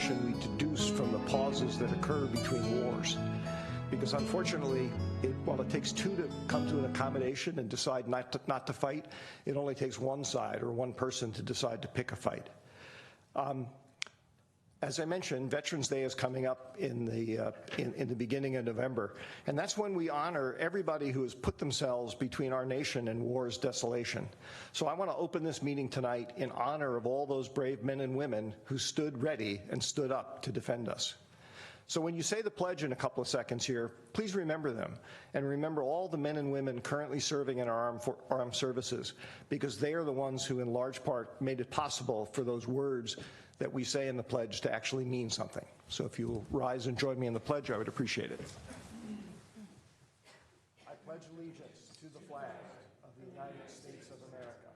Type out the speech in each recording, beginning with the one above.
information we deduce from the pauses that occur between wars. Because unfortunately, while it takes two to come to an accommodation and decide not to fight, it only takes one side or one person to decide to pick a fight. As I mentioned, Veterans Day is coming up in the beginning of November, and that's when we honor everybody who has put themselves between our nation and war's desolation. So I want to open this meeting tonight in honor of all those brave men and women who stood ready and stood up to defend us. So when you say the pledge in a couple of seconds here, please remember them, and remember all the men and women currently serving in our armed services, because they are the ones who in large part made it possible for those words that we say in the pledge to actually mean something. So if you'll rise and join me in the pledge, I would appreciate it. I pledge allegiance to the flag of the United States of America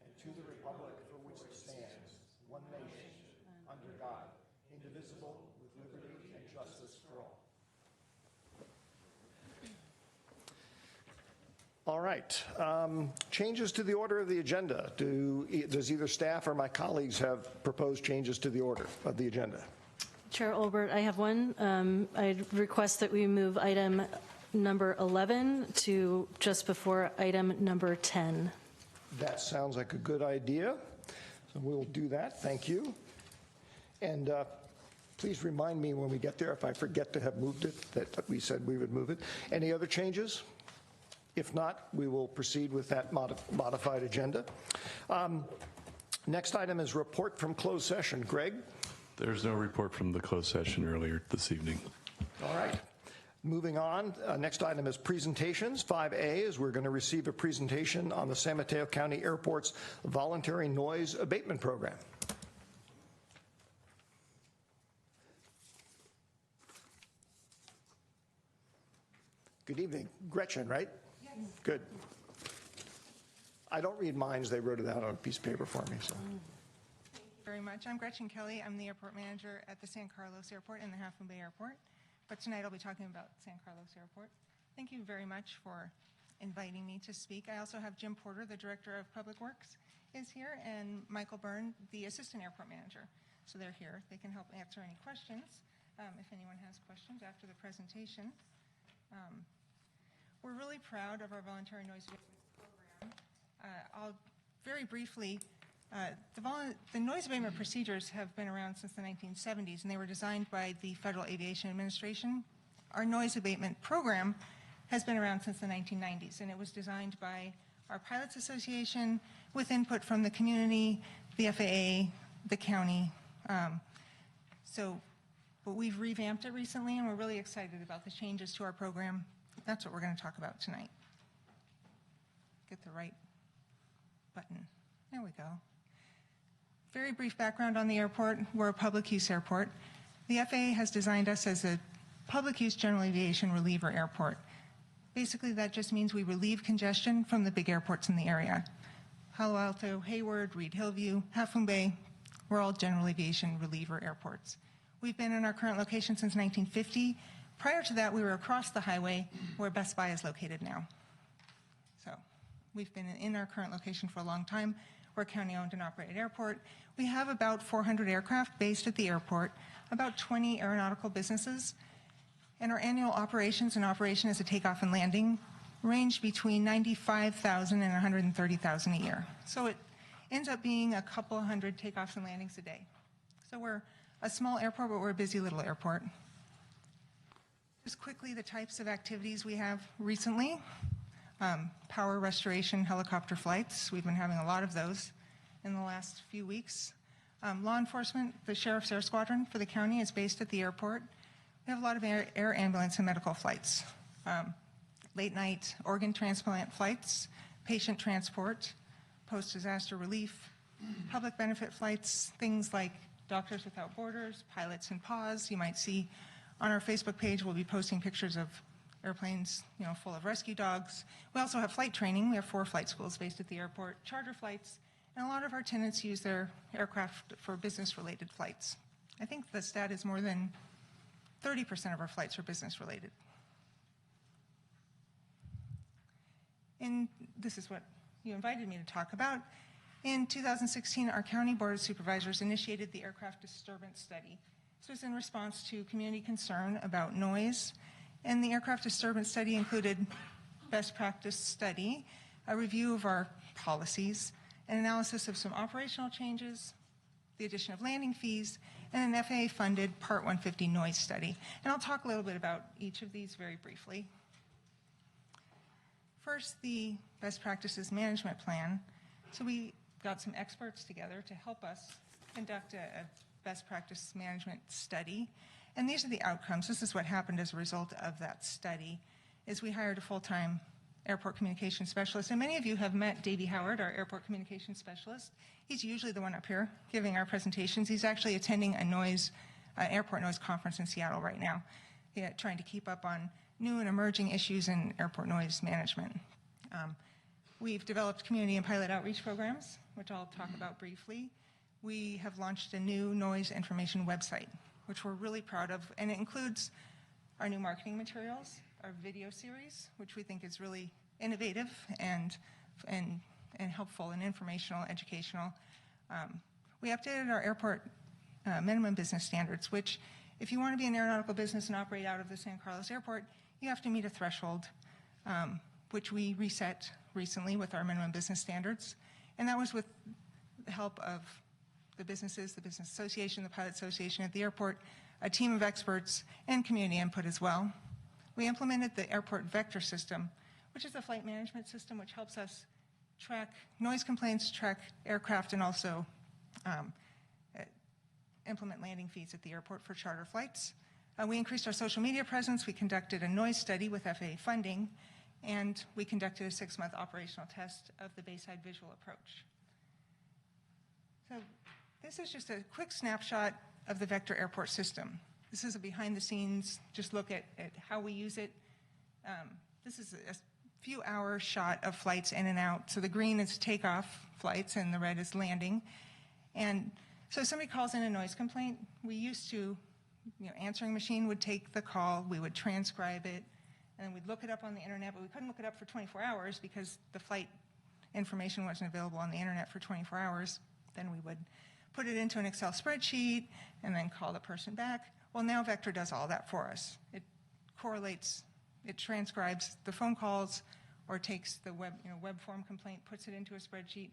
and to the republic for which it stands, one nation, under God, indivisible, with liberty and justice for all. All right. Changes to the order of the agenda. Does either staff or my colleagues have proposed changes to the order of the agenda? Chair Olbert, I have one. I'd request that we move item number 11 to just before item number 10. That sounds like a good idea. So we'll do that. Thank you. And please remind me when we get there if I forget to have moved it, that we said we would move it. Any other changes? If not, we will proceed with that modified agenda. Next item is report from closed session. Greg? There's no report from the closed session earlier this evening. All right. Moving on, next item is presentations. 5A is we're going to receive a presentation on the San Mateo County Airport's voluntary noise abatement program. Good evening. Gretchen, right? Good. I don't read minds. They wrote it out on a piece of paper for me. So. Thank you very much. I'm Gretchen Kelly. I'm the airport manager at the San Carlos Airport and the Half Moon Bay Airport. But tonight I'll be talking about San Carlos Airport. Thank you very much for inviting me to speak. I also have Jim Porter, the Director of Public Works, is here, and Michael Byrne, the Assistant Airport Manager. So they're here. They can help answer any questions if anyone has questions after the presentation. We're really proud of our voluntary noise abatement program. I'll very briefly, the noise abatement procedures have been around since the 1970s, and they were designed by the Federal Aviation Administration. Our noise abatement program has been around since the 1990s, and it was designed by our Pilots Association with input from the community, the FAA, the county. But we've revamped it recently, and we're really excited about the changes to our program. That's what we're going to talk about tonight. Get the right button. There we go. Very brief background on the airport. We're a public use airport. The FAA has designed us as a public use general aviation reliever airport. Basically, that just means we relieve congestion from the big airports in the area. Palo Alto, Hayward, Reed Hillview, Half Moon Bay, we're all general aviation reliever airports. We've been in our current location since 1950. Prior to that, we were across the highway where Best Buy is located now. So we've been in our current location for a long time. We're a county-owned and operated airport. We have about 400 aircraft based at the airport, about 20 aeronautical businesses, and our annual operations and operation as a takeoff and landing range between 95,000 and 130,000 a year. So it ends up being a couple hundred takeoffs and landings a day. So we're a small airport, but we're a busy little airport. Just quickly, the types of activities we have recently. Power restoration helicopter flights. We've been having a lot of those in the last few weeks. Law enforcement, the Sheriff's Air Squadron for the county is based at the airport. We have a lot of air ambulance and medical flights. Late night organ transplant flights, patient transport, post-disaster relief, public benefit flights, things like Doctors Without Borders, Pilots in Pause. You might see on our Facebook page, we'll be posting pictures of airplanes, full of rescue dogs. We also have flight training. We have 4 flight schools based at the airport, charter flights, and a lot of our tenants use their aircraft for business-related flights. I think the stat is more than 30% of our flights are business-related. And this is what you invited me to talk about. In 2016, our County Board of Supervisors initiated the Aircraft Disturbance Study. This was in response to community concern about noise, and the aircraft disturbance study included best practice study, a review of our policies, an analysis of some operational changes, the addition of landing fees, and an FAA-funded Part 150 noise study. And I'll talk a little bit about each of these very briefly. First, the best practices management plan. So we got some experts together to help us conduct a best practice management study. And these are the outcomes. This is what happened as a result of that study, is we hired a full-time airport communication specialist. And many of you have met Davey Howard, our airport communication specialist. He's usually the one up here giving our presentations. He's actually attending a airport noise conference in Seattle right now, trying to keep up on new and emerging issues in airport noise management. We've developed community and pilot outreach programs, which I'll talk about briefly. We have launched a new noise information website, which we're really proud of, and it includes our new marketing materials, our video series, which we think is really innovative and helpful and informational, educational. We updated our airport minimum business standards, which if you want to be an aeronautical business and operate out of the San Carlos Airport, you have to meet a threshold, which we reset recently with our minimum business standards. And that was with the help of the businesses, the Business Association, the Pilot Association at the airport, a team of experts, and community input as well. We implemented the airport vector system, which is a flight management system which helps us track noise complaints, track aircraft, and also implement landing fees at the airport for charter flights. We increased our social media presence. We conducted a noise study with FAA funding, and we conducted a 6-month operational test of the Bayside visual approach. So this is just a quick snapshot of the Vector Airport system. This is a behind-the-scenes, just look at how we use it. This is a few hour shot of flights in and out. So the green is takeoff flights and the red is landing. And so if somebody calls in a noise complaint, we used to, answering machine would take the call, we would transcribe it, and we'd look it up on the internet, but we couldn't look it up for 24 hours because the flight information wasn't available on the internet for 24 hours. Then we would put it into an Excel spreadsheet and then call the person back. Well, now Vector does all that for us. It correlates, it transcribes the phone calls or takes the web form complaint, puts it into a spreadsheet,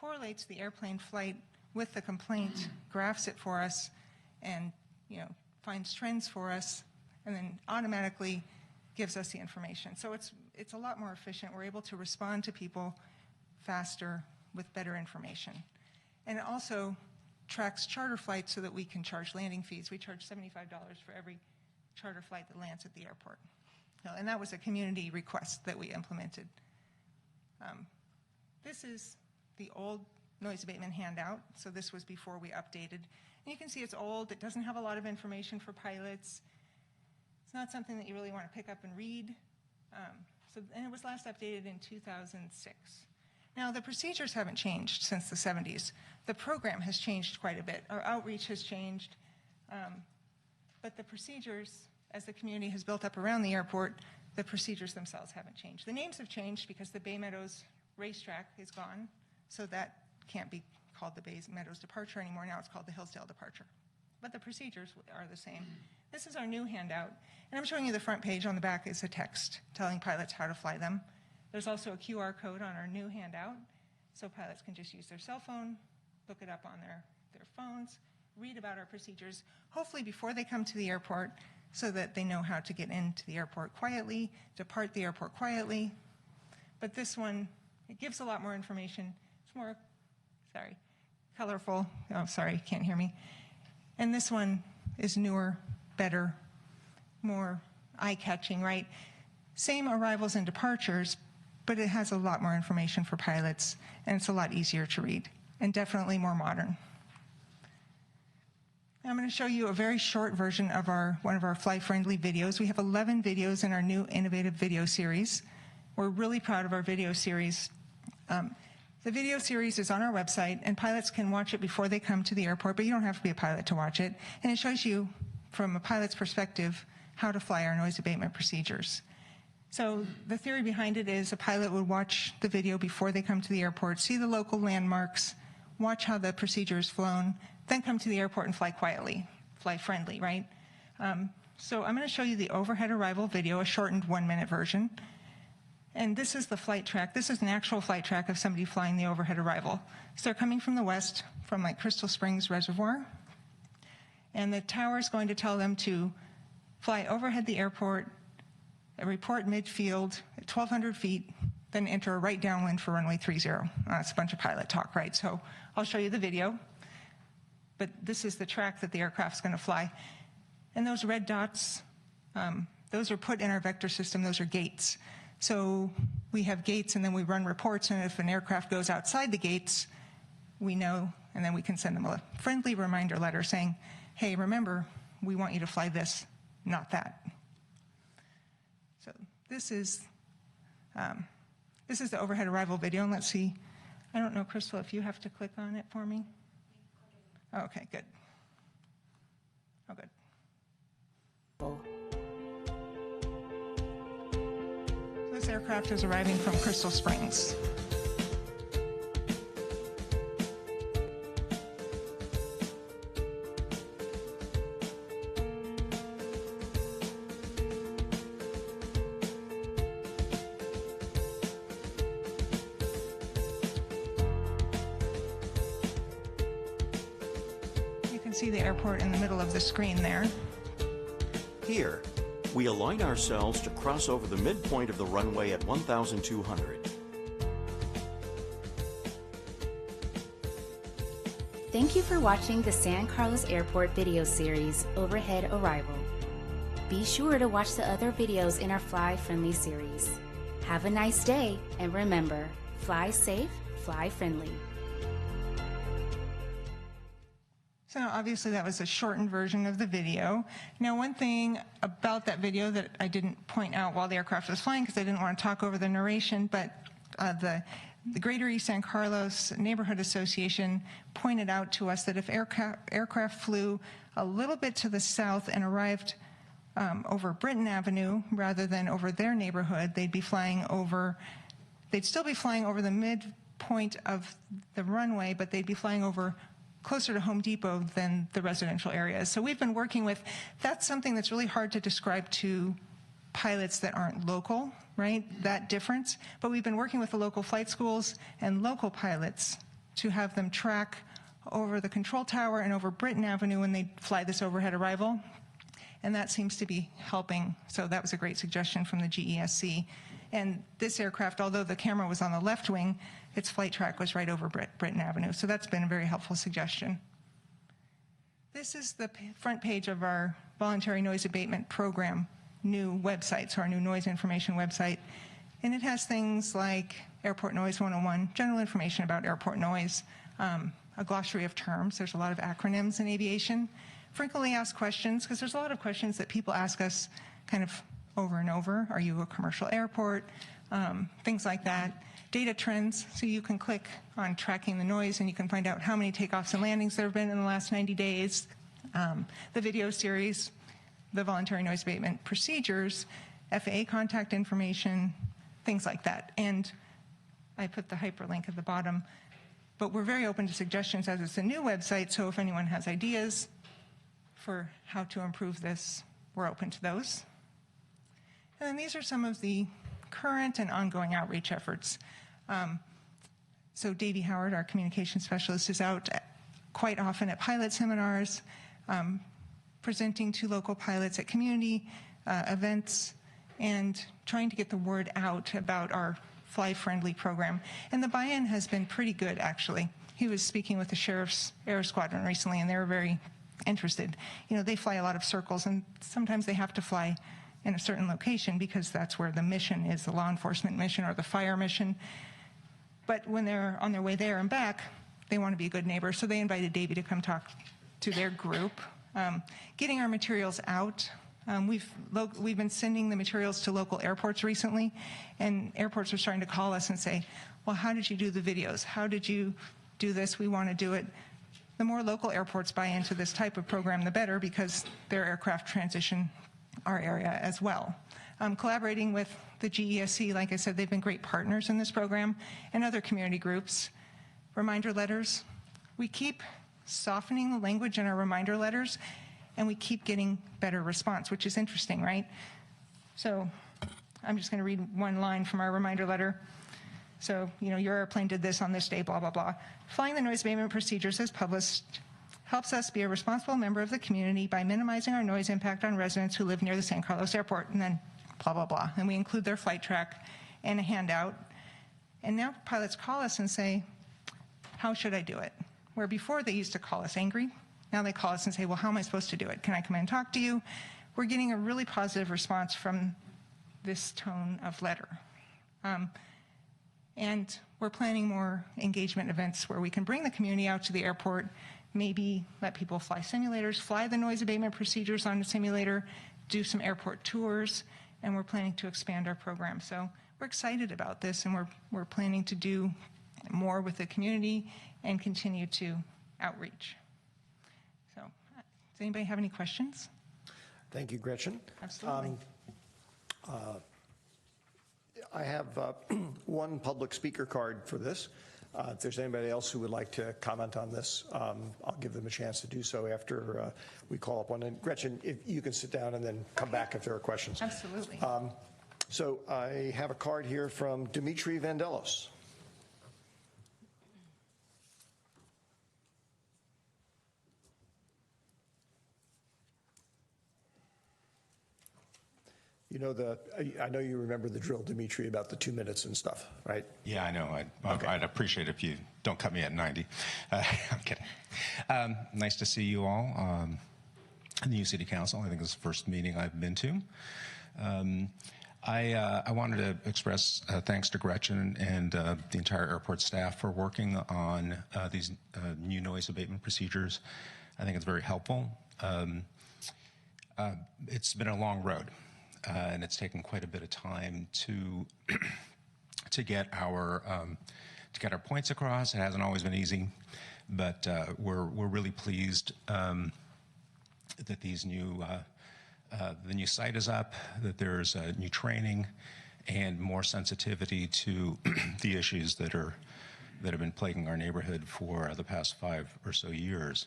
correlates the airplane flight with the complaint, graphs it for us, and finds trends for us, and then automatically gives us the information. So it's a lot more efficient. We're able to respond to people faster with better information. And it also tracks charter flights so that we can charge landing fees. We charge $75 for every charter flight that lands at the airport. And that was a community request that we implemented. This is the old noise abatement handout. So this was before we updated. And you can see it's old. It doesn't have a lot of information for pilots. It's not something that you really want to pick up and read. And it was last updated in 2006. Now, the procedures haven't changed since the 70s. The program has changed quite a bit. Our outreach has changed. But the procedures, as the community has built up around the airport, the procedures themselves haven't changed. The names have changed because the Bay Meadows racetrack is gone, so that can't be called the Bay Meadows departure anymore. Now it's called the Hillsdale departure. But the procedures are the same. This is our new handout, and I'm showing you the front page. On the back is a text telling pilots how to fly them. There's also a QR code on our new handout, so pilots can just use their cell phone, look it up on their phones, read about our procedures, hopefully before they come to the airport, so that they know how to get into the airport quietly, depart the airport quietly. But this one, it gives a lot more information. It's more, colorful. Oh, sorry, can't hear me. And this one is newer, better, more eye-catching, right? Same arrivals and departures, but it has a lot more information for pilots, and it's a lot easier to read, and definitely more modern. Now I'm going to show you a very short version of one of our fly-friendly videos. We have 11 videos in our new innovative video series. We're really proud of our video series. The video series is on our website, and pilots can watch it before they come to the airport, but you don't have to be a pilot to watch it. And it shows you, from a pilot's perspective, how to fly our noise abatement procedures. So the theory behind it is a pilot would watch the video before they come to the airport, see the local landmarks, watch how the procedure is flown, then come to the airport and fly quietly. fly friendly, right? So I'm going to show you the overhead arrival video, a shortened 1-minute version. And this is the flight track. This is an actual flight track of somebody flying the overhead arrival. So they're coming from the west, from like Crystal Springs Reservoir. And the tower is going to tell them to fly overhead the airport, report midfield at 1,200 feet, then enter a right downwind for runway 30. That's a bunch of pilot talk, right? So I'll show you the video. But this is the track that the aircraft's going to fly. And those red dots, those are put in our vector system. Those are gates. So we have gates, and then we run reports, and if an aircraft goes outside the gates, we know, and then we can send them a friendly reminder letter saying, hey, remember, we want you to fly this, not that. So this is the overhead arrival video, and let's see. I don't know, Crystal, if you have to click on it for me. Oh, okay, good. Oh, good. This aircraft is arriving from Crystal Springs. You can see the airport in the middle of the screen there. Here, we align ourselves to cross over the midpoint of the runway at 1,200. Thank you for watching the San Carlos Airport video series, Overhead Arrival. Be sure to watch the other videos in our Fly Friendly series. Have a nice day, and remember, fly safe, fly friendly. So obviously that was a shortened version of the video. Now, one thing about that video that I didn't point out while the aircraft was flying because I didn't want to talk over the narration, but the Greater East San Carlos Neighborhood Association pointed out to us that if aircraft flew a little bit to the south and arrived over Britton Avenue rather than over their neighborhood, they'd still be flying over the midpoint of the runway, but they'd be flying over closer to Home Depot than the residential areas. So we've been working with, that's something that's really hard to describe to pilots that aren't local, right? That difference. But we've been working with the local flight schools and local pilots to have them track over the control tower and over Britton Avenue when they fly this overhead arrival. And that seems to be helping. So that was a great suggestion from the GESC. And this aircraft, although the camera was on the left wing, its flight track was right over Britton Avenue. So that's been a very helpful suggestion. This is the front page of our voluntary noise abatement program new website, so our new noise information website. And it has things like Airport Noise 101, general information about airport noise, a glossary of terms. There's a lot of acronyms in aviation. Frequently asked questions, because there's a lot of questions that people ask us kind of over and over. Are you a commercial airport? Things like that. Data trends, so you can click on tracking the noise and you can find out how many takeoffs and landings there have been in the last 90 days. The video series, the voluntary noise abatement procedures, FAA contact information, things like that. And I put the hyperlink at the bottom. But we're very open to suggestions as it's a new website, so if anyone has ideas for how to improve this, we're open to those. And then these are some of the current and ongoing outreach efforts. So Davey Howard, our communication specialist, is out quite often at pilot seminars, presenting to local pilots at community events, and trying to get the word out about our Fly Friendly program. And the buy-in has been pretty good, actually. He was speaking with the Sheriff's Air Squadron recently, and they were very interested. You know, they fly a lot of circles, and sometimes they have to fly in a certain location because that's where the mission is, the law enforcement mission or the fire mission. But when they're on their way there and back, they want to be a good neighbor, so they invited Davey to come talk to their group. Getting our materials out. We've been sending the materials to local airports recently, and airports are starting to call us and say, well, how did you do the videos? How did you do this? We want to do it. The more local airports buy into this type of program, the better, because their aircraft transition our area as well. Collaborating with the GESC, like I said, they've been great partners in this program, and other community groups. Reminder letters. We keep softening the language in our reminder letters, and we keep getting better response, which is interesting, right? So I'm just going to read one line from our reminder letter. So, your airplane did this on this day, blah, blah, blah. Flying the noise abatement procedures as published helps us be a responsible member of the community by minimizing our noise impact on residents who live near the San Carlos Airport, and then blah, blah, blah. And we include their flight track and a handout. And now pilots call us and say, how should I do it? Where before they used to call us angry, now they call us and say, well, how am I supposed to do it? Can I come in and talk to you? We're getting a really positive response from this tone of letter. And we're planning more engagement events where we can bring the community out to the airport, maybe let people fly simulators, fly the noise abatement procedures on the simulator, do some airport tours, and we're planning to expand our program. So we're excited about this, and we're planning to do more with the community and continue to outreach. So does anybody have any questions? Thank you, Gretchen. Absolutely. I have one public speaker card for this. If there's anybody else who would like to comment on this, I'll give them a chance to do so after we call up one. And Gretchen, if you can sit down and then come back if there are questions. Absolutely. So I have a card here from Dimitri Vandelos. I know you remember the drill, Dimitri, about the 2 minutes and stuff, right? Yeah, I know. I'd appreciate it if you don't cut me at 90. I'm kidding. Nice to see you all in the U City Council. I think this is the first meeting I've been to. I wanted to express thanks to Gretchen and the entire airport staff for working on these new noise abatement procedures. I think it's very helpful. It's been a long road. And it's taken quite a bit of time to get our points across. It hasn't always been easy, but we're really pleased that these the new site is up, that there's new training and more sensitivity to the issues that have been plaguing our neighborhood for the past 5 or so years.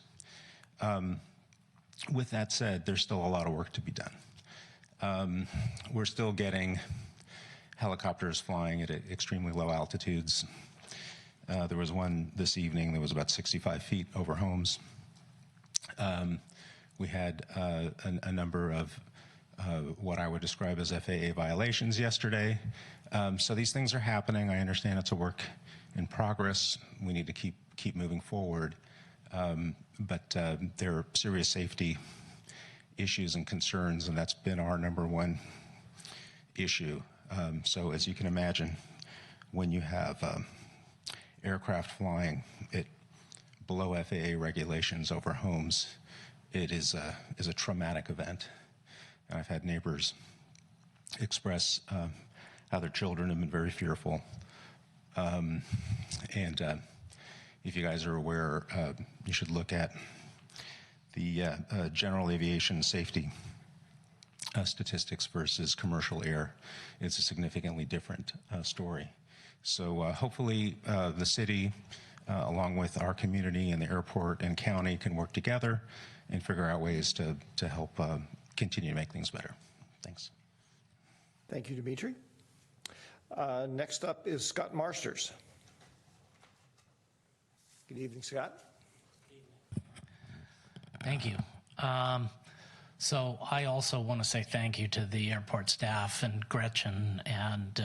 With that said, there's still a lot of work to be done. We're still getting helicopters flying at extremely low altitudes. There was one this evening that was about 65 feet over homes. We had a number of what I would describe as FAA violations yesterday. So these things are happening. I understand it's a work in progress. We need to keep moving forward. But there are serious safety issues and concerns, and that's been our number one issue. So as you can imagine, when you have aircraft flying at below FAA regulations over homes, it is a traumatic event. And I've had neighbors express how their children have been very fearful. And if you guys are aware, you should look at the general aviation safety statistics versus commercial air. It's a significantly different story. So hopefully the city, along with our community and the airport and county, can work together and figure out ways to help continue to make things better. Thanks. Thank you, Dimitri. Next up is Scott Marsters. Good evening, Scott. Thank you. So I also want to say thank you to the airport staff and Gretchen and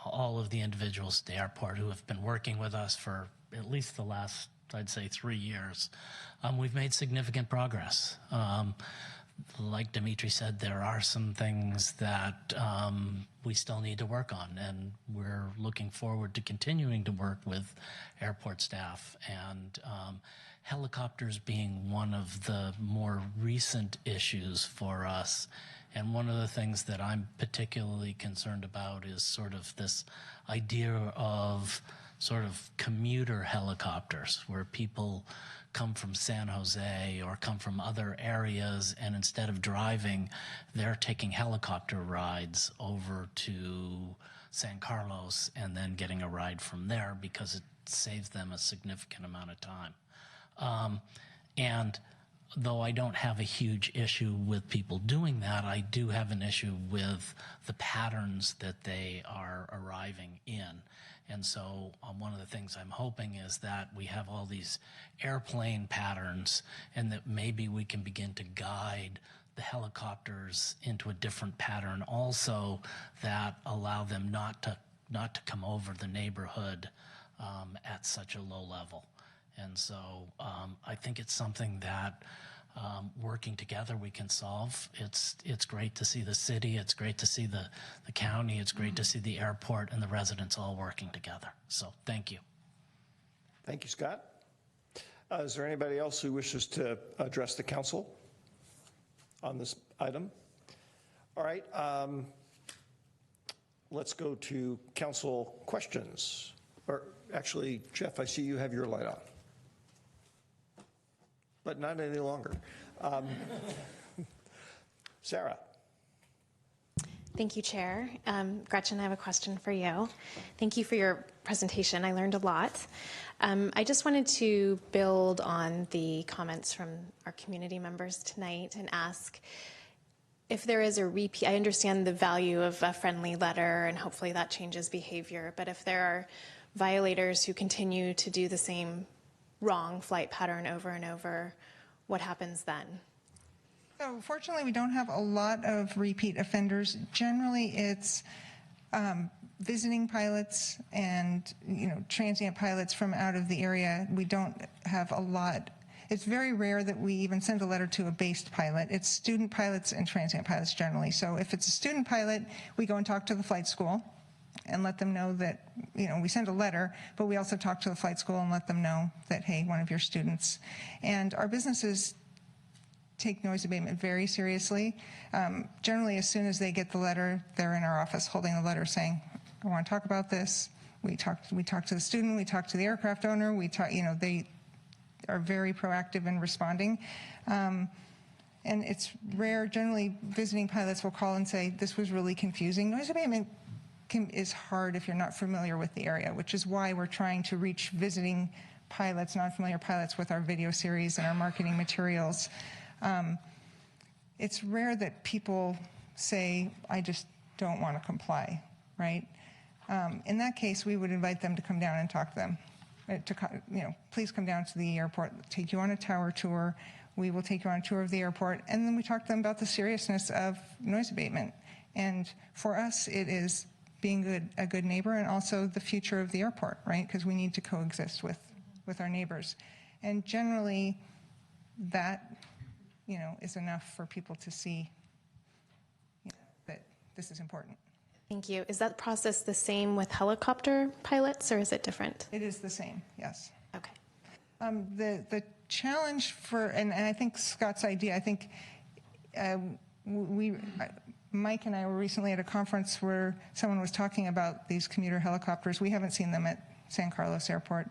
all of the individuals at the airport who have been working with us for at least the last, I'd say, 3 years. We've made significant progress. Like Dimitri said, there are some things that we still need to work on, and we're looking forward to continuing to work with airport staff, and helicopters being one of the more recent issues for us. And one of the things that I'm particularly concerned about is sort of this idea of sort of commuter helicopters, where people come from San Jose or come from other areas, and instead of driving, they're taking helicopter rides over to San Carlos and then getting a ride from there because it saves them a significant amount of time. And though I don't have a huge issue with people doing that, I do have an issue with the patterns that they are arriving in. And so one of the things I'm hoping is that we have all these airplane patterns, and that maybe we can begin to guide the helicopters into a different pattern also, that allow them not to come over the neighborhood at such a low level. And so I think it's something that working together we can solve. It's great to see the city, it's great to see the county, it's great to see the airport and the residents all working together. So thank you. Thank you, Scott. Is there anybody else who wishes to address the council on this item? All right, let's go to council questions. Or actually, Jeff, I see you have your light on, but not any longer. Sarah. Thank you, Chair. Gretchen, I have a question for you. Thank you for your presentation. I learned a lot. I just wanted to build on the comments from our community members tonight and ask if there is a repeat. I understand the value of a friendly letter, and hopefully that changes behavior, but if there are violators who continue to do the same wrong flight pattern over and over, what happens then? So fortunately, we don't have a lot of repeat offenders. Generally, it's visiting pilots and transient pilots from out of the area. We don't have a lot. It's very rare that we even send a letter to a based pilot. It's student pilots and transient pilots generally. So if it's a student pilot, we go and talk to the flight school and let them know that, we send a letter, but we also talk to the flight school and let them know that, hey, one of your students. And our businesses take noise abatement very seriously. Generally, as soon as they get the letter, they're in our office holding the letter saying, I want to talk about this. We talk to the student, we talk to the aircraft owner, they are very proactive in responding. And it's rare, generally visiting pilots will call and say, this was really confusing. Noise abatement is hard if you're not familiar with the area, which is why we're trying to reach visiting pilots, non-familiar pilots, with our video series and our marketing materials. It's rare that people say, I just don't want to comply, right? In that case, we would invite them to come down and talk to them. Please come down to the airport, take you on a tower tour. We will take you on a tour of the airport, and then we talk to them about the seriousness of noise abatement. And for us, it is being a good neighbor, and also the future of the airport, right? Because we need to coexist with our neighbors. And generally, that, is enough for people to see that this is important. Thank you. Is that process the same with helicopter pilots, or is it different? It is the same, yes. Okay. The challenge and I think Scott's idea, I think Mike and I were recently at a conference where someone was talking about these commuter helicopters. We haven't seen them at San Carlos Airport.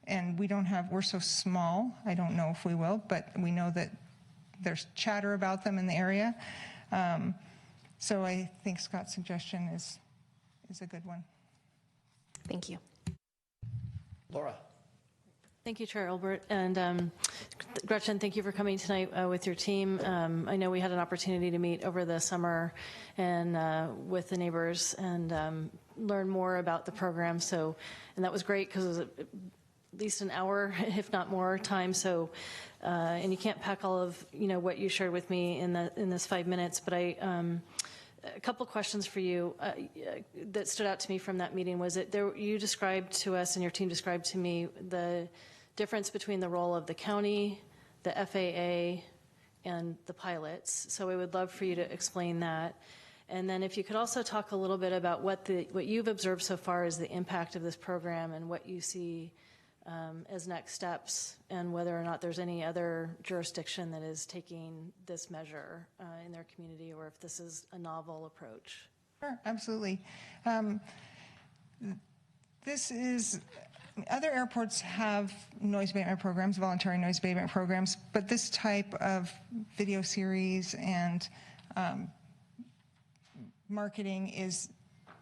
And we're so small, I don't know if we will, but we know that there's chatter about them in the area. So I think Scott's suggestion is a good one. Thank you. Laura. Thank you, Chair Albert. And Gretchen, thank you for coming tonight with your team. I know we had an opportunity to meet over the summer and with the neighbors and learn more about the program. And that was great because it was at least an hour, if not more time. And you can't pack all of what you shared with me in this 5 minutes. But a couple questions for you that stood out to me from that meeting was that you described to us and your team described to me the difference between the role of the county, the FAA, and the pilots. So I would love for you to explain that. And then if you could also talk a little bit about what you've observed so far as the impact of this program and what you see as next steps, and whether or not there's any other jurisdiction that is taking this measure in their community, or if this is a novel approach. Sure, absolutely. Other airports have noise abatement programs, voluntary noise abatement programs, but this type of video series and marketing is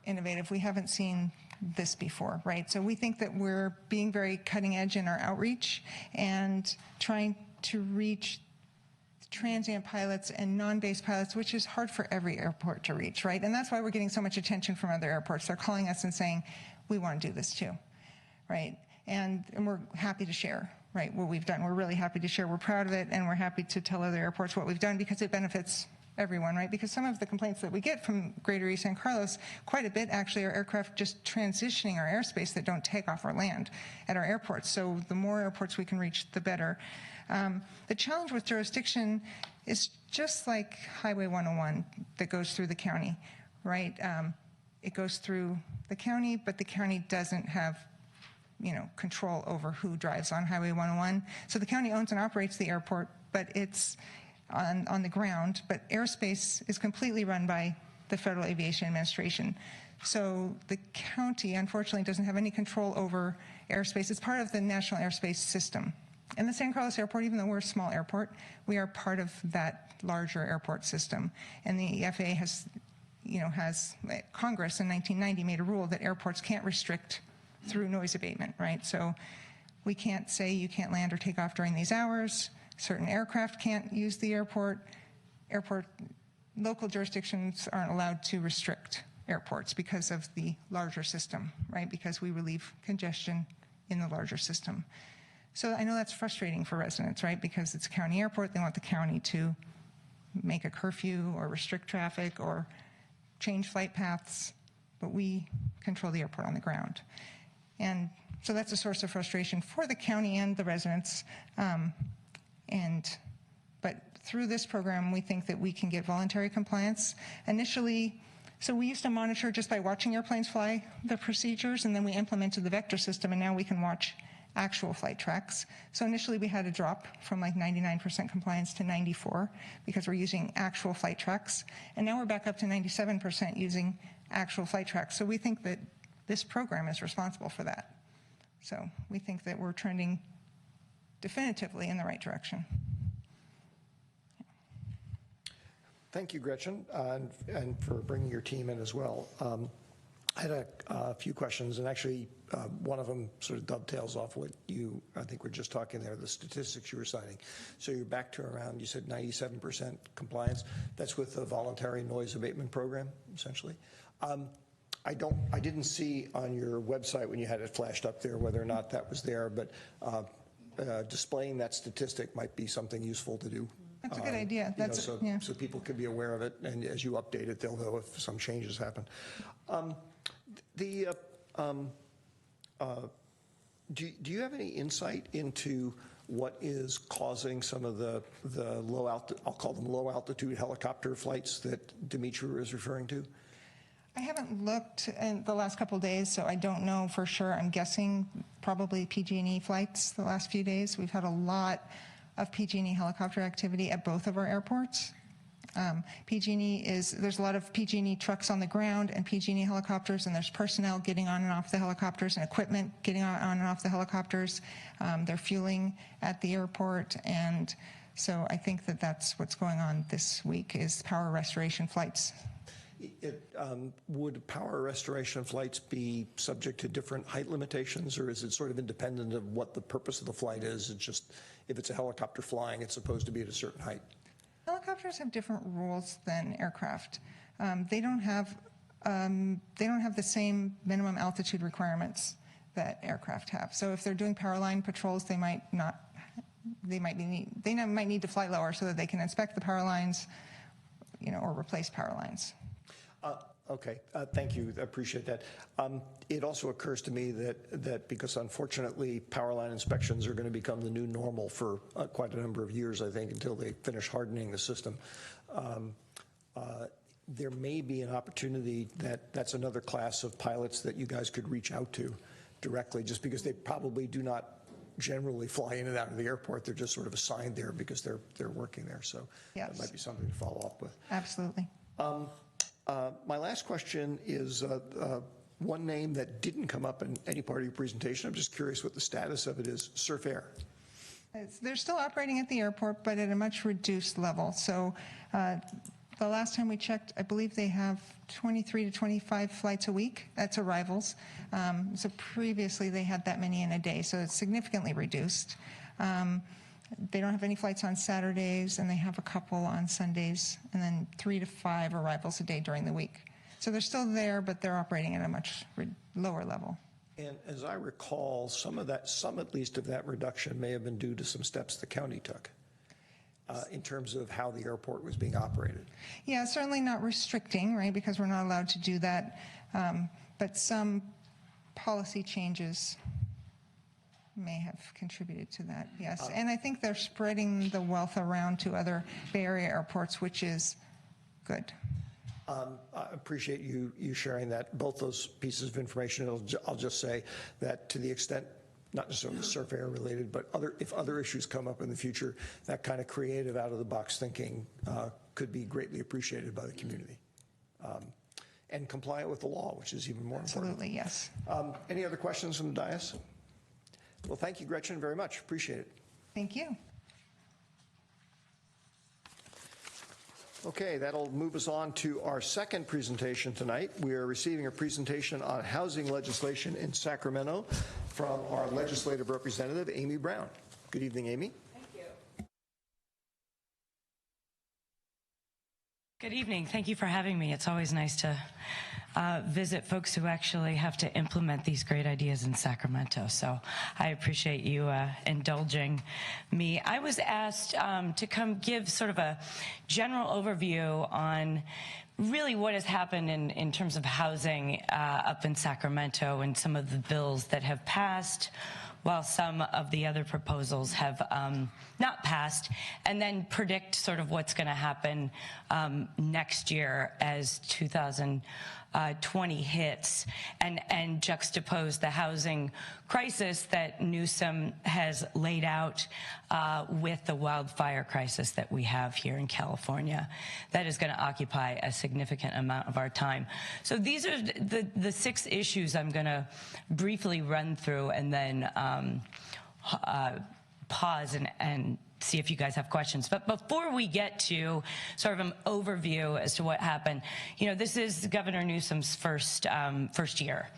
innovative. We haven't seen this before, right? So we think that we're being very cutting edge in our outreach and trying to reach transient pilots and non-base pilots, which is hard for every airport to reach, right? And that's why we're getting so much attention from other airports. They're calling us and saying, we want to do this too, right? And we're happy to share, right, what we've done. We're really happy to share. We're proud of it, and we're happy to tell other airports what we've done because it benefits everyone, right? Because some of the complaints that we get from Greater East San Carlos, quite a bit actually, are aircraft just transitioning our airspace that don't take off or land at our airports. So the more airports we can reach, the better. The challenge with jurisdiction is just like Highway 101 that goes through the county, right? It goes through the county, but the county doesn't have, control over who drives on Highway 101. So the county owns and operates the airport, but it's on the ground, but airspace is completely run by the Federal Aviation Administration. So the county, unfortunately, doesn't have any control over airspace. It's part of the National Airspace System. And the San Carlos Airport, even though we're a small airport, we are part of that larger airport system. And the FAA has Congress in 1990 made a rule that airports can't restrict through noise abatement, right? So we can't say you can't land or take off during these hours. Certain aircraft can't use the airport. Local jurisdictions aren't allowed to restrict airports because of the larger system, right? Because we relieve congestion in the larger system. So I know that's frustrating for residents, right? Because it's a county airport, they want the county to make a curfew or restrict traffic or change flight paths, but we control the airport on the ground. And so that's a source of frustration for the county and the residents. But through this program, we think that we can get voluntary compliance. Initially, so we used to monitor just by watching airplanes fly the procedures, and then we implemented the vector system, and now we can watch actual flight tracks. So initially we had a drop from like 99% compliance to 94% because we're using actual flight tracks. And now we're back up to 97% using actual flight tracks. So we think that this program is responsible for that. So we think that we're trending definitively in the right direction. Thank you, Gretchen, and for bringing your team in as well. I had a few questions, and actually one of them sort of dovetails off what I think we're just talking there, the statistics you were citing. So you're back to around, you said 97% compliance. That's with the voluntary noise abatement program, essentially. I didn't see on your website when you had it flashed up there whether or not that was there, but displaying that statistic might be something useful to do. That's a good idea. So people can be aware of it, and as you update it, they'll know if some changes happen. Do you have any insight into what is causing some of the I'll call them low altitude helicopter flights that Dimitri was referring to? I haven't looked in the last couple of days, so I don't know for sure. I'm guessing probably PG&E flights the last few days. We've had a lot of PG&E helicopter activity at both of our airports. There's a lot of PG&E trucks on the ground and PG&E helicopters, and there's personnel getting on and off the helicopters and equipment getting on and off the helicopters. They're fueling at the airport, and so I think that that's what's going on this week is power restoration flights. Would power restoration flights be subject to different height limitations, or is it sort of independent of what the purpose of the flight is? It's just if it's a helicopter flying, it's supposed to be at a certain height. Helicopters have different rules than aircraft. They don't have the same minimum altitude requirements that aircraft have. So if they're doing power line patrols, they might need to fly lower so that they can inspect the power lines, or replace power lines. Okay, thank you. I appreciate that. It also occurs to me that because unfortunately power line inspections are going to become the new normal for quite a number of years, I think, until they finish hardening the system, there may be an opportunity that's another class of pilots that you guys could reach out to directly, just because they probably do not generally fly in and out of the airport. They're just sort of assigned there because they're working there. So yes. That might be something to follow up with. Absolutely. My last question is one name that didn't come up in any part of your presentation. I'm just curious what the status of it is, Surf Air. They're still operating at the airport, but at a much reduced level. So the last time we checked, I believe they have 23 to 25 flights a week. That's arrivals. So previously they had that many in a day, so it's significantly reduced. They don't have any flights on Saturdays, and they have a couple on Sundays, and then 3 to 5 arrivals a day during the week. So they're still there, but they're operating at a much lower level. And as I recall, some at least of that reduction may have been due to some steps the county took in terms of how the airport was being operated. Yeah, certainly not restricting, right, because we're not allowed to do that. But some policy changes may have contributed to that, yes. And I think they're spreading the wealth around to other Bay Area airports, which is good. I appreciate you sharing that, both those pieces of information. I'll just say that to the extent, not necessarily Surf Air related, but if other issues come up in the future, that kind of creative out-of-the-box thinking could be greatly appreciated by the community. And compliant with the law, which is even more important. Absolutely, yes. Any other questions from the dais? Well, thank you, Gretchen, very much. Appreciate it. Thank you. Okay, that'll move us on to our second presentation tonight. We are receiving a presentation on housing legislation in Sacramento from our legislative representative, Amy Brown. Good evening, Amy. Thank you. Good evening. Thank you for having me. It's always nice to visit folks who actually have to implement these great ideas in Sacramento. So I appreciate you indulging me. I was asked to come give sort of a general overview on really what has happened in terms of housing up in Sacramento and some of the bills that have passed, while some of the other proposals have not passed, and then predict sort of what's going to happen next year as 2020 hits, and juxtapose the housing crisis that Newsom has laid out with the wildfire crisis that we have here in California. That is going to occupy a significant amount of our time. So these are the 6 issues I'm going to briefly run through, and then pause and see if you guys have questions. But before we get to sort of an overview as to what happened, this is Governor Newsom's first year.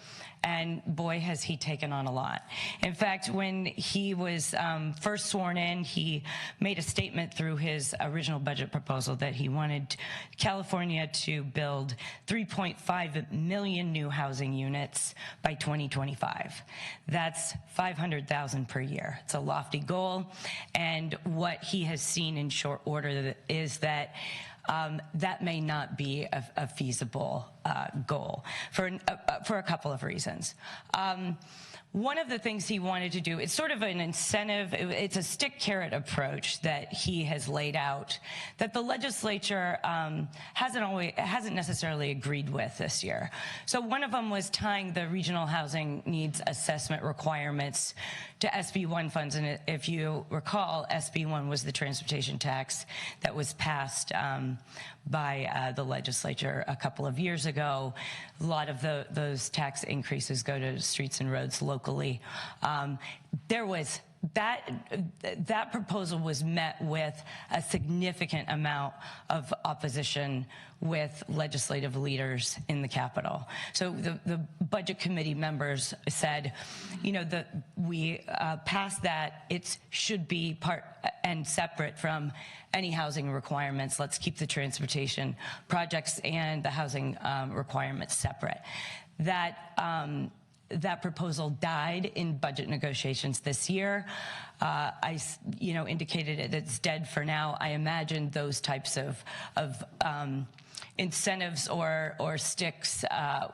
And boy, has he taken on a lot. In fact, when he was first sworn in, he made a statement through his original budget proposal that he wanted California to build 3.5 million new housing units by 2025. That's 500,000 per year. It's a lofty goal. And what he has seen in short order is that that may not be a feasible goal for a couple of reasons. One of the things he wanted to do, it's sort of an incentive, it's a stick-carrot approach that he has laid out that the legislature hasn't necessarily agreed with this year. So one of them was tying the regional housing needs assessment requirements to SB1 funds. And if you recall, SB1 was the transportation tax that was passed by the legislature a couple of years ago. A lot of those tax increases go to streets and roads locally. There was that proposal was met with a significant amount of opposition with legislative leaders in the Capitol. So the Budget Committee members said, we passed that. It should be part and separate from any housing requirements. Let's keep the transportation projects and the housing requirements separate. That proposal died in budget negotiations this year. I indicated it's dead for now. I imagine those types of incentives or sticks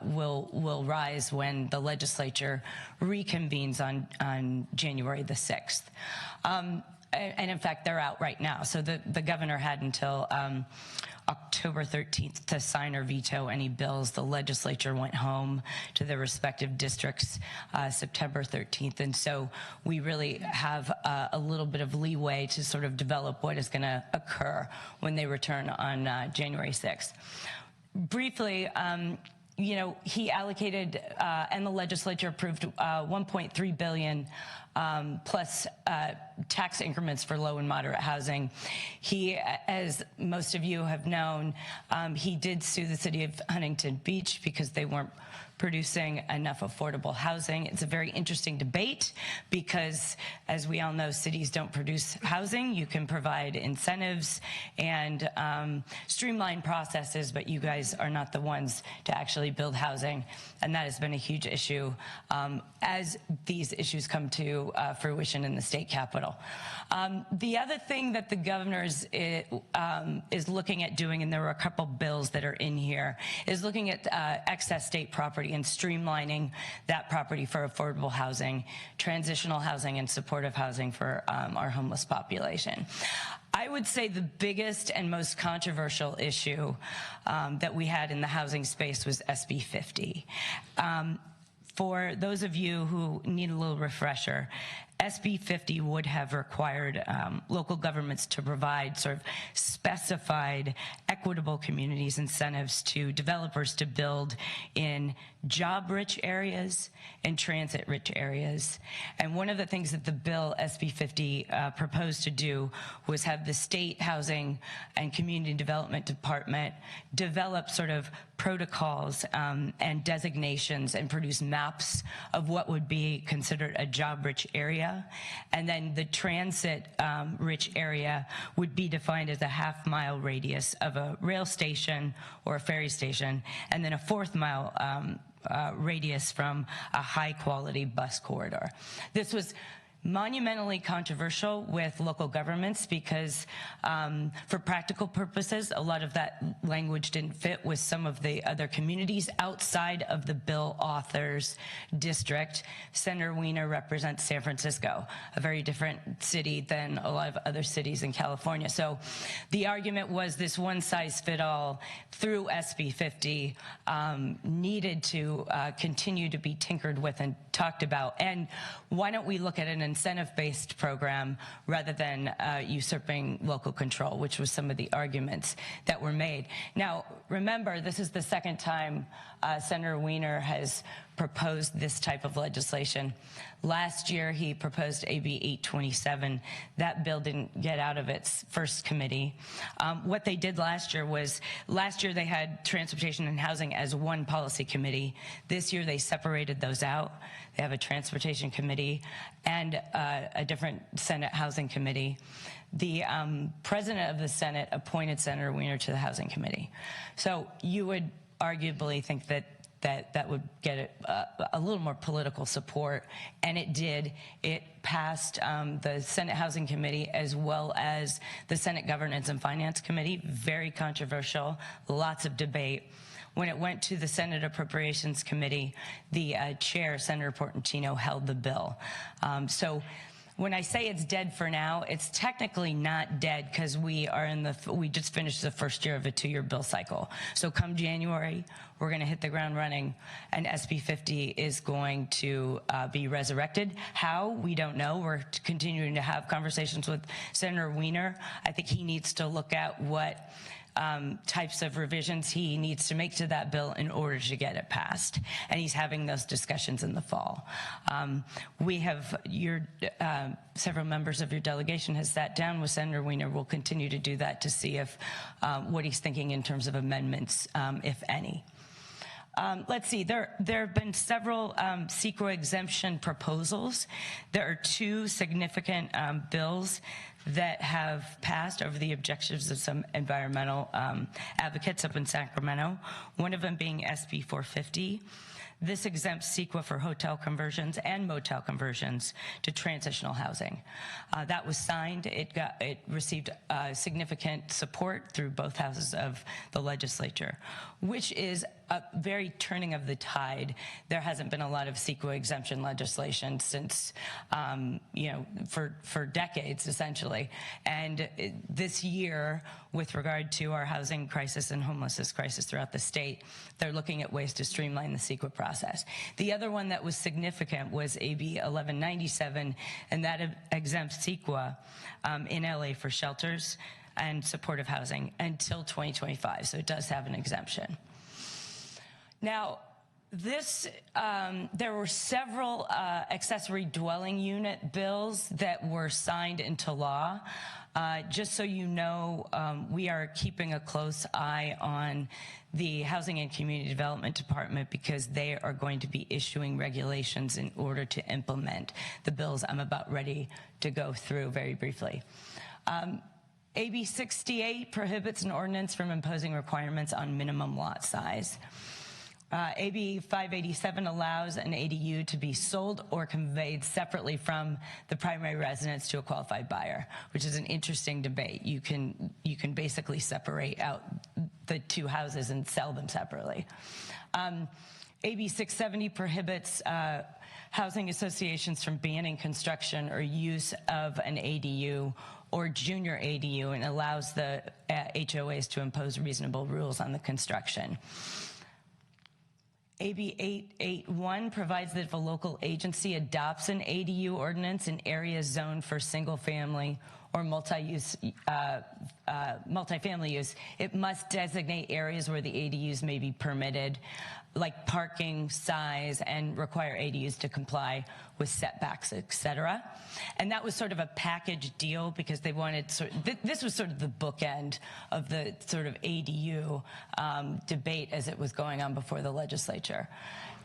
will rise when the legislature reconvenes on January the 6th. And in fact, they're out right now. So the governor had until October 13th to sign or veto any bills. The legislature went home to their respective districts September 13th. And so we really have a little bit of leeway to sort of develop what is going to occur when they return on January 6th. Briefly, he allocated and the legislature approved $1.3 billion plus tax increments for low and moderate housing. He, as most of you have known, he did sue the city of Huntington Beach because they weren't producing enough affordable housing. It's a very interesting debate because, as we all know, cities don't produce housing. You can provide incentives and streamline processes, but you guys are not the ones to actually build housing, and that has been a huge issue as these issues come to fruition in the state capitol. The other thing that the governor is looking at doing, and there were a couple bills that are in here, is looking at excess state property and streamlining that property for affordable housing, transitional housing, and supportive housing for our homeless population. I would say the biggest and most controversial issue that we had in the housing space was SB 50. For those of you who need a little refresher, SB 50 would have required local governments to provide sort of specified equitable communities incentives to developers to build in job-rich areas and transit-rich areas. And one of the things that the bill SB 50 proposed to do was have the State Housing and Community Development Department develop sort of protocols and designations and produce maps of what would be considered a job-rich area. And then the transit-rich area would be defined as a half-mile radius of a rail station or a ferry station, and then a fourth-mile radius from a high-quality bus corridor. This was monumentally controversial with local governments because for practical purposes, a lot of that language didn't fit with some of the other communities outside of the bill author's district. Senator Wiener represents San Francisco, a very different city than a lot of other cities in California. So the argument was this one-size-fit-all through SB 50 needed to continue to be tinkered with and talked about. And why don't we look at an incentive-based program rather than usurping local control, which was some of the arguments that were made. Now, remember, this is the second time Senator Wiener has proposed this type of legislation. Last year, he proposed AB 827. That bill didn't get out of its first committee. What they did last year was, they had transportation and housing as one policy committee. This year, they separated those out. They have a transportation committee and a different Senate housing committee. The president of the Senate appointed Senator Wiener to the housing committee. So you would arguably think that would get it a little more political support, and it did. It passed the Senate Housing Committee as well as the Senate Governance and Finance Committee. Very controversial, lots of debate. When it went to the Senate Appropriations Committee, the chair, Senator Portantino, held the bill. So when I say it's dead for now, it's technically not dead because we just finished the first year of a 2-year bill cycle. So come January, we're going to hit the ground running, and SB 50 is going to be resurrected. How? We don't know. We're continuing to have conversations with Senator Wiener. I think he needs to look at what types of revisions he needs to make to that bill in order to get it passed. And he's having those discussions in the fall. We have several members of your delegation has sat down with Senator Wiener. We'll continue to do that to see if what he's thinking in terms of amendments, if any. Let's see, there have been several CEQA exemption proposals. There are 2 significant bills that have passed over the objectives of some environmental advocates up in Sacramento, one of them being SB 450. This exempts CEQA for hotel conversions and motel conversions to transitional housing. That was signed. It received significant support through both houses of the legislature, which is a very turning of the tide. There hasn't been a lot of CEQA exemption legislation since, for decades, essentially. And this year, with regard to our housing crisis and homelessness crisis throughout the state, they're looking at ways to streamline the CEQA process. The other one that was significant was AB 1197, and that exempts CEQA in LA for shelters and supportive housing until 2025, so it does have an exemption. Now, There were several accessory dwelling unit bills that were signed into law. Just so you know, we are keeping a close eye on the Housing and Community Development Department because they are going to be issuing regulations in order to implement the bills I'm about ready to go through very briefly. AB 68 prohibits an ordinance from imposing requirements on minimum lot size. AB 587 allows an ADU to be sold or conveyed separately from the primary residence to a qualified buyer, which is an interesting debate. You can basically separate out the two houses and sell them separately. AB 670 prohibits housing associations from banning construction or use of an ADU or junior ADU and allows the HOAs to impose reasonable rules on the construction. AB 881 provides that if a local agency adopts an ADU ordinance in areas zoned for single-family or multifamily use, it must designate areas where the ADUs may be permitted, like parking, size, and require ADUs to comply with setbacks, et cetera. And that was sort of a package deal because they wanted this was sort of the bookend of the sort of ADU debate as it was going on before the legislature.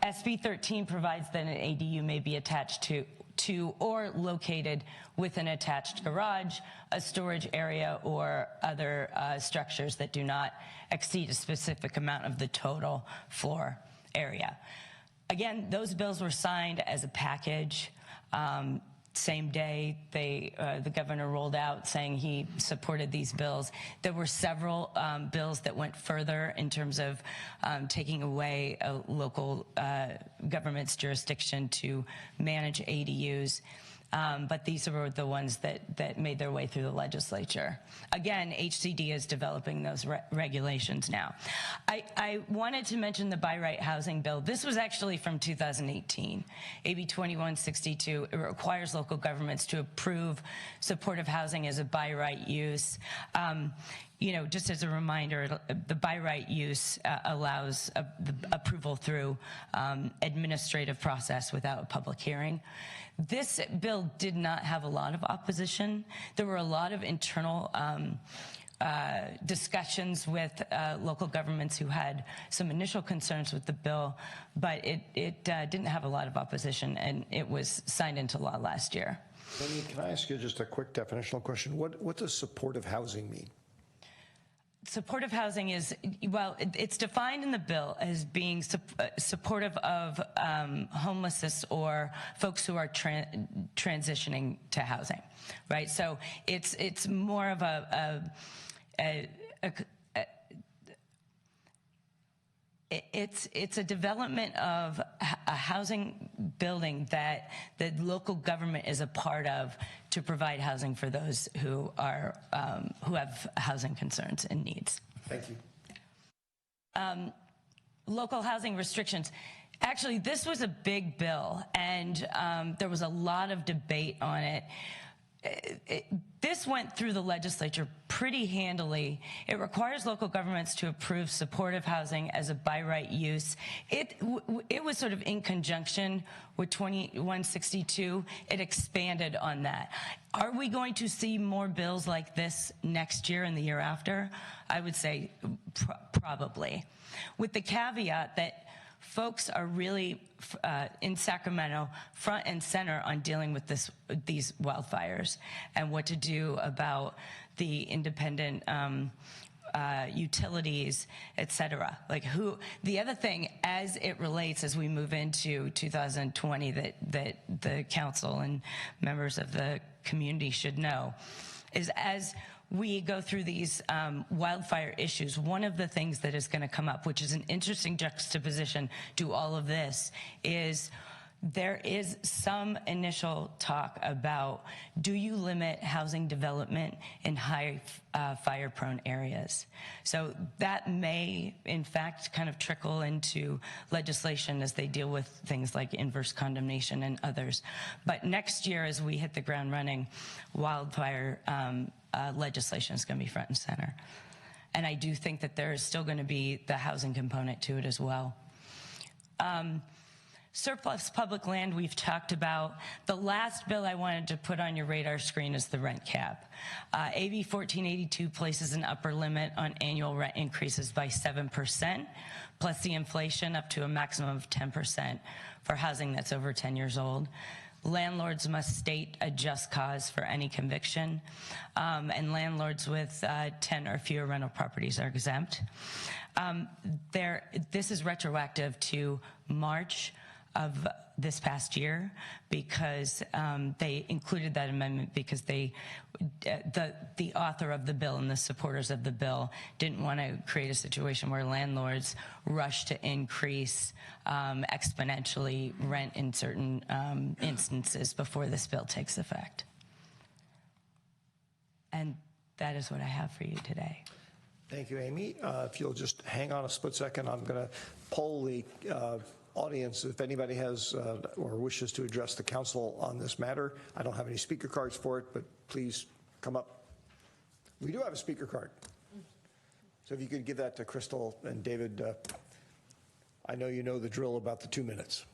SB 13 provides that an ADU may be attached to or located with an attached garage, a storage area, or other structures that do not exceed a specific amount of the total floor area. Again, those bills were signed as a package. Same day, the governor rolled out saying he supported these bills. There were several bills that went further in terms of taking away a local government's jurisdiction to manage ADUs. But these were the ones that made their way through the legislature. Again, HCD is developing those regulations now. I wanted to mention the By Right Housing Bill. This was actually from 2018, AB 2162. It requires local governments to approve supportive housing as a by right use. You know, just as a reminder, the by right use allows the approval through administrative process without a public hearing. This bill did not have a lot of opposition. There were a lot of internal discussions with local governments who had some initial concerns with the bill, but it didn't have a lot of opposition, and it was signed into law last year. Amy, can I ask you just a quick definitional question? What does supportive housing mean? Supportive housing is, well, it's defined in the bill as being supportive of homelessness or folks who are transitioning to housing, right? So it's more of it's a development of a housing building that the local government is a part of to provide housing for those who are who have housing concerns and needs. Thank you. Local housing restrictions. Actually, this was a big bill, and there was a lot of debate on it. This went through the legislature pretty handily. It requires local governments to approve supportive housing as a by right use. It was sort of in conjunction with 2162. It expanded on that. Are we going to see more bills like this next year and the year after? I would say probably, with the caveat that folks are really in Sacramento front and center on dealing with these wildfires and what to do about the independent utilities, et cetera. Like the other thing as it relates as we move into 2020 that the council and members of the community should know is as we go through these wildfire issues, one of the things that is going to come up, which is an interesting juxtaposition to all of this, is there is some initial talk about, do you limit housing development in high fire-prone areas? So that may, in fact, kind of trickle into legislation as they deal with things like inverse condemnation and others. But next year, as we hit the ground running, wildfire legislation is going to be front and center. And I do think that there is still going to be the housing component to it as well. Surplus public land we've talked about. The last bill I wanted to put on your radar screen is the rent cap. AB 1482 places an upper limit on annual rent increases by 7%, plus the inflation up to a maximum of 10% for housing that's over 10 years old. Landlords must state a just cause for any conviction, and landlords with 10 or fewer rental properties are exempt. This is retroactive to March of this past year because they included that amendment because the author of the bill and the supporters of the bill didn't want to create a situation where landlords rush to increase exponentially rent in certain instances before this bill takes effect. And that is what I have for you today. Thank you, Amy. If you'll just hang on a split second, I'm going to poll the audience if anybody has or wishes to address the council on this matter. I don't have any speaker cards for it, but please come up. We do have a speaker card. So if you could give that to Crystal and David. I know you know the drill about the 2 minutes.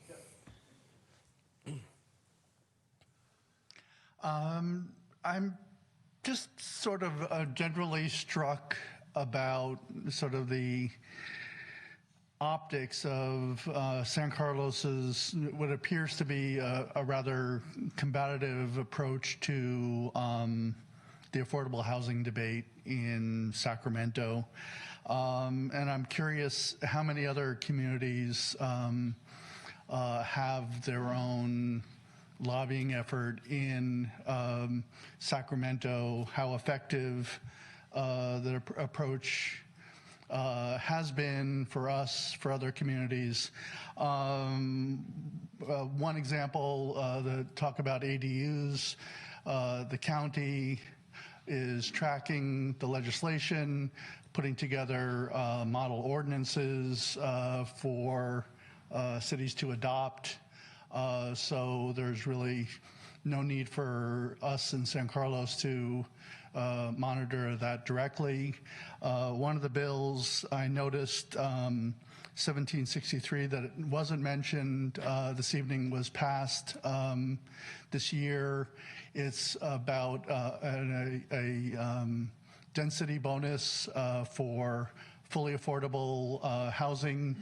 I'm just sort of generally struck about sort of the optics of San Carlos's what appears to be a rather combative approach to the affordable housing debate in Sacramento. And I'm curious how many other communities have their own lobbying effort in Sacramento, how effective the approach has been for us, for other communities. One example, the talk about ADUs, the county is tracking the legislation, putting together model ordinances for cities to adopt. So there's really no need for us in San Carlos to monitor that directly. One of the bills I noticed, 1763, that it wasn't mentioned this evening, was passed this year. It's about a density bonus for fully affordable housing,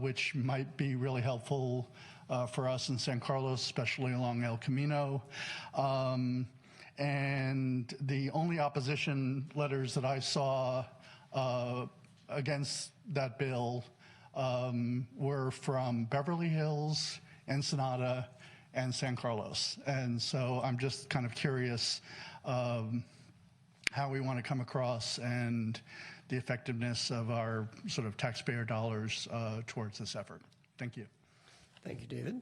which might be really helpful for us in San Carlos, especially along El Camino. And the only opposition letters that I saw against that bill were from Beverly Hills, Ensenada, and San Carlos. And so I'm just kind of curious how we want to come across and the effectiveness of our sort of taxpayer dollars towards this effort. Thank you. Thank you, David.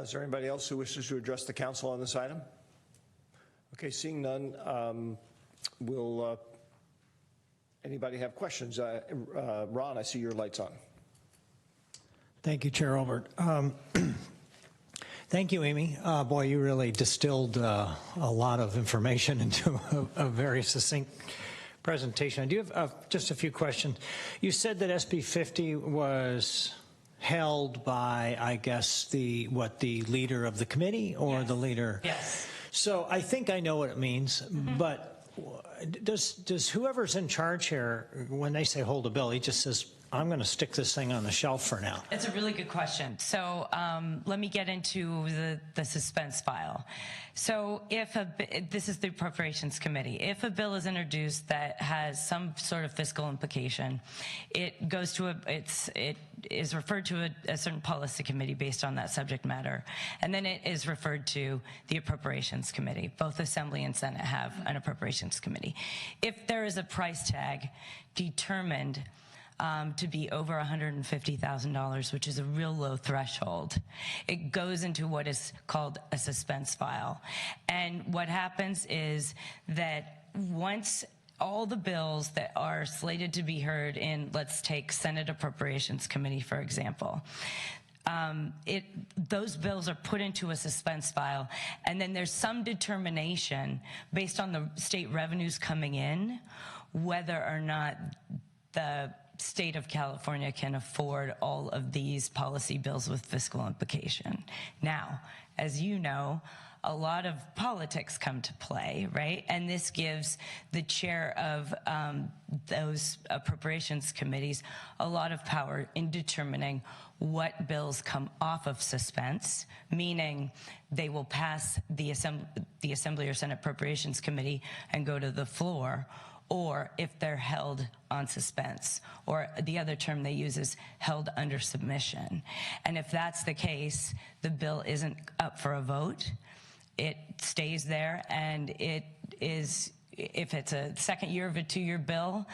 Is there anybody else who wishes to address the council on this item? Okay, seeing none, will anybody have questions? Ron, I see your light's on. Thank you, Chair Albert. Thank you, Amy. Boy, you really distilled a lot of information into a very succinct presentation. I do have just a few questions. You said that SB 50 was held by, I guess, the leader of the committee or Yes. the leader? Yes. So I think I know what it means, but does whoever's in charge here, when they say hold a bill, he just says, I'm going to stick this thing on the shelf for now? It's a really good question. So let me get into the suspense file. So this is the Appropriations Committee. If a bill is introduced that has some sort of fiscal implication, it goes to it is referred to a certain policy committee based on that subject matter. And then it is referred to the Appropriations Committee. Both Assembly and Senate have an Appropriations Committee. If there is a price tag determined to be over $150,000, which is a real low threshold, it goes into what is called a suspense file. And what happens is that once all the bills that are slated to be heard in, let's take Senate Appropriations Committee, for example, those bills are put into a suspense file, and then there's some determination based on the state revenues coming in whether or not the state of California can afford all of these policy bills with fiscal implication. Now, as you know, a lot of politics come to play, right? And this gives the chair of those appropriations committees a lot of power in determining what bills come off of suspense, meaning they will pass the Assembly or Senate Appropriations Committee and go to the floor, or if they're held on suspense, or the other term they use is held under submission. And if that's the case, the bill isn't up for a vote. It stays there, and it is, if it's a second year of a 2-year bill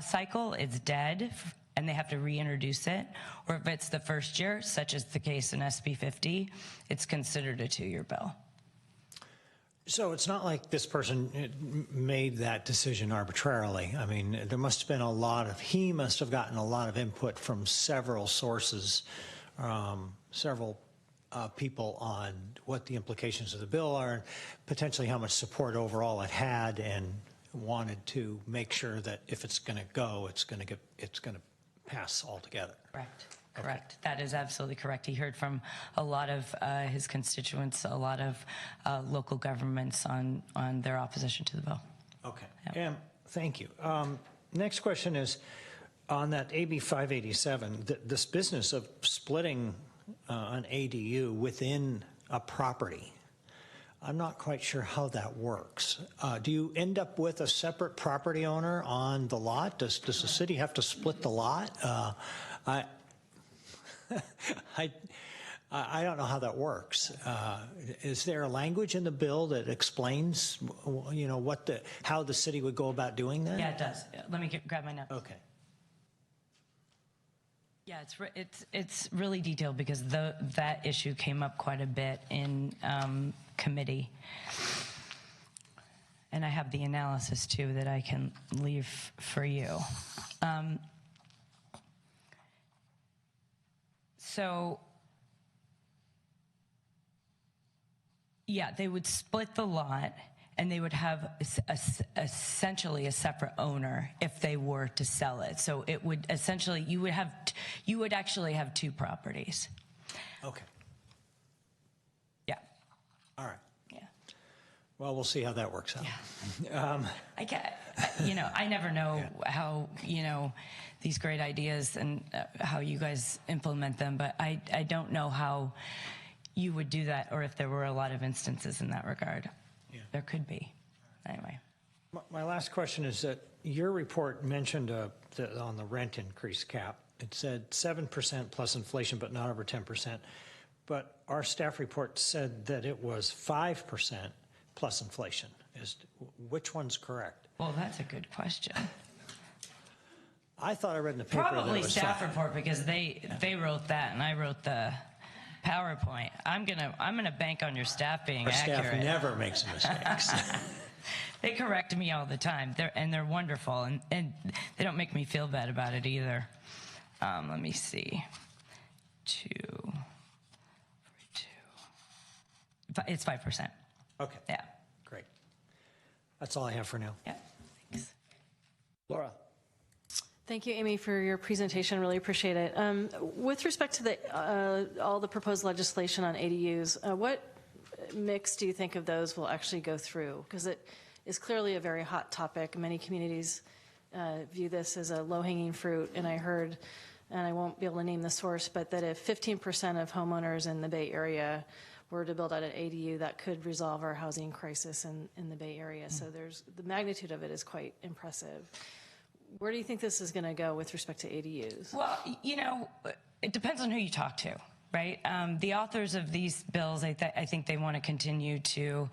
cycle, it's dead, and they have to reintroduce it. Or if it's the first year, such as the case in SB 50, it's considered a 2-year bill. So it's not like this person made that decision arbitrarily. I mean, there must have been he must have gotten a lot of input from several sources, several people on what the implications of the bill are, and potentially how much support overall it had, and wanted to make sure that if it's going to go, it's going to pass altogether. Correct. Correct. That is absolutely correct. He heard from a lot of his constituents, a lot of local governments on their opposition to the bill. Okay. Yep. Thank you. Next question is on that AB 587, this business of splitting an ADU within a property. I'm not quite sure how that works. Do you end up with a separate property owner on the lot? Does the city have to split the lot? I don't know how that works. Is there a language in the bill that explains, you know, how the city would go about doing that? Yeah, it does. Let me grab my notes. Okay. Yeah, it's really detailed because that issue came up quite a bit in committee, and I have the analysis too that I can leave for you. So, yeah, they would split the lot, and they would have essentially a separate owner if they were to sell it. So it would essentially, you would actually have 2 properties. Okay. Yeah. All right. Yeah. Well, we'll see how that works out. Yeah. I never know how, these great ideas and how you guys implement them, but I don't know how you would do that, or if there were a lot of instances in that regard. Yeah. There could be. Anyway. My last question is that your report mentioned on the rent increase cap, it said 7% plus inflation, but not over 10%. But our staff report said that it was 5% plus inflation. Which one's correct? Well, that's a good question. I thought I read in the paper Probably that it was staff report, because they wrote that and I wrote the PowerPoint. I'm gonna bank on your staff being accurate. Our staff never makes mistakes. They correct me all the time. They're wonderful, and they don't make me feel bad about it either. Let me see. 242. It's 5%. Okay. Yeah. Great. That's all I have for now. Yeah. Thanks. Laura. Thank you, Amy, for your presentation. Really appreciate it. With respect to all the proposed legislation on ADUs, what mix do you think of those will actually go through? Because it is clearly a very hot topic. Many communities view this as a low-hanging fruit, and I heard, and I won't be able to name the source, but that if 15% of homeowners in the Bay Area were to build out an ADU, that could resolve our housing crisis in the Bay Area. So the magnitude of it is quite impressive. Where do you think this is going to go with respect to ADUs? Well, it depends on who you talk to, right? The authors of these bills, I think they want to continue to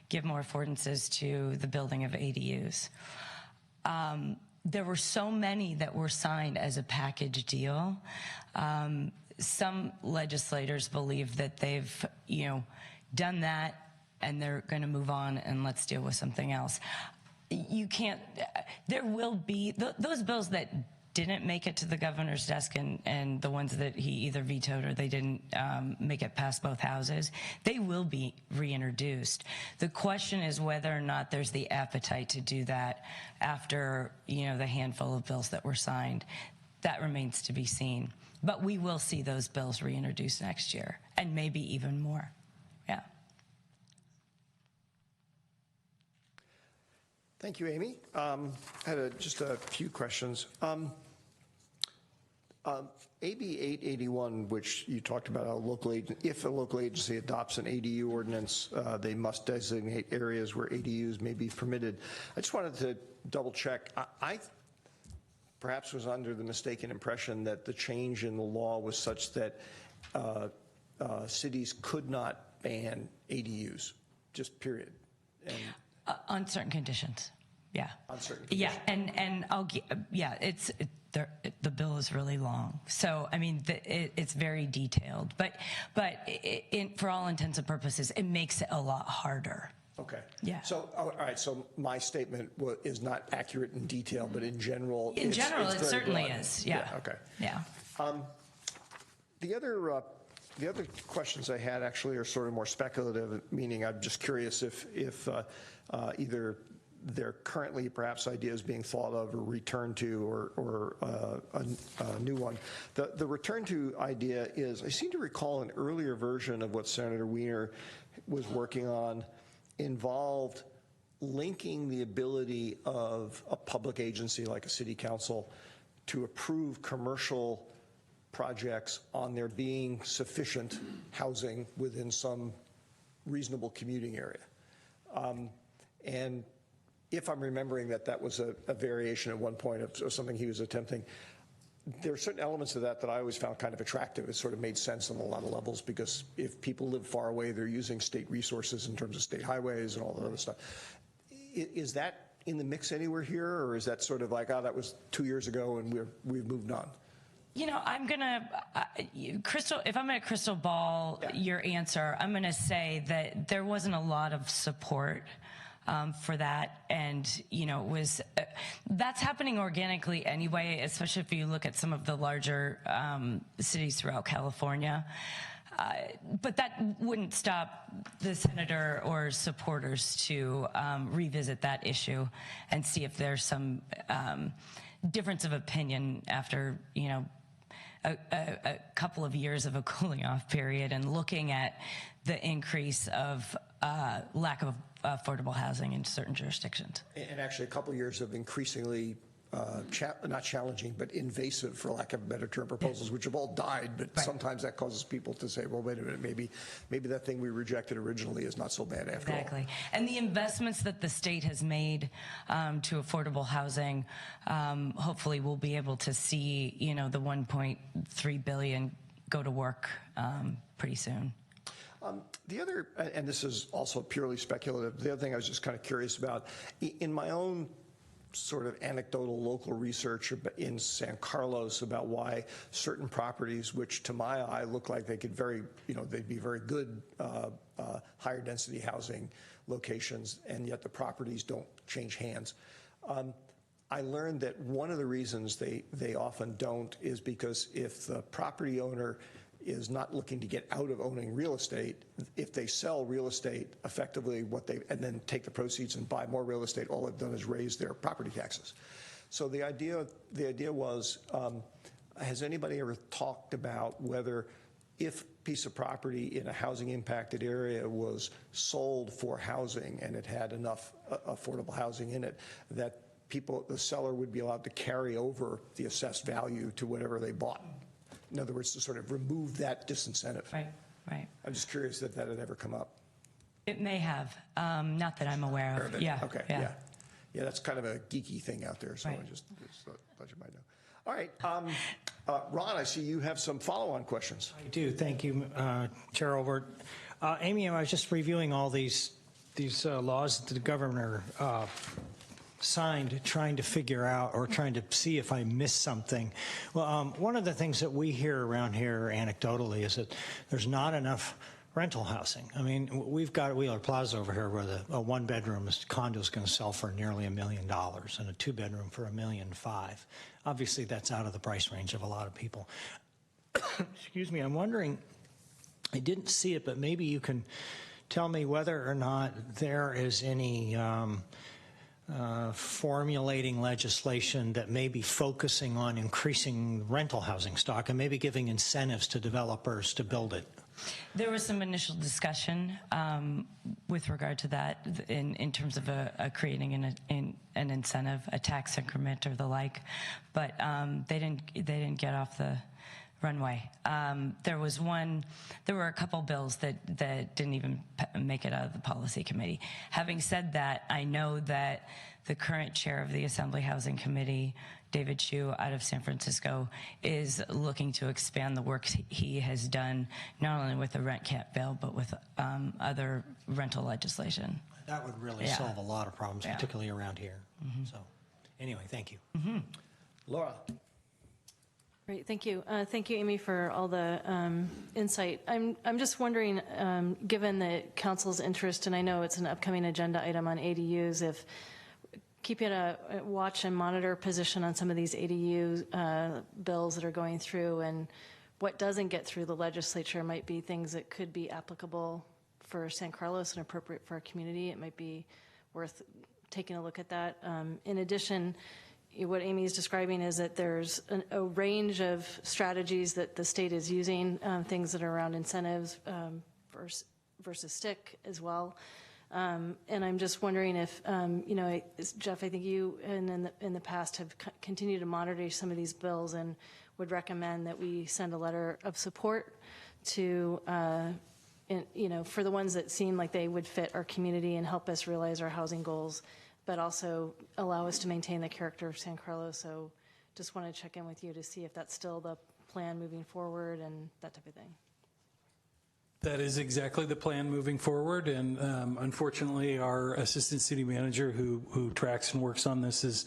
give more affordances to the building of ADUs. There were so many that were signed as a package deal. Some legislators believe that they've, done that and they're going to move on and let's deal with something else. You can't, there will be, those bills that didn't make it to the governor's desk and the ones that he either vetoed or they didn't make it past both houses, they will be reintroduced. The question is whether or not there's the appetite to do that after, the handful of bills that were signed. That remains to be seen. But we will see those bills reintroduced next year, and maybe even more. Yeah. Thank you, Amy. I had just a few questions. AB 881, which you talked about, if a local agency adopts an ADU ordinance, they must designate areas where ADUs may be permitted. I just wanted to double check. I perhaps was under the mistaken impression that the change in the law was such that cities could not ban ADUs, just period. And on certain conditions, yeah. On certain conditions. Yeah, and the bill is really long, so I mean it's very detailed, but for all intents and purposes, it makes it a lot harder. Okay. Yeah. So, all right. So my statement is not accurate in detail, but in general, it certainly broad. is. Yeah. Okay. Yeah. The other questions I had actually are sort of more speculative, meaning I'm just curious if either they're currently perhaps ideas being thought of or returned to or a new one. The return to idea is, I seem to recall an earlier version of what Senator Wiener was working on involved linking the ability of a public agency like a city council to approve commercial projects on there being sufficient housing within some reasonable commuting area. And if I'm remembering that was a variation at one point of something he was attempting, there are certain elements of that I always found kind of attractive. It sort of made sense on a lot of levels, because if people live far away, they're using state resources in terms of state highways and all that other stuff. Is that in the mix anywhere here, or is that sort of like, that was 2 years ago and we've moved on? I'm gonna if I'm gonna crystal ball your answer, I'm gonna say that there wasn't a lot of support for that, and it was that's happening organically anyway, especially if you look at some of the larger cities throughout California. But that wouldn't stop the senator or supporters to revisit that issue and see if there's some difference of opinion after a couple of years of a cooling off period and looking at the increase of lack of affordable housing in certain jurisdictions. And actually a couple of years of increasingly not challenging, but invasive, for lack of a better term, proposals, which have all died, but sometimes that causes people to say, well, wait a minute, maybe that thing we rejected originally is not so bad after all. Exactly. And the investments that the state has made to affordable housing, hopefully we'll be able to see, the $1.3 billion go to work pretty soon. The other, and this is also purely speculative, the other thing I was just kind of curious about, in my own sort of anecdotal local research in San Carlos about why certain properties, which to my eye look like they could they'd be very good higher density housing locations, and yet the properties don't change hands. I learned that one of the reasons they often don't is because if the property owner is not looking to get out of owning real estate, if they sell real estate effectively and then take the proceeds and buy more real estate, all they've done is raise their property taxes. So the idea was, has anybody ever talked about whether if a piece of property in a housing impacted area was sold for housing and it had enough affordable housing in it, that the seller would be allowed to carry over the assessed value to whatever they bought? In other words, to sort of remove that disincentive. Right. I'm just curious that had ever come up. It may have, not that I'm aware of. Yeah. Okay. Yeah, that's kind of a geeky thing out there, so I just thought you might know. All right, Ron, I see you have some follow-on questions. I do. Thank you, Chair Olbert. Amy, I was just reviewing all these laws that the governor signed, trying to figure out or trying to see if I missed something. Well, one of the things that we hear around here anecdotally is that there's not enough rental housing. I mean, we've got Wheeler Plaza over here where a one-bedroom condo is going to sell for nearly $1 million and a two-bedroom for $1.5 million. Obviously, that's out of the price range of a lot of people. Excuse me, I'm wondering, I didn't see it, but maybe you can tell me whether or not there is any formulating legislation that may be focusing on increasing rental housing stock and maybe giving incentives to developers to build it. There was some initial discussion with regard to that in terms of creating an incentive, a tax increment or the like, but they didn't get off the runway. There were a couple bills that didn't even make it out of the policy committee. Having said that, I know that the current chair of the Assembly Housing Committee, David Chu out of San Francisco, is looking to expand the work he has done, not only with the rent cap bill, but with other rental legislation. That would really solve a lot of problems, particularly around here. So anyway, thank you. Laura. Great, thank you. Thank you, Amy, for all the insight. I'm just wondering, given the council's interest, and I know it's an upcoming agenda item on ADUs, if keeping a watch and monitor position on some of these ADU bills that are going through, and what doesn't get through the legislature might be things that could be applicable for San Carlos and appropriate for our community. It might be worth taking a look at that. In addition, what Amy is describing is that there's a range of strategies that the state is using, things that are around incentives versus stick as well. And I'm just wondering if, Jeff, I think you in the past have continued to monitor some of these bills and would recommend that we send a letter of support to, for the ones that seem like they would fit our community and help us realize our housing goals, but also allow us to maintain the character of San Carlos. So just want to check in with you to see if that's still the plan moving forward and that type of thing. That is exactly the plan moving forward, and unfortunately our assistant city manager who tracks and works on this is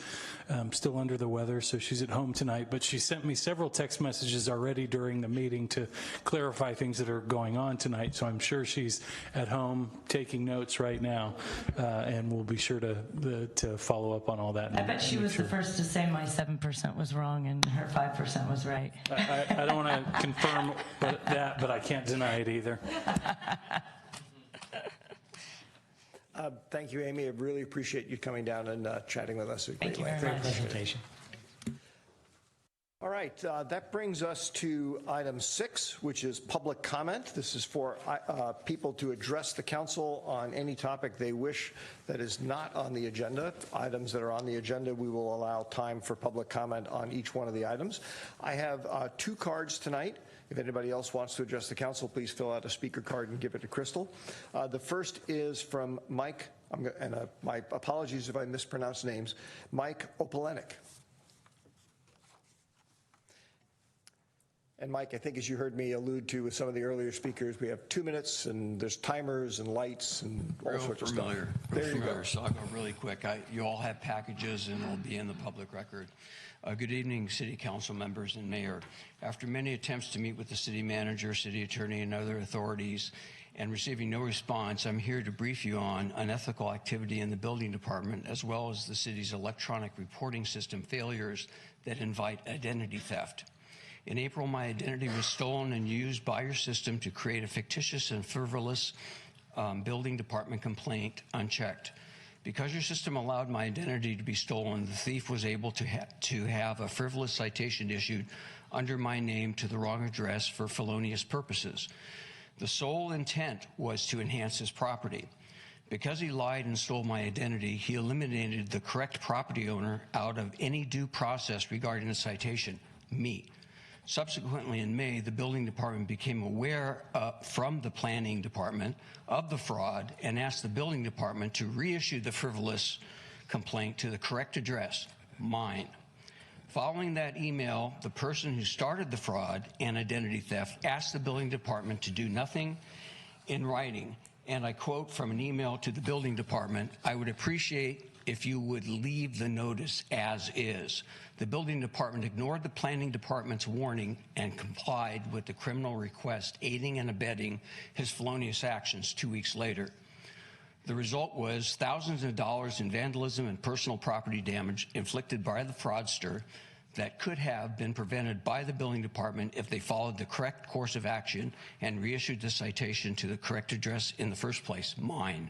still under the weather, so she's at home tonight, but she sent me several text messages already during the meeting to clarify things that are going on tonight, so I'm sure she's at home taking notes right now, and we'll be sure to follow up on all that. I bet she was the first to say my 7% was wrong and her 5% was right. I don't want to confirm that, but I can't deny it either. Thank you, Amy. I really appreciate you coming down and chatting with us. Thank you very much. Great presentation. All right, that brings us to item 6, which is public comment. This is for people to address the council on any topic they wish that is not on the agenda. Items that are on the agenda, we will allow time for public comment on each one of the items. I have 2 cards tonight. If anybody else wants to address the council, please fill out a speaker card and give it to Crystal. The first is from Mike, and my apologies if I mispronounce names, Mike Opalenik. And Mike, I think as you heard me allude to with some of the earlier speakers, we have 2 minutes and there's timers and lights and all sorts of stuff. There you go. So I'll go really quick. You all have packages and it'll be in the public record. Good evening, City Council members and Mayor. After many attempts to meet with the City Manager, City Attorney, and other authorities, and receiving no response, I'm here to brief you on unethical activity in the building department, as well as the city's electronic reporting system failures that invite identity theft. In April, my identity was stolen and used by your system to create a fictitious and frivolous building department complaint unchecked. Because your system allowed my identity to be stolen, the thief was able to have a frivolous citation issued under my name to the wrong address for felonious purposes. The sole intent was to enhance his property. Because he lied and stole my identity, he eliminated the correct property owner out of any due process regarding the citation, me. Subsequently, in May, the building department became aware from the planning department of the fraud and asked the building department to reissue the frivolous complaint to the correct address, mine. Following that email, the person who started the fraud and identity theft asked the building department to do nothing in writing. And I quote from an email to the building department, I would appreciate if you would leave the notice as is. The building department ignored the planning department's warning and complied with the criminal request, aiding and abetting his felonious actions 2 weeks later. The result was thousands of dollars in vandalism and personal property damage inflicted by the fraudster that could have been prevented by the building department if they followed the correct course of action and reissued the citation to the correct address in the first place, mine.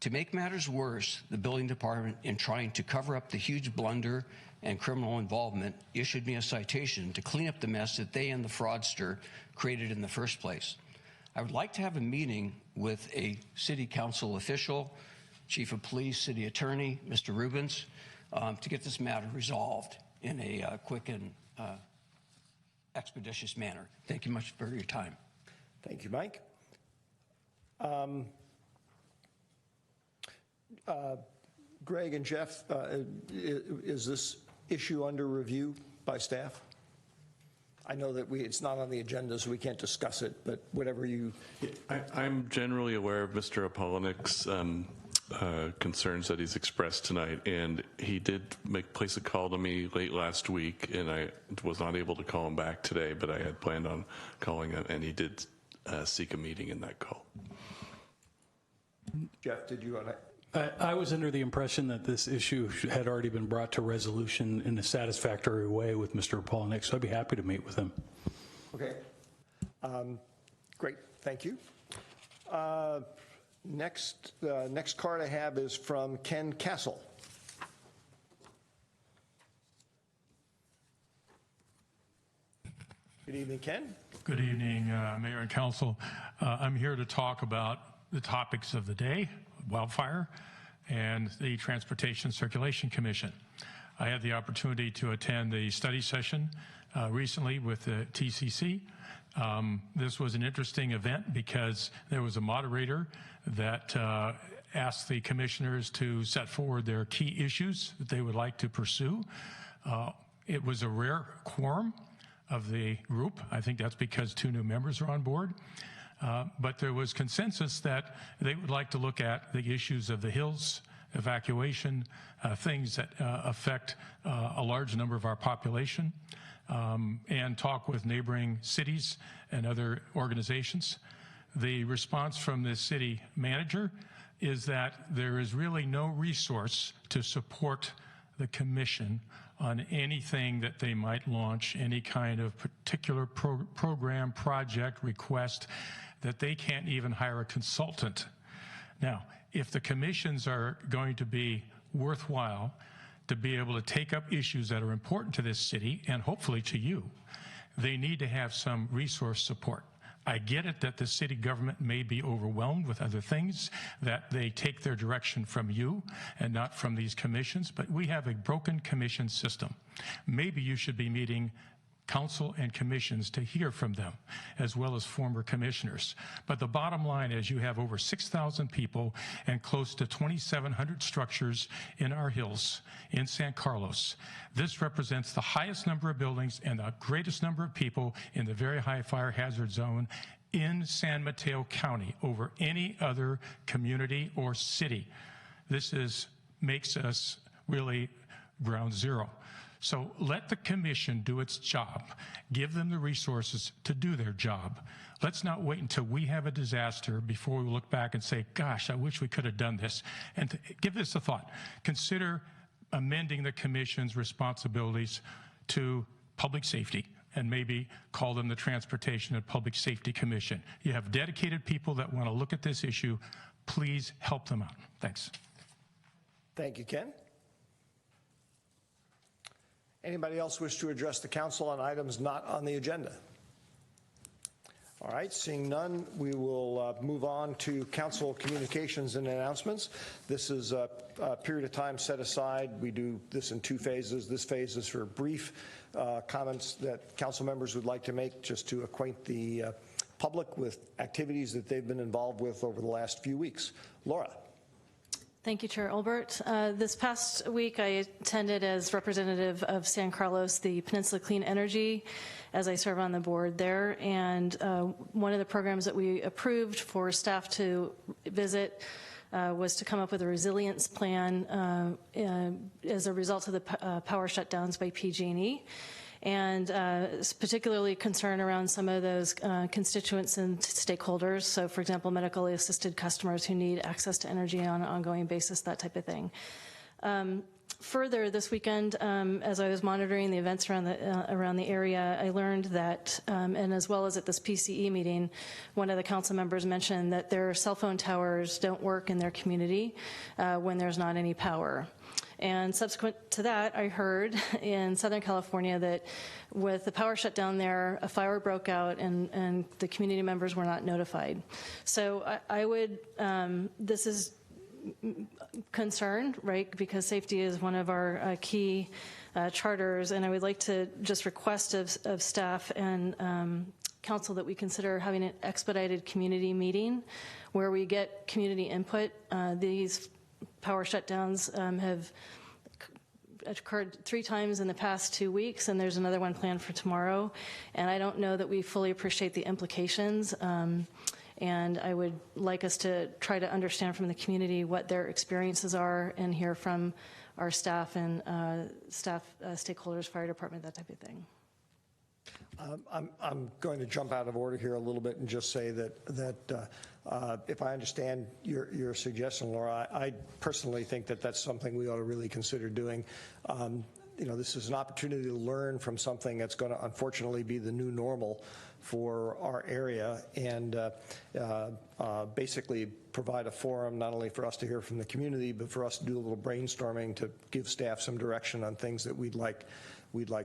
To make matters worse, the building department, in trying to cover up the huge blunder and criminal involvement, issued me a citation to clean up the mess that they and the fraudster created in the first place. I would like to have a meeting with a city council official, chief of police, city attorney, Mr. Rubens, to get this matter resolved in a quick and expeditious manner. Thank you much for your time. Thank you, Mike. Greg and Jeff, is this issue under review by staff? I know that it's not on the agenda, so we can't discuss it, but whatever you... I'm generally aware of Mr. Apollonic's concerns that he's expressed tonight, and he did place a call to me late last week, and I was not able to call him back today, but I had planned on calling him, and he did seek a meeting in that call. Jeff, did you want to... I was under the impression that this issue had already been brought to resolution in a satisfactory way with Mr. Apollonik, so I'd be happy to meet with him. Okay. Great. Thank you. Next card I have is from Ken Castle. Good evening, Ken. Good evening, Mayor and Council. I'm here to talk about the topics of the day, wildfire, and the Transportation Circulation Commission. I had the opportunity to attend the study session recently with the TCC. This was an interesting event because there was a moderator that asked the commissioners to set forward their key issues that they would like to pursue. It was a rare quorum of the group. I think that's because 2 new members are on board. But there was consensus that they would like to look at the issues of the hills, evacuation, things that affect a large number of our population, and talk with neighboring cities and other organizations. The response from the city manager is that there is really no resource to support the commission on anything that they might launch, any kind of particular program, project, request, that they can't even hire a consultant. Now, if the commissions are going to be worthwhile to be able to take up issues that are important to this city and hopefully to you, they need to have some resource support. I get it that the city government may be overwhelmed with other things, that they take their direction from you and not from these commissions, but we have a broken commission system. Maybe you should be meeting council and commissions to hear from them, as well as former commissioners. But the bottom line is you have over 6,000 people and close to 2,700 structures in our hills in San Carlos. This represents the highest number of buildings and the greatest number of people in the very high fire hazard zone in San Mateo County over any other community or city. This makes us really ground zero. So let the commission do its job. Give them the resources to do their job. Let's not wait until we have a disaster before we look back and say, gosh, I wish we could have done this. And give this a thought. Consider amending the commission's responsibilities to public safety and maybe call them the Transportation and Public Safety Commission. You have dedicated people that want to look at this issue. Please help them out. Thanks. Thank you, Ken. Anybody else wish to address the council on items not on the agenda? All right, seeing none, we will move on to council communications and announcements. This is a period of time set aside. We do this in 2 phases. This phase is for brief comments that council members would like to make just to acquaint the public with activities that they've been involved with over the last few weeks. Laura. Thank you, Chair Olbert. This past week, I attended as representative of San Carlos the Peninsula Clean Energy, as I serve on the board there. And one of the programs that we approved for staff to visit was to come up with a resilience plan as a result of the power shutdowns by PG&E. And particularly concern around some of those constituents and stakeholders. So, for example, medically assisted customers who need access to energy on an ongoing basis, that type of thing. Further, this weekend, as I was monitoring the events around the area, I learned that, and as well as at this PCE meeting, one of the council members mentioned that their cell phone towers don't work in their community when there's not any power. And subsequent to that, I heard in Southern California that with the power shutdown there, a fire broke out and the community members were not notified. So I would, this is concerned, right, because safety is one of our key charters, and I would like to just request of staff and council that we consider having an expedited community meeting where we get community input. These power shutdowns have occurred 3 times in the past 2 weeks, and there's another one planned for tomorrow, and I don't know that we fully appreciate the implications. And I would like us to try to understand from the community what their experiences are and hear from our staff and stakeholders, fire department, that type of thing. I'm going to jump out of order here a little bit and just say that if I understand your suggestion, Laura, I personally think that that's something we ought to really consider doing. You know, this is an opportunity to learn from something that's going to unfortunately be the new normal for our area, and basically provide a forum not only for us to hear from the community, but for us to do a little brainstorming to give staff some direction on things that we'd like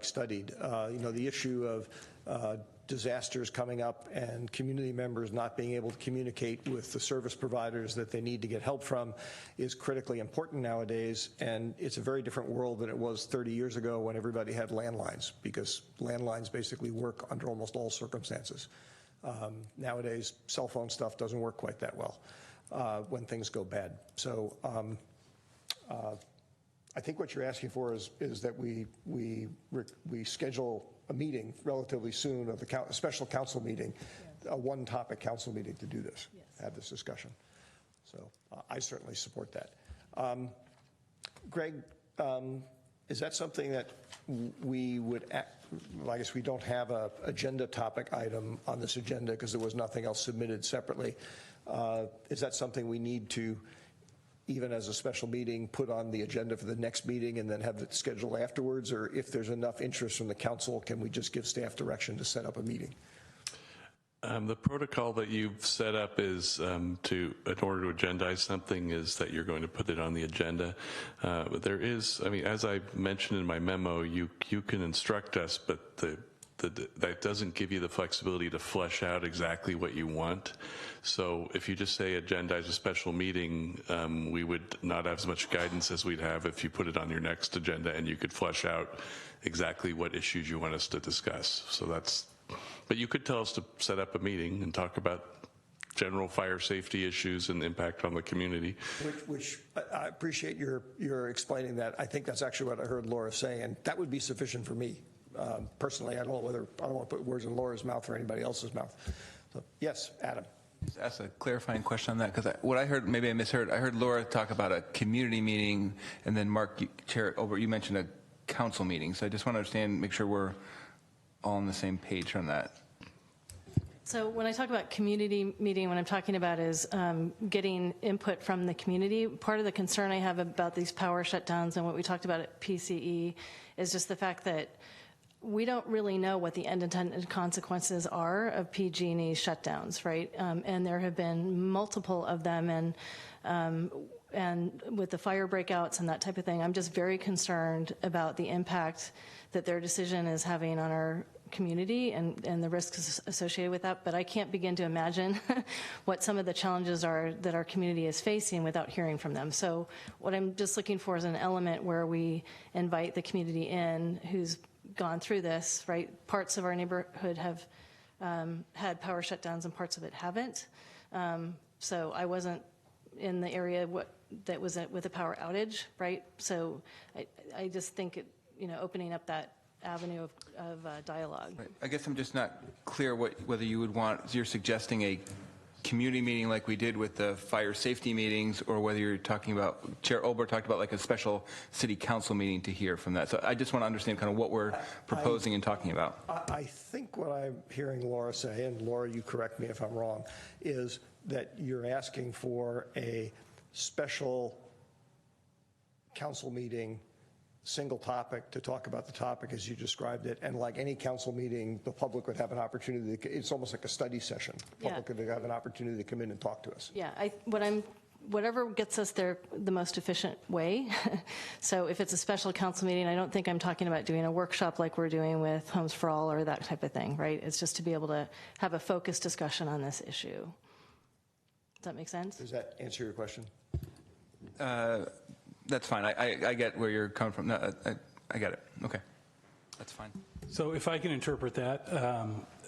studied. You know, the issue of disasters coming up and community members not being able to communicate with the service providers that they need to get help from is critically important nowadays, and it's a very different world than it was 30 years ago when everybody had landlines, because landlines basically work under almost all circumstances. Nowadays, cell phone stuff doesn't work quite that well when things go bad. So I think what you're asking for is that we schedule a meeting relatively soon of a special council meeting, a one-topic council meeting to do this, have this discussion. So I certainly support that. Greg, is that something that we would, I guess we don't have a agenda topic item on this agenda because there was nothing else submitted separately. Is that something we need to, even as a special meeting, put on the agenda for the next meeting and then have it scheduled afterwards? Or if there's enough interest from the council, can we just give staff direction to set up a meeting? The protocol that you've set up is in order to agendize something, is that you're going to put it on the agenda. But there is, I mean, as I mentioned in my memo, you can instruct us, but that doesn't give you the flexibility to flesh out exactly what you want. So if you just say agendize a special meeting, we would not have as much guidance as we'd have if you put it on your next agenda and you could flesh out exactly what issues you want us to discuss. So that's, but you could tell us to set up a meeting and talk about general fire safety issues and the impact on the community. Which I appreciate your explaining that. I think that's actually what I heard Laura say, and that would be sufficient for me. Personally, I don't want to put words in Laura's mouth or anybody else's mouth. So, yes, Adam. Just ask a clarifying question on that, because what I heard, maybe I misheard, I heard Laura talk about a community meeting, and then Mark, Chair Olbert, you mentioned a council meeting. So I just want to understand, make sure we're all on the same page on that. So when I talk about community meeting, what I'm talking about is getting input from the community. Part of the concern I have about these power shutdowns and what we talked about at PCE is just the fact that we don't really know what the unintended consequences are of PG&E shutdowns, right? And there have been multiple of them, and with the fire breakouts and that type of thing, I'm just very concerned about the impact that their decision is having on our community and the risks associated with that. But I can't begin to imagine what some of the challenges are that our community is facing without hearing from them. So what I'm just looking for is an element where we invite the community in who's gone through this, right? Parts of our neighborhood have had power shutdowns and parts of it haven't. So I wasn't in the area that was with a power outage, right? So I just think opening up that avenue of dialogue. Right. I guess I'm just not clear whether you would want, you're suggesting a community meeting like we did with the fire safety meetings, or whether you're talking about, Chair Olbert talked about like a special city council meeting to hear from that. So I just want to understand kind of what we're proposing and talking about. I think what I'm hearing Laura say, and Laura, you correct me if I'm wrong, is that you're asking for a special council meeting, single topic, to talk about the topic as you described it, and like any council meeting, the public would have an opportunity it's almost like a study session. The public would have an opportunity to come in and talk to us. Yeah, whatever gets us there the most efficient way. So if it's a special council meeting, I don't think I'm talking about doing a workshop like we're doing with Homes for All or that type of thing, right? It's just to be able to have a focused discussion on this issue. Does that make sense? Does that answer your question? That's fine. I get where you're coming from. No, I get it. Okay. That's fine. So if I can interpret that,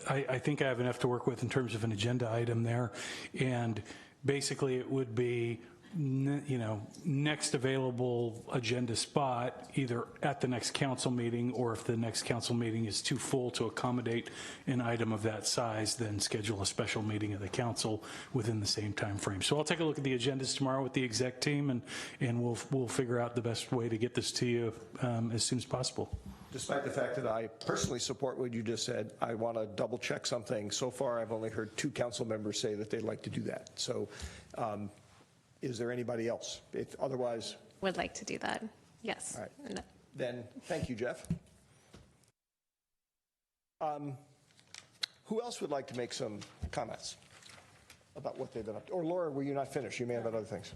I think I have enough to work with in terms of an agenda item there. And basically it would be, next available agenda spot, either at the next council meeting, or if the next council meeting is too full to accommodate an item of that size, then schedule a special meeting of the council within the same time frame. So I'll take a look at the agendas tomorrow with the exec team, and we'll figure out the best way to get this to you as soon as possible. Despite the fact that I personally support what you just said, I want to double check something. So far, I've only heard 2 council members say that they'd like to do that. So is there anybody else? If otherwise, Would like to do that, yes. All right. Then thank you, Jeff. Who else would like to make some comments about what they've been up to? Or Laura, were you not finished? You may have other things.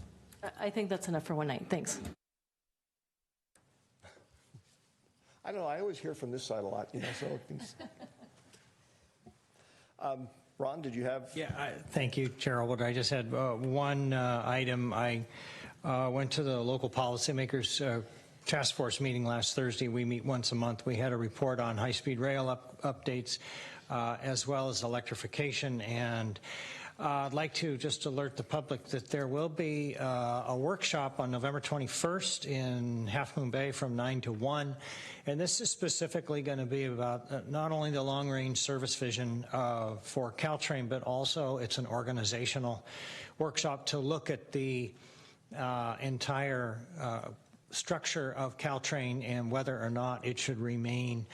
I think that's enough for one night. Thanks. I don't know. I always hear from this side a lot, so. Ron, did you have? Yeah, thank you, Chair Olbert. I just had one item. I went to the local policymakers task force meeting last Thursday. We meet once a month. We had a report on high-speed rail updates, as well as electrification. And I'd like to just alert the public that there will be a workshop on November 21st in Half Moon Bay from 9 to 1. And this is specifically going to be about not only the long-range service vision for Caltrain, but also it's an organizational workshop to look at the entire structure of Caltrain and whether or not it should remain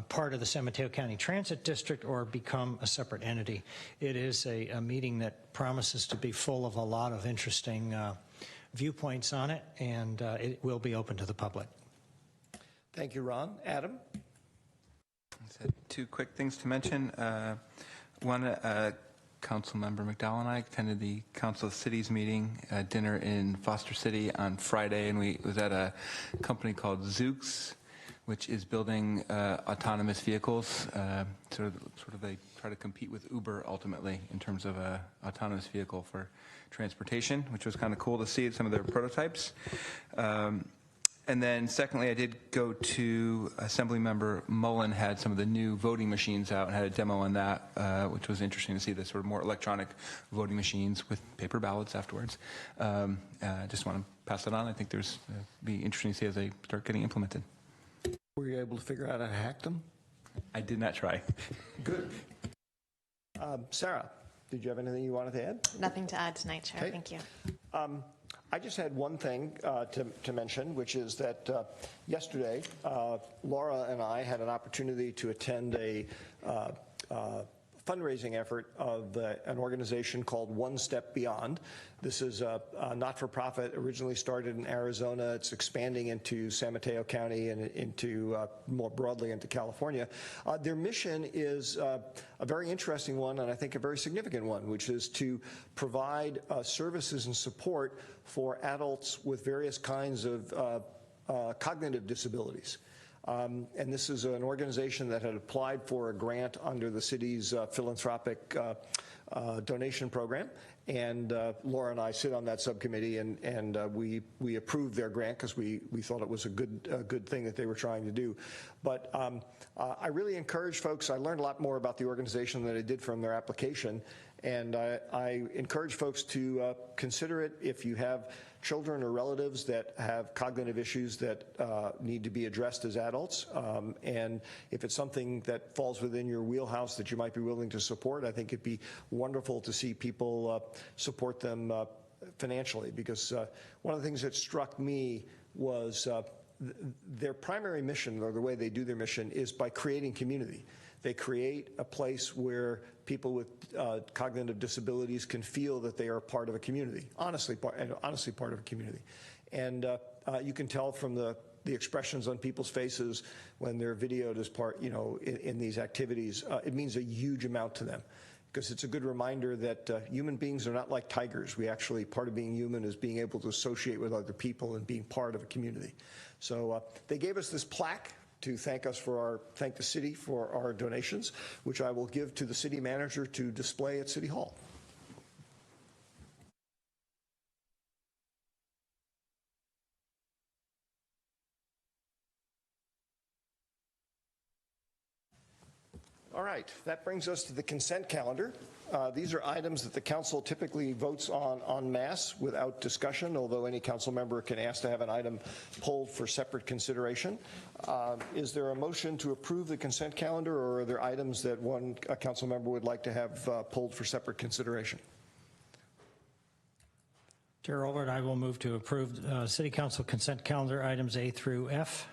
part of the San Mateo County Transit District or become a separate entity. It is a meeting that promises to be full of a lot of interesting viewpoints on it, and it will be open to the public. Thank you, Ron. Adam? Two quick things to mention. One, Councilmember McDowell and I attended the Council of Cities meeting, dinner in Foster City on Friday, and we was at a company called Zoox, which is building autonomous vehicles. Sort of they try to compete with Uber ultimately in terms of a autonomous vehicle for transportation, which was kind of cool to see some of their prototypes. And then secondly, I did go to Assemblymember Mullen had some of the new voting machines out and had a demo on that, which was interesting to see the sort of more electronic voting machines with paper ballots afterwards. Just want to pass that on. I think there's be interesting to see as they start getting implemented. Were you able to figure out how to hack them? I did not try. Good. Sarah, did you have anything you wanted to add? Nothing to add tonight, Chair. Okay. Thank you. I just had one thing to mention, which is that yesterday, Laura and I had an opportunity to attend a fundraising effort of an organization called One Step Beyond. This is a not-for-profit, originally started in Arizona. It's expanding into San Mateo County and into more broadly into California. Their mission is a very interesting one, and I think a very significant one, which is to provide services and support for adults with various kinds of cognitive disabilities. And this is an organization that had applied for a grant under the city's philanthropic donation program. And Laura and I sit on that subcommittee, and we approved their grant because we thought it was a good thing that they were trying to do. But I really encourage folks. I learned a lot more about the organization than I did from their application. And I encourage folks to consider it if you have children or relatives that have cognitive issues that need to be addressed as adults. And if it's something that falls within your wheelhouse that you might be willing to support, I think it'd be wonderful to see people support them financially, because one of the things that struck me was their primary mission, or the way they do their mission, is by creating community. They create a place where people with cognitive disabilities can feel that they are part of a community, honestly part of a community. And you can tell from the expressions on people's faces when they're videoed as part, in these activities. It means a huge amount to them, because it's a good reminder that human beings are not like tigers. We actually, part of being human is being able to associate with other people and being part of a community. So they gave us this plaque to thank the city for our donations, which I will give to the city manager to display at City Hall. All right, that brings us to the consent calendar. These are items that the council typically votes on en masse without discussion, although any council member can ask to have an item pulled for separate consideration. Is there a motion to approve the consent calendar, or are there items that a council member would like to have pulled for separate consideration? Chair Olbert, I will move to approve City Council consent calendar items A through F,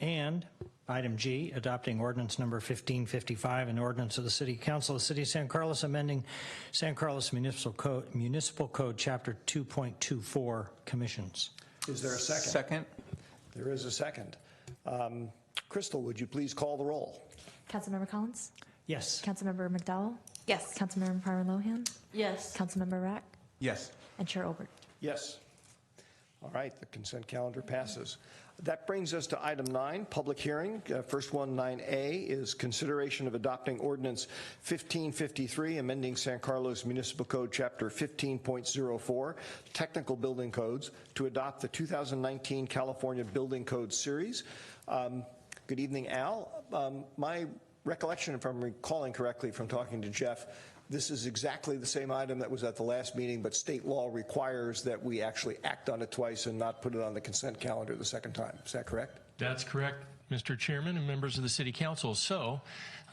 and item G, adopting ordinance number 1555, an ordinance of the City Council of the City of San Carlos amending San Carlos Municipal Code Chapter 2.24, commissions. Is there a second? Second. There is a second. Crystal, would you please call the roll? Councilmember Collins? Yes. Councilmember McDowell? Yes. Councilmember Parmer-Lohan? Yes. Councilmember Rack? Yes. And Chair Olbert? Yes. All right, the consent calendar passes. That brings us to item 9, public hearing. First one, 9A, is consideration of adopting ordinance 1553, amending San Carlos Municipal Code Chapter 15.04, technical building codes, to adopt the 2019 California Building Code Series. Good evening, Al. My recollection, if I'm recalling correctly from talking to Jeff, this is exactly the same item that was at the last meeting, but state law requires that we actually act on it twice and not put it on the consent calendar the second time. Is that correct? That's correct, Mr. Chairman and members of the City Council. So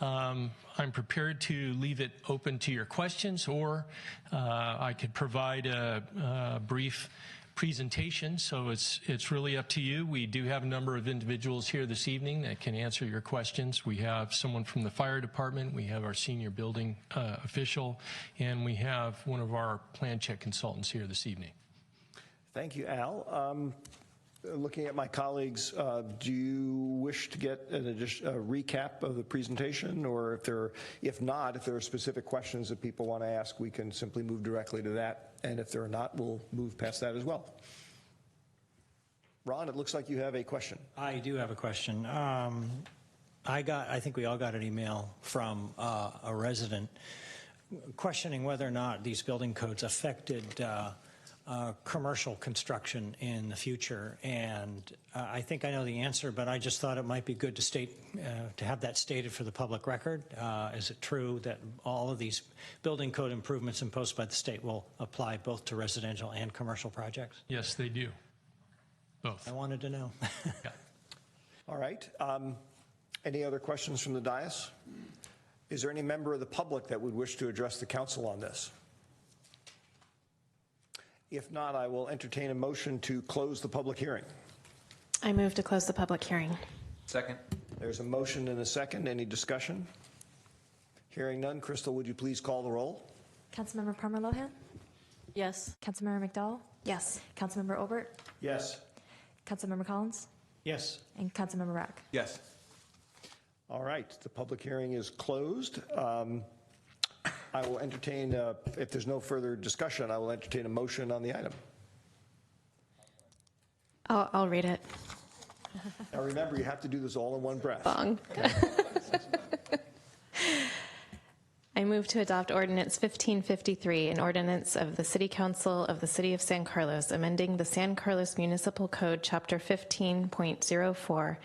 I'm prepared to leave it open to your questions, or I could provide a brief presentation, so it's really up to you. We do have a number of individuals here this evening that can answer your questions. We have someone from the fire department, we have our senior building official, and we have one of our plan check consultants here this evening. Thank you, Al. Looking at my colleagues, do you wish to get a recap of the presentation, or if not, if there are specific questions that people want to ask, we can simply move directly to that, and if there are not, we'll move past that as well. Ron, it looks like you have a question. I do have a question. I think we all got an email from a resident questioning whether or not these building codes affected commercial construction in the future, and I think I know the answer, but I just thought it might be good to state, to have that stated for the public record. Is it true that all of these building code improvements imposed by the state will apply both to residential and commercial projects? Yes, they do. Both. I wanted to know. Yeah. All right. Any other questions from the dais? Is there any member of the public that would wish to address the council on this? If not, I will entertain a motion to close the public hearing. I move to close the public hearing. Second. There's a motion and a second. Any discussion? Hearing none. Crystal, would you please call the roll? Councilmember Parmer-Lohan? Yes. Councilmember McDowell? Yes. Councilmember Olbert? Yes. Councilmember Collins? Yes. And Councilmember Rack? Yes. All right. The public hearing is closed. I will entertain, if there's no further discussion, I will entertain a motion on the item. I'll read it. Now remember, you have to do this all in one breath. Bong. Okay. I I move to adopt Ordinance 1553, an ordinance of the City Council of the City of San Carlos, amending the San Carlos Municipal Code, Chapter 15.04,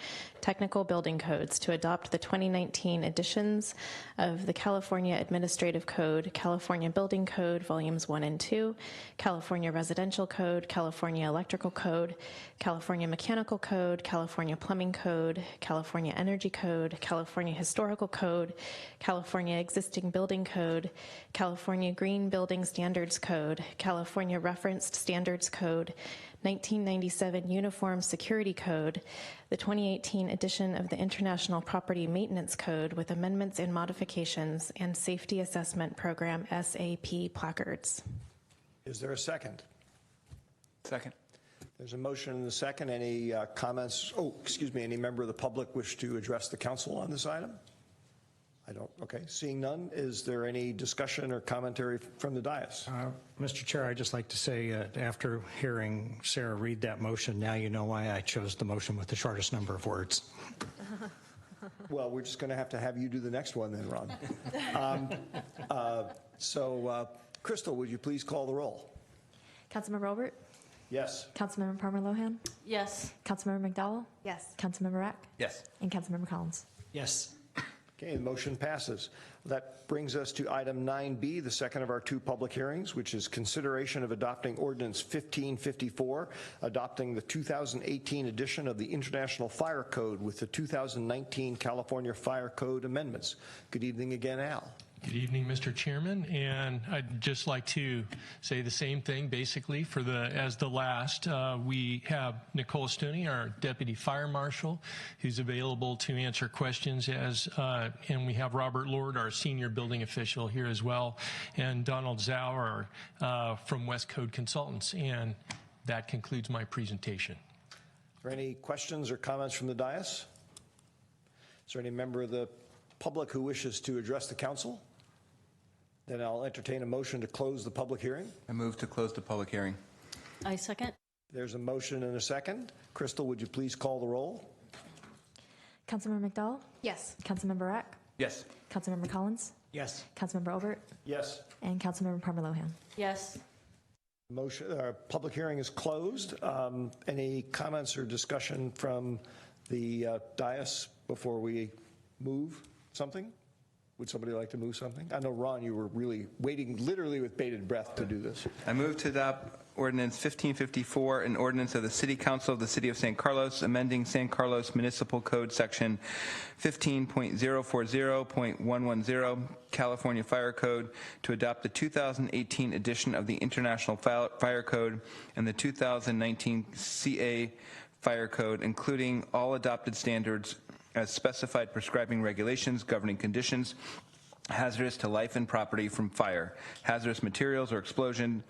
Technical Building Codes, to adopt the 2019 editions of the California Administrative Code, California Building Code, Volumes 1 and 2, California Residential Code, California Electrical Code, California Mechanical Code, California Plumbing Code, California Energy Code, California Historical Code, California Existing Building Code, California Green Building Standards Code, California Referenced Standards Code, 1997 Uniform Security Code, the 2018 edition of the International Property Maintenance Code with amendments and modifications, and Safety Assessment Program SAP placards. Is there a second? Second. There's a motion and a second. Any comments? Oh, excuse me. Any member of the public wish to address the council on this item? I don't. Okay. Seeing none, is there any discussion or commentary from the dais? Mr. Chair, I'd just like to say, after hearing Sarah read that motion, now you know why I chose the motion with the shortest number of words. Well, we're just going to have you do the next one then, Ron. Crystal, would you please call the roll? Councilmember Obert? Yes. Councilmember Palmer Lohan? Yes. Councilmember McDowell? Yes. Councilmember Rack? Yes. And Councilmember Collins? Yes. Okay, the motion passes. That brings us to item 9B, the second of our two public hearings, which is consideration of adopting Ordinance 1554, adopting the 2018 edition of the International Fire Code with the 2019 California Fire Code amendments. Good evening again, Al. Good evening, Mr. Chairman, and I'd just like to say the same thing basically as the last. We have Nicole Stoney, our Deputy Fire Marshal, who's available to answer questions and we have Robert Lord, our Senior Building Official, here as well, and Donald Zauer from West Code Consultants, and that concludes my presentation. Are there any questions or comments from the dais? Is there any member of the public who wishes to address the council? Then I'll entertain a motion to close the public hearing. I move to close the public hearing. I second. There's a motion and a second. Crystal, would you please call the roll? Councilmember McDowell? Yes. Councilmember Rack? Yes. Councilmember Collins? Yes. Councilmember Obert? Yes. And Councilmember Palmer Lohan? Yes. Public hearing is closed. Any comments or discussion from the dais before we move something? Would somebody like to move something? I know, Ron, you were really waiting literally with bated breath to do this. I move to adopt Ordinance 1554, an ordinance of the City Council of the City of San Carlos, amending San Carlos Municipal Code Section 15.040.110, California Fire Code, to adopt the 2018 edition of the International Fire Code and the 2019 CA Fire Code, including all adopted standards as specified prescribing regulations governing conditions hazardous to life and property from fire, hazardous materials or explosion,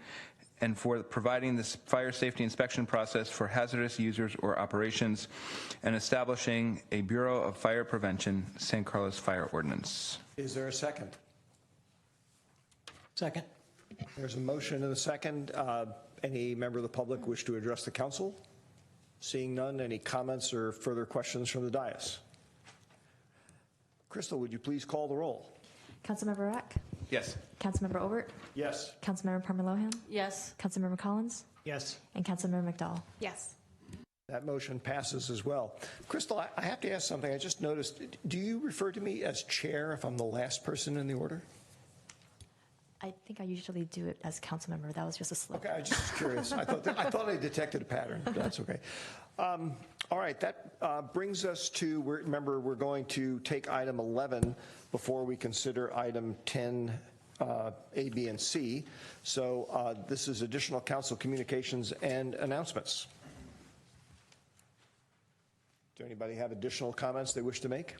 and for providing this fire safety inspection process for hazardous users or operations, and establishing a Bureau of Fire Prevention, San Carlos Fire Ordinance. Is there a second? Second. There's a motion and a second. Any member of the public wish to address the council? Seeing none, any comments or further questions from the dais? Crystal, would you please call the roll? Councilmember Rack? Yes. Councilmember Obert? Yes. Councilmember Palmer Lohan? Yes. Councilmember Collins? Yes. And Councilmember McDowell? Yes. That motion passes as well. Crystal, I have to ask something. I just noticed, do you refer to me as chair if I'm the last person in the order? I think I usually do it as council member. That was just a slip. Okay, I was just curious. I thought I detected a pattern. That's okay. All right, that brings us to, remember, we're going to take item 11 before we consider item 10, A, B, and C. So this is additional council communications and announcements. Does anybody have additional comments they wish to make?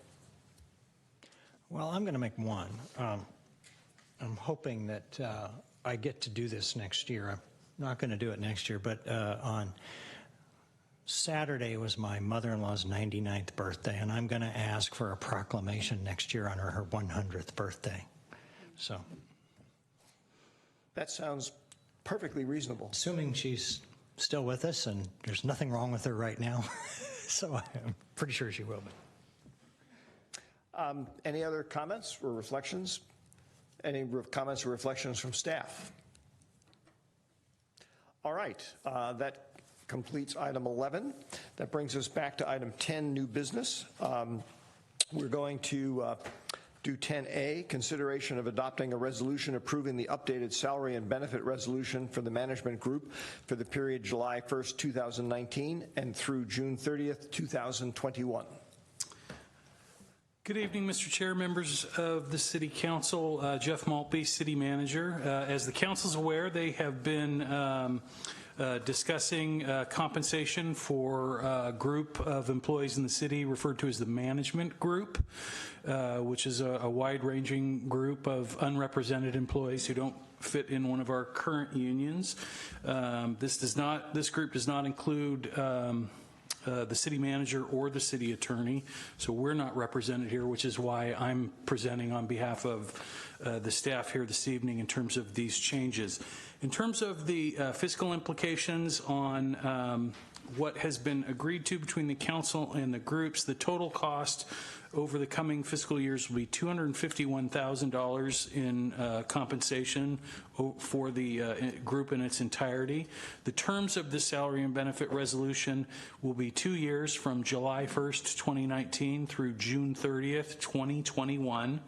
Well, I'm going to make one. I'm hoping that I get to do this next year. I'm not going to do it next year, but on Saturday was my mother-in-law's 99th birthday, and I'm going to ask for a proclamation next year on her 100th birthday. So that sounds perfectly reasonable. Assuming she's still with us, and there's nothing wrong with her right now. So I'm pretty sure she will be. Any other comments or reflections? Any comments or reflections from staff? All right, that completes item 11. That brings us back to item 10, new business. We're going to do 10A, consideration of adopting a resolution approving the updated salary and benefit resolution for the management group for the period July 1st, 2019 and through June 30th, 2021. Good evening, Mr. Chair, members of the City Council. Jeff Maltby, City Manager. As the Council's aware, they have been discussing compensation for a group of employees in the city referred to as the management group, which is a wide-ranging group of unrepresented employees who don't fit in one of our current unions. This group does not include the city manager or the city attorney, so we're not represented here, which is why I'm presenting on behalf of the staff here this evening in terms of these changes. In terms of the fiscal implications on what has been agreed to between the council and the groups, the total cost over the coming fiscal years will be $251,000 in compensation for the group in its entirety. The terms of the salary and benefit resolution will be 2 years from July 1st, 2019 through June 30th, 2021.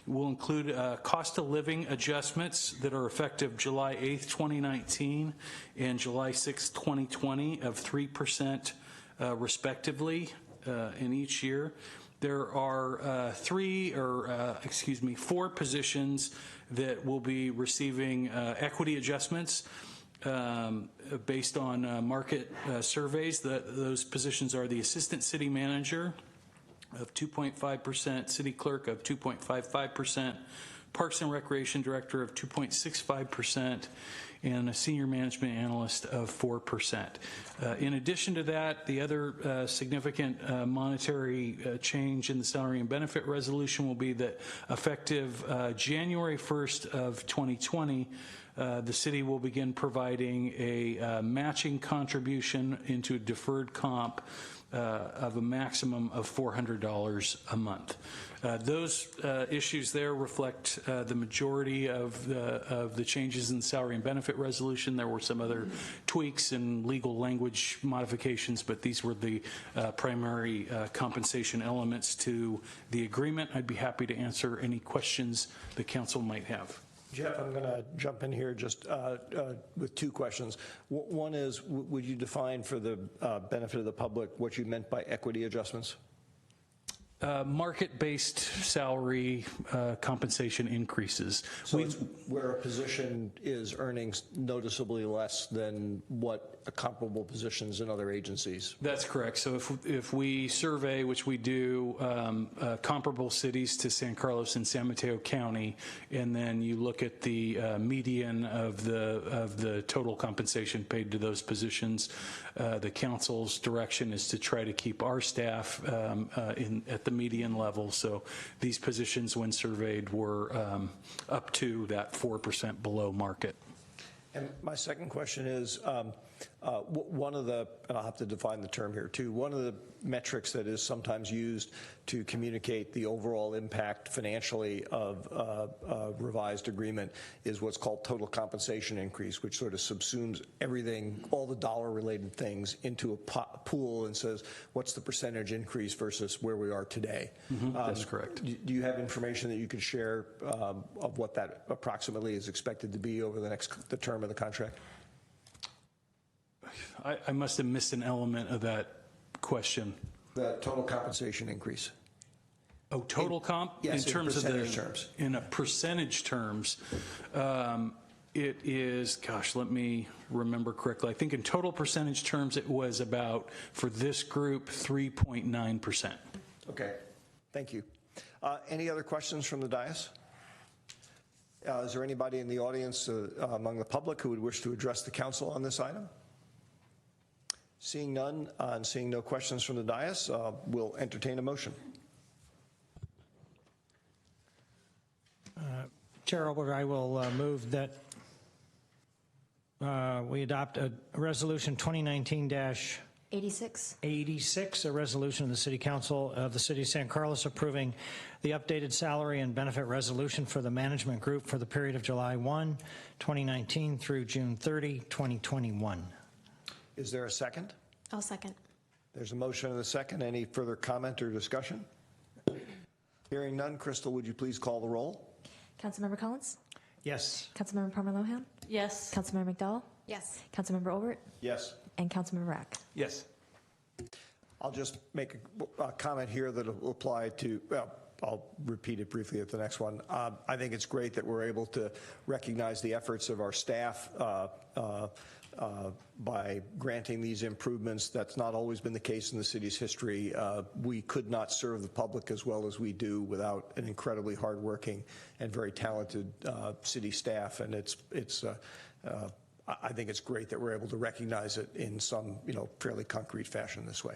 Will include cost of living adjustments that are effective July 8th, 2019 and July 6th, 2020 of 3% respectively in each year. There are four positions that will be receiving equity adjustments based on market surveys. Those positions are the Assistant City Manager of 2.5%, City Clerk of 2.55%, Parks and Recreation Director of 2.65%, and a Senior Management Analyst of 4%. In addition to that, the other significant monetary change in the salary and benefit resolution will be that effective January 1st of 2020, the city will begin providing a matching contribution into deferred comp of a maximum of $400 a month. Those issues there reflect the majority of the changes in the salary and benefit resolution. There were some other tweaks and legal language modifications, but these were the primary compensation elements to the agreement. I'd be happy to answer any questions the council might have. Jeff, I'm going to jump in here just with two questions. One is, would you define for the benefit of the public what you meant by equity adjustments? Market-based salary compensation increases. So it's where a position is earning noticeably less than what comparable positions in other agencies. That's correct. So if we survey, which we do, comparable cities to San Carlos and San Mateo County, and then you look at the median of the total compensation paid to those positions, the council's direction is to try to keep our staff at the median level. So these positions, when surveyed, were up to that 4% below market. And my second question is, one of the, and I'll have to define the term here too, one of the metrics that is sometimes used to communicate the overall impact financially of a revised agreement is what's called total compensation increase, which sort of subsumes everything, all the dollar-related things into a pool and says, what's the percentage increase versus where we are today? That's correct. Do you have information that you could share of what that approximately is expected to be over the term of the contract? I must have missed an element of that question. The total compensation increase. Oh, total comp? Yes, in terms of percentage the, terms. In a percentage terms, it is, gosh, let me remember correctly. I think in total percentage terms, it was about, for this group, 3.9%. Okay, thank you. Any other questions from the dais? Is there anybody in the audience among the public who would wish to address the council on this item? Seeing none and seeing no questions from the dais, we'll entertain a motion. Chair Olbert, I will move that we adopt a resolution 2019-8 86. 86, a resolution of the City Council of the City of San Carlos approving the updated salary and benefit resolution for the management group for the period of July 1, 2019 through June 30, 2021. Is there a second? I'll second. There's a motion and a second. Any further comment or discussion? Hearing none, Crystal, would you please call the roll? Councilmember Collins? Yes. Councilmember Palmer Lohan? Yes. Councilmember McDowell? Yes. Councilmember Olbert? Yes. And Councilmember Rack? Yes. I'll just make a comment here that will apply to, well, I'll repeat it briefly at the next one. I think it's great that we're able to recognize the efforts of our staff by granting these improvements. That's not always been the case in the city's history. We could not serve the public as well as we do without an incredibly hardworking and very talented city staff, and I think it's great that we're able to recognize it in some, fairly concrete fashion this way.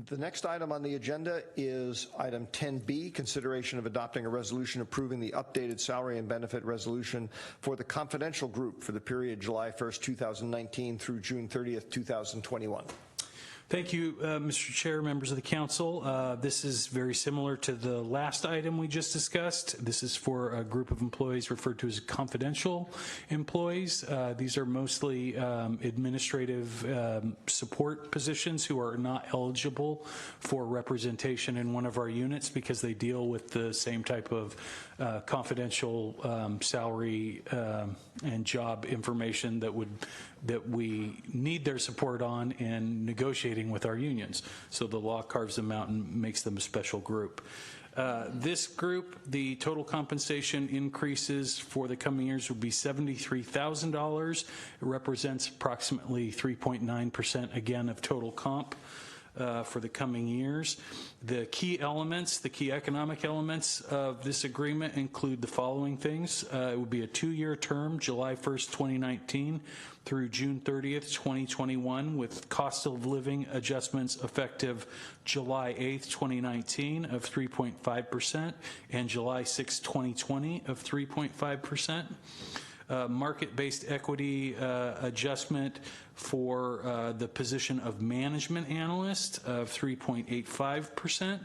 The next item on the agenda is item 10B, consideration of adopting a resolution approving the updated salary and benefit resolution for the confidential group for the period July 1st, 2019 through June 30th, 2021. Thank you, Mr. Chair, members of the council. This is very similar to the last item we just discussed. This is for a group of employees referred to as confidential employees. These are mostly administrative support positions who are not eligible for representation in one of our units because they deal with the same type of confidential salary and job information that we need their support on in negotiating with our unions. So the law carves them out and makes them a special group. This group, the total compensation increases for the coming years would be $73,000. It represents approximately 3.9% again of total comp for the coming years. The key elements, the key economic elements of this agreement include the following things. It would be a 2-year term, July 1st, 2019 through June 30th, 2021, with cost of living adjustments effective July 8th, 2019 of 3.5% and July 6th, 2020 of 3.5%. Market-based equity adjustment for the position of management analyst of 3.85%.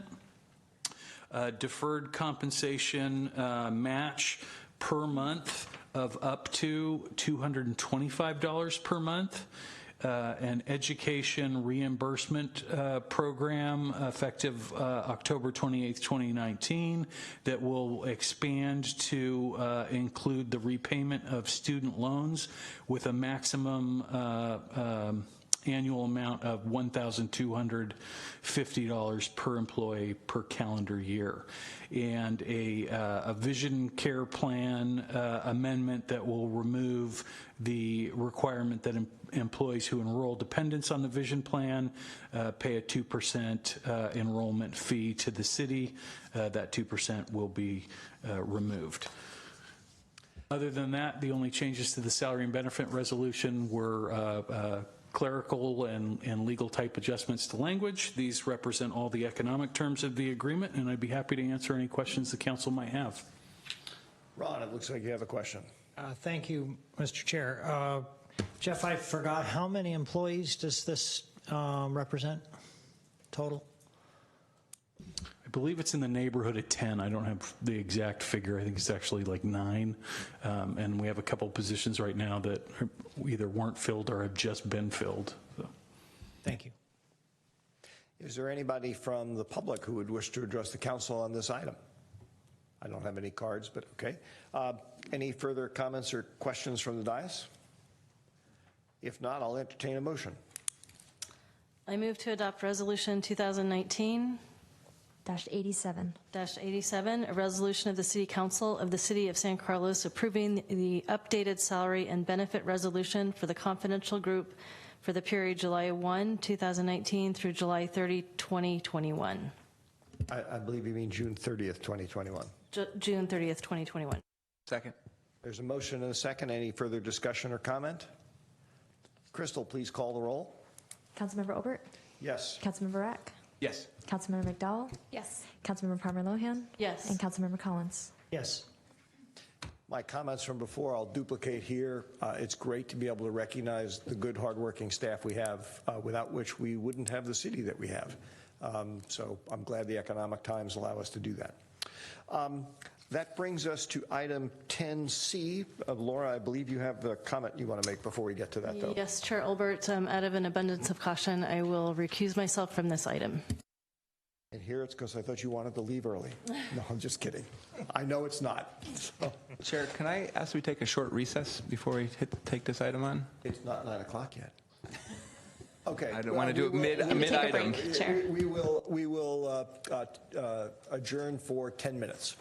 Deferred compensation match per month of up to $225 per month. An education reimbursement program effective October 28th, 2019 that will expand to include the repayment of student loans with a maximum annual amount of $1,250 per employee per calendar year, and a vision care plan amendment that will remove the requirement that employees who enroll dependents on the vision plan pay a 2% enrollment fee to the city. That 2% will be removed. Other than that, the only changes to the salary and benefit resolution were clerical and legal type adjustments to language. These represent all the economic terms of the agreement, and I'd be happy to answer any questions the council might have. Ron, it looks like you have a question. Thank you, Mr. Chair. Jeff, I forgot, how many employees does this represent total? I believe it's in the neighborhood of 10. I don't have the exact figure. I think it's actually like 9. And we have a couple positions right now that either weren't filled or have just been filled. So. Thank you. Is there anybody from the public who would wish to address the council on this item? I don't have any cards, but okay. Any further comments or questions from the dais? If not, I'll entertain a motion. I move to adopt Resolution 2019-87, a resolution of the City Council of the City of San Carlos approving the updated salary and benefit resolution for the confidential group for the period July 1, 2019 through July 30, 2021. I believe you mean June 30th, 2021. June 30th, 2021. Second. There's a motion and a second. Any further discussion or comment? Crystal, please call the roll. Councilmember Olbert? Yes. Councilmember Rack? Yes. Councilmember McDowell? Yes. Councilmember Palmer Lohan? Yes. And Councilmember Collins? Yes. my comments from before I'll duplicate here. It's great to be able to recognize the good, hardworking staff we have, without which we wouldn't have the city that we have. So I'm glad the Economic Times allow us to do that. That brings us to item 10C. Laura, I believe you have the comment you want to make before we get to that, though. Yes, Chair Olbert, out of an abundance of caution, I will recuse myself from this item. And here it's because I thought you wanted to leave early. No, I'm just kidding. I know it's not. So. Chair, can I ask we take a short recess before we take this item on? It's not 9 o'clock yet. Okay. I don't want to do it mid-item. We will adjourn for 10 minutes.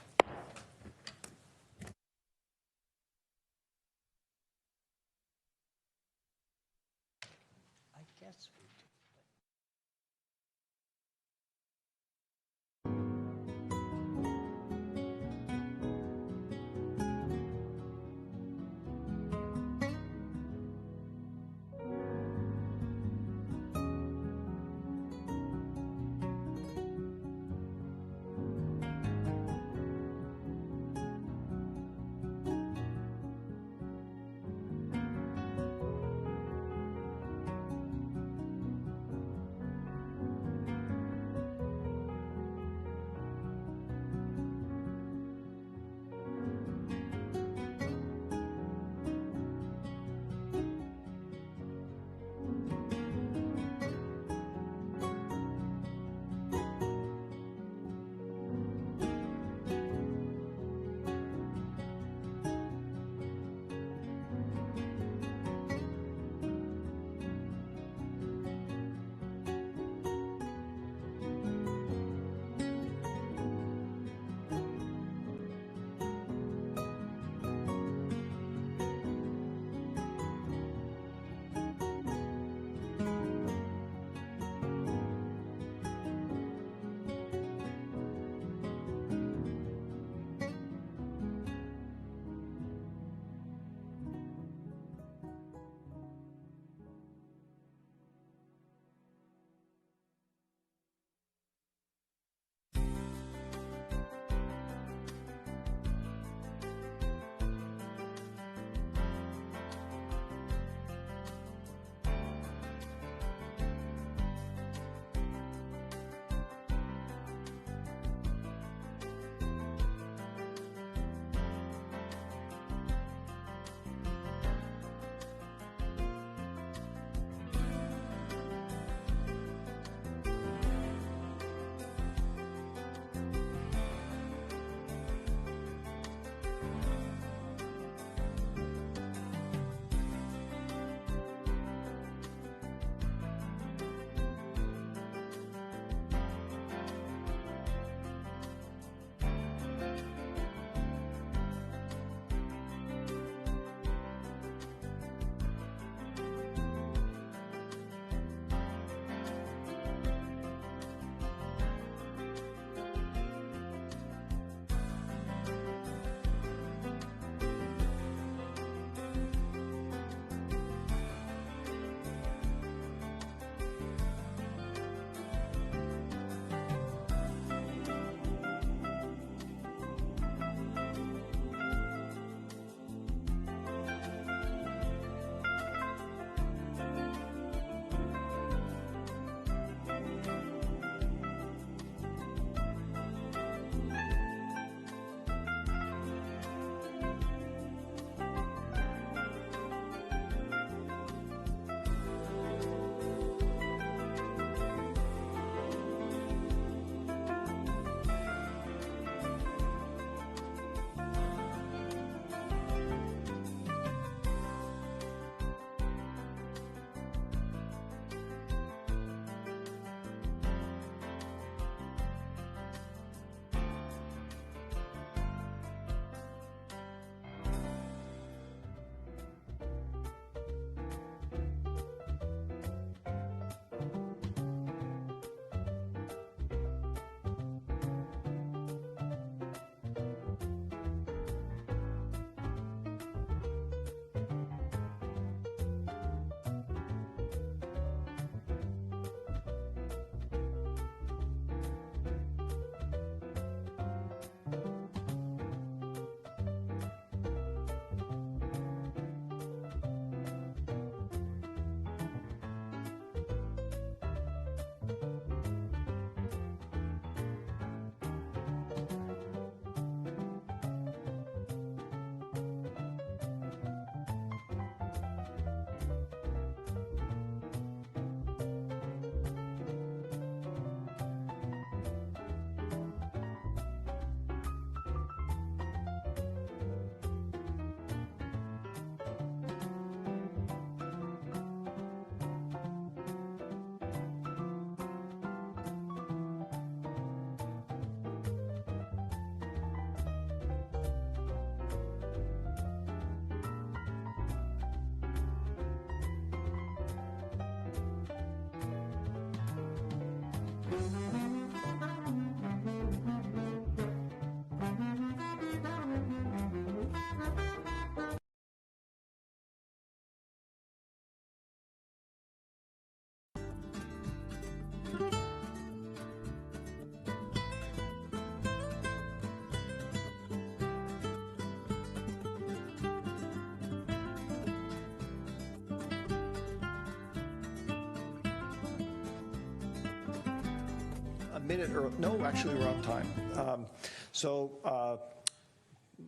minute early. No, actually, we're on time.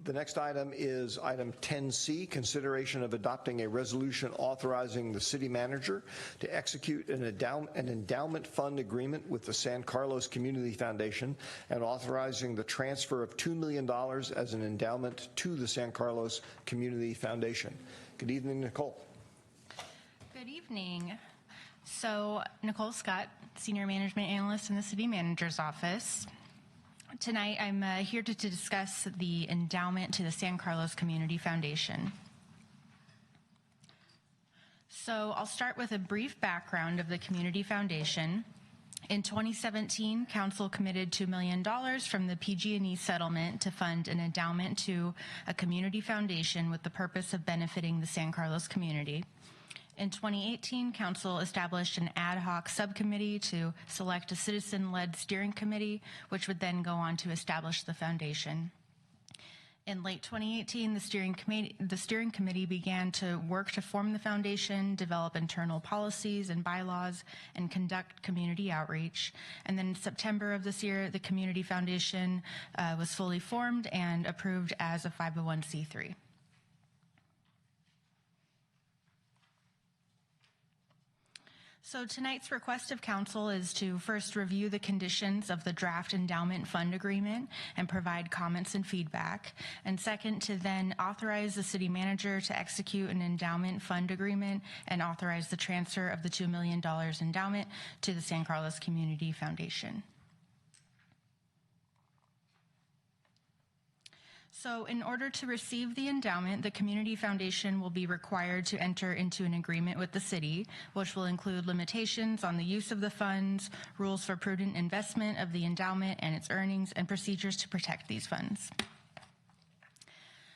The next item is item 10C, consideration of adopting a resolution authorizing the city manager to execute an endowment fund agreement with the San Carlos Community Foundation and authorizing the transfer of $2 million as an endowment to the San Carlos Community Foundation. Good evening, Nicole. Good evening. So, Nicole Scott, Senior Management Analyst in the City Manager's Office. Tonight, I'm here to discuss the endowment to the San Carlos Community Foundation. So I'll start with a brief background of the Community Foundation. In 2017, Council committed $2 million from the PG&E settlement to fund an endowment to a community foundation with the purpose of benefiting the San Carlos community. In 2018, Council established an ad hoc subcommittee to select a citizen-led steering committee, which would then go on to establish the foundation. In late 2018, the steering committee began to work to form the foundation, develop internal policies and bylaws, and conduct community outreach. And then in September of this year, the Community Foundation was fully formed and approved as a 501c3. So tonight's request of council is to first review the conditions of the draft endowment fund agreement and provide comments and feedback. And second, to then authorize the city manager to execute an endowment fund agreement and authorize the transfer of the $2 million endowment to the San Carlos Community Foundation. So in order to receive the endowment, the Community Foundation will be required to enter into an agreement with the city, which will include limitations on the use of the funds, rules for prudent investment of the endowment and its earnings, and procedures to protect these funds.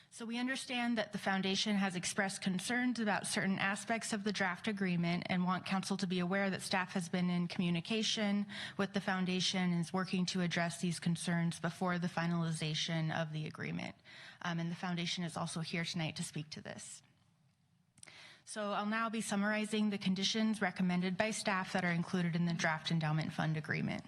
So we understand that the foundation has expressed concerns about certain aspects of the draft agreement and want council to be aware that staff has been in communication with the foundation and is working to address these concerns before the finalization of the agreement. And the foundation is also here tonight to speak to this. So I'll now be summarizing the conditions recommended by staff that are included in the draft endowment fund agreement.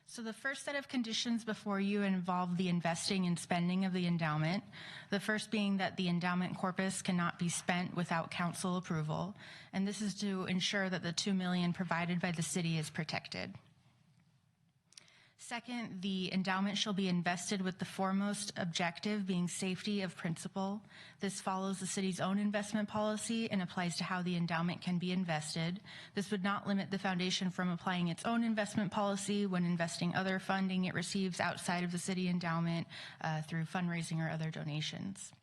So the first set of conditions before you involve the investing and spending of the endowment, the first being that the endowment corpus cannot be spent without council approval, and this is to ensure that the $2 million provided by the city is protected. Second, the endowment shall be invested with the foremost objective being safety of principal. This follows the city's own investment policy and applies to how the endowment can be invested. This would not limit the foundation from applying its own investment policy when investing other funding it receives outside of the city endowment through fundraising or other donations.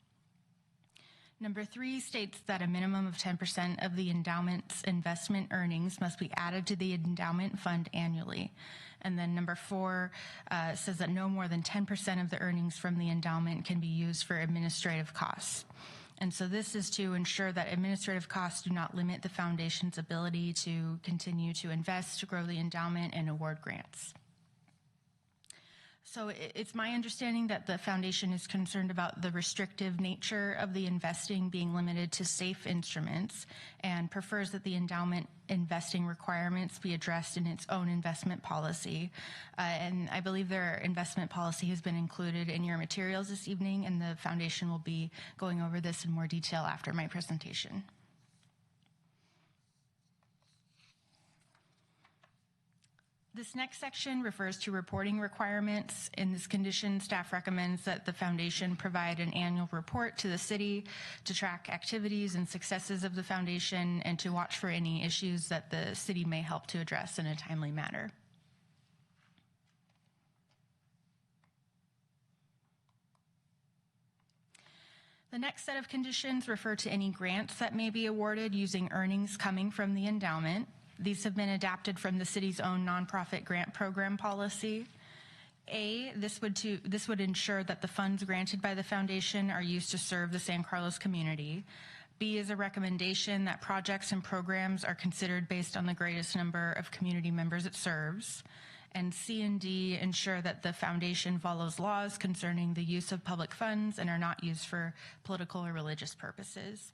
Number 3 states that a minimum of 10% of the endowment's investment earnings must be added to the endowment fund annually. And then number 4 says that no more than 10% of the earnings from the endowment can be used for administrative costs. And so this is to ensure that administrative costs do not limit the foundation's ability to continue to invest, to grow the endowment, and award grants. So it's my understanding that the foundation is concerned about the restrictive nature of the investing being limited to safe instruments and prefers that the endowment investing requirements be addressed in its own investment policy. And I believe their investment policy has been included in your materials this evening, and the foundation will be going over this in more detail after my presentation. This next section refers to reporting requirements. In this condition, staff recommends that the foundation provide an annual report to the city to track activities and successes of the foundation and to watch for any issues that the city may help to address in a timely manner. The next set of conditions refer to any grants that may be awarded using earnings coming from the endowment. These have been adapted from the city's own nonprofit grant program policy. This would ensure that the funds granted by the foundation are used to serve the San Carlos community. B is a recommendation that projects and programs are considered based on the greatest number of community members it serves. And C and D ensure that the foundation follows laws concerning the use of public funds and are not used for political or religious purposes.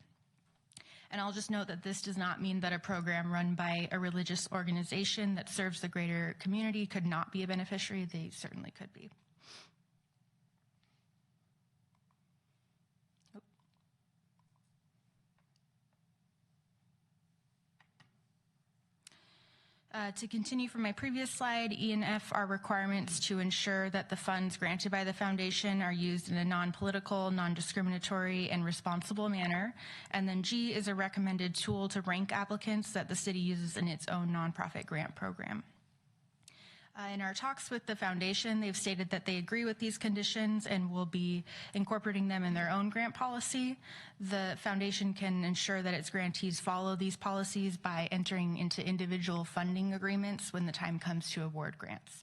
And I'll just note that this does not mean that a program run by a religious organization that serves the greater community could not be a beneficiary. They certainly could be. To continue from my previous slide, E and F are requirements to ensure that the funds granted by the foundation are used in a non-political, non-discriminatory, and responsible manner. And then G is a recommended tool to rank applicants that the city uses in its own nonprofit grant program. In our talks with the foundation, they've stated that they agree with these conditions and will be incorporating them in their own grant policy. The foundation can ensure that its grantees follow these policies by entering into individual funding agreements when the time comes to award grants.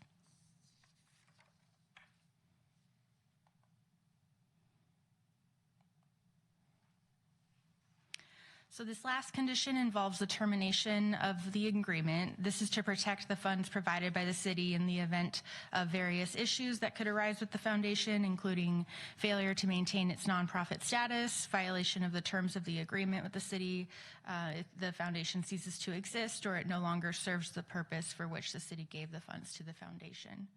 So this last condition involves the termination of the agreement. This is to protect the funds provided by the city in the event of various issues that could arise with the foundation, including failure to maintain its nonprofit status, violation of the terms of the agreement with the city, if the foundation ceases to exist, or it no longer serves the purpose for which the city gave the funds to the foundation.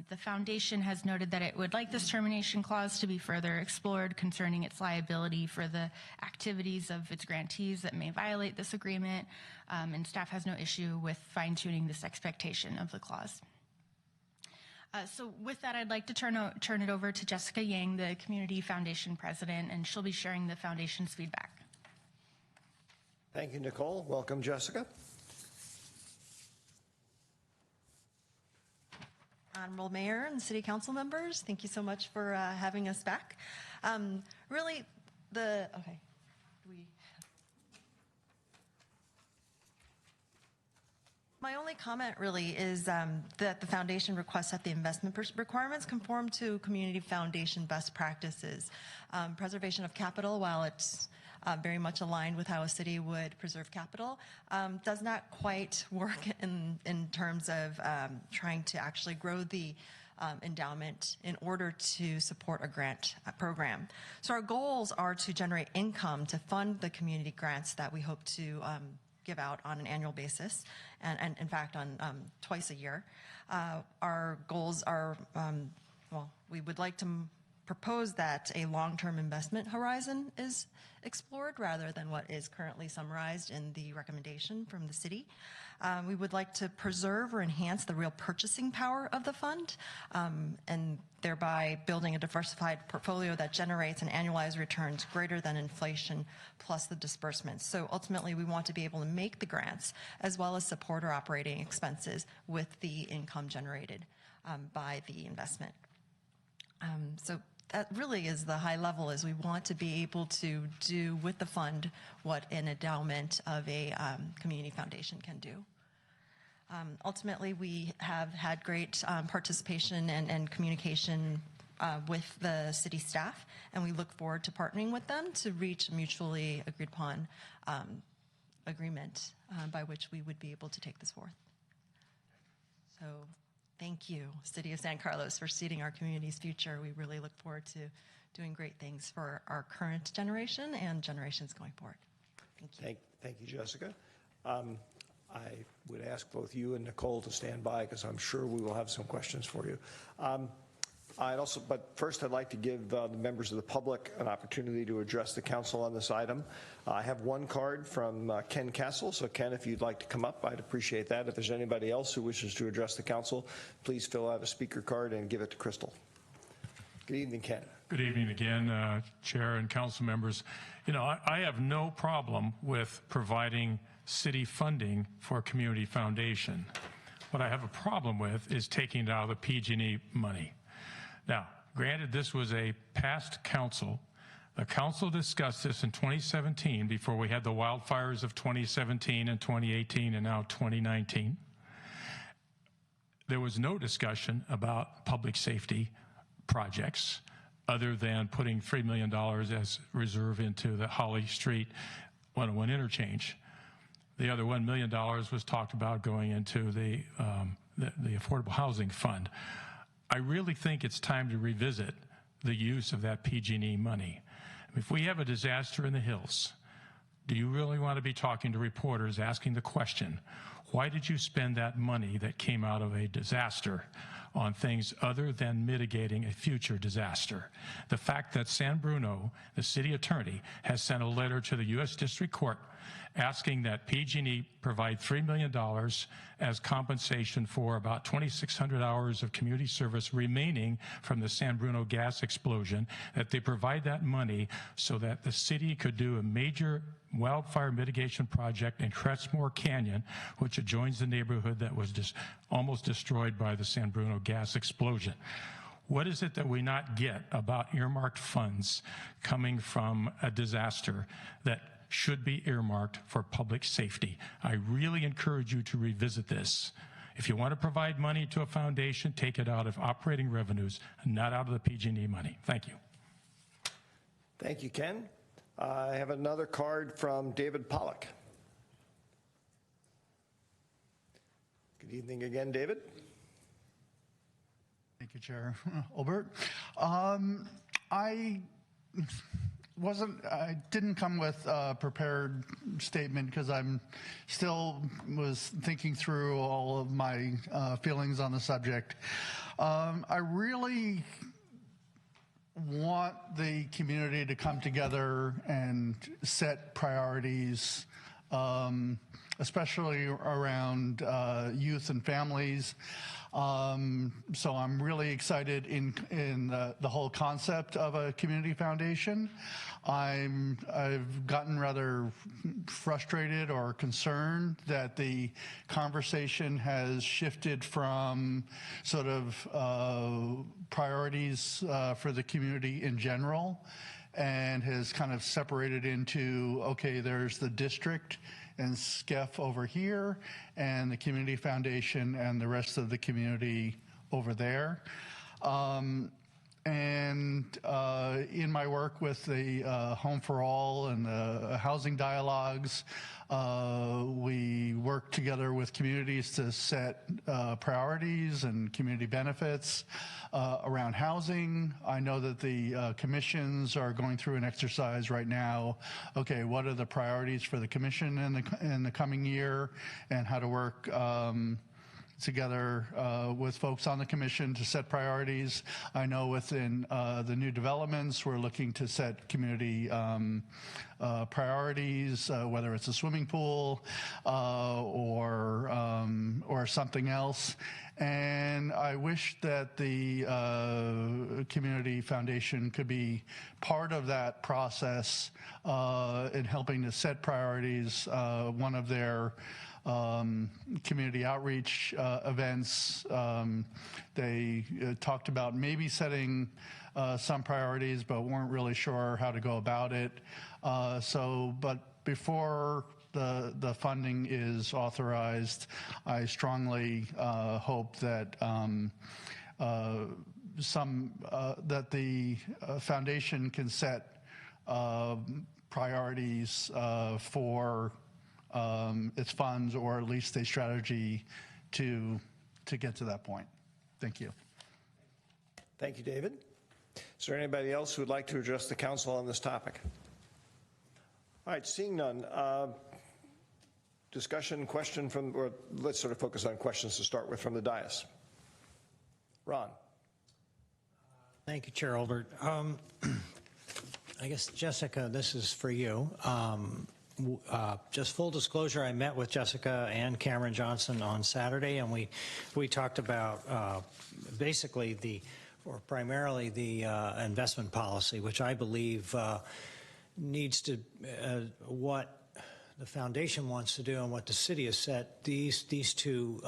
The foundation has noted that it would like this termination clause to be further explored concerning its liability for the activities of its grantees that may violate this agreement, and staff has no issue with fine-tuning this expectation of the clause. So with that, I'd like to turn it over to Jessica Yang, the Community Foundation President, and she'll be sharing the foundation's feedback. Thank you, Nicole. Welcome, Jessica. Honorable Mayor and City Council members, thank you so much for having us back. Really, my only comment really is that the foundation requests that the investment requirements conform to community foundation best practices. Preservation of capital, while it's very much aligned with how a city would preserve capital, does not quite work in terms of trying to actually grow the endowment in order to support a grant program. So our goals are to generate income to fund the community grants that we hope to give out on an annual basis, and in fact on twice a year. Our goals are, we would like to propose that a long-term investment horizon is explored rather than what is currently summarized in the recommendation from the city. We would like to preserve or enhance the real purchasing power of the fund, and thereby building a diversified portfolio that generates an annualized returns greater than inflation plus the disbursements. So ultimately, we want to be able to make the grants as well as support our operating expenses with the income generated by the investment. So that really is the high level, is we want to be able to do with the fund what an endowment of a community foundation can do. Ultimately, we have had great participation and communication with the city staff, and we look forward to partnering with them to reach a mutually agreed upon agreement by which we would be able to take this forth. So thank you, City of San Carlos, for seeding our community's future. We really look forward to doing great things for our current generation and generations going forward. Thank you. Thank you, Jessica. I would ask both you and Nicole to stand by because I'm sure we will have some questions for you. But first I'd like to give the members of the public an opportunity to address the council on this item. I have one card from Ken Castle. So Ken, if you'd like to come up, I'd appreciate that. If there's anybody else who wishes to address the council, please fill out a speaker card and give it to Crystal. Good evening, Ken. Good evening again, Chair and council members. You know, I have no problem with providing city funding for a community foundation. What I have a problem with is taking it out of the PG&E money. Now, granted, this was a past council. The council discussed this in 2017 before we had the wildfires of 2017 and 2018 and now 2019. There was no discussion about public safety projects other than putting $3 million as reserve into the Holly Street 101 interchange. The other $1 million was talked about going into the Affordable Housing Fund. I really think it's time to revisit the use of that PG&E money. If we have a disaster in the hills, Do you really want to be talking to reporters asking the question, why did you spend that money that came out of a disaster on things other than mitigating a future disaster? The fact that San Bruno, the city attorney, has sent a letter to the U.S. District Court asking that PG&E provide $3 million as compensation for about 2,600 hours of community service remaining from the San Bruno gas explosion, that they provide that money so that the city could do a major wildfire mitigation project in Crestmore Canyon, which adjoins the neighborhood that was almost destroyed by the San Bruno gas explosion. What is it that we not get about earmarked funds coming from a disaster that should be earmarked for public safety? I really encourage you to revisit this. If you want to provide money to a foundation, take it out of operating revenues, not out of the PG&E money. Thank you. Thank you, Ken. I have another card from David Pollock. Good evening again, David. Thank you, Chair Olbert. I didn't come with a prepared statement because I'm still was thinking through all of my feelings on the subject. I really want the community to come together and set priorities, especially around youth and families. So I'm really excited in the whole concept of a community foundation. I've gotten rather frustrated or concerned that the conversation has shifted from sort of priorities for the community in general and has kind of separated into, okay, there's the district and SCEF over here, and the community foundation and the rest of the community over there. And in my work with the Home for All and the housing dialogues, we work together with communities to set priorities and community benefits around housing. I know that the commissions are going through an exercise right now. Okay, what are the priorities for the commission in the coming year, and how to work together with folks on the commission to set priorities. I know within the new developments, we're looking to set community priorities, whether it's a swimming pool or something else. And I wish that the Community Foundation could be part of that process in helping to set priorities. One of their community outreach events, they talked about maybe setting some priorities, but weren't really sure how to go about it. But before the funding is authorized, I strongly hope that that the foundation can set priorities for its funds, or at least a strategy to get to that point. Thank you. Thank you, David. Is there anybody else who would like to address the council on this topic? All right, seeing none. Discussion, question from, or let's sort of focus on questions to start with from the dais. Ron. Thank you, Chair Olbert. I guess, Jessica, this is for you. Just full disclosure, I met with Jessica and Cameron Johnson on Saturday, and we talked about basically primarily the investment policy, which I believe needs to, what the foundation wants to do and what the city has set, these two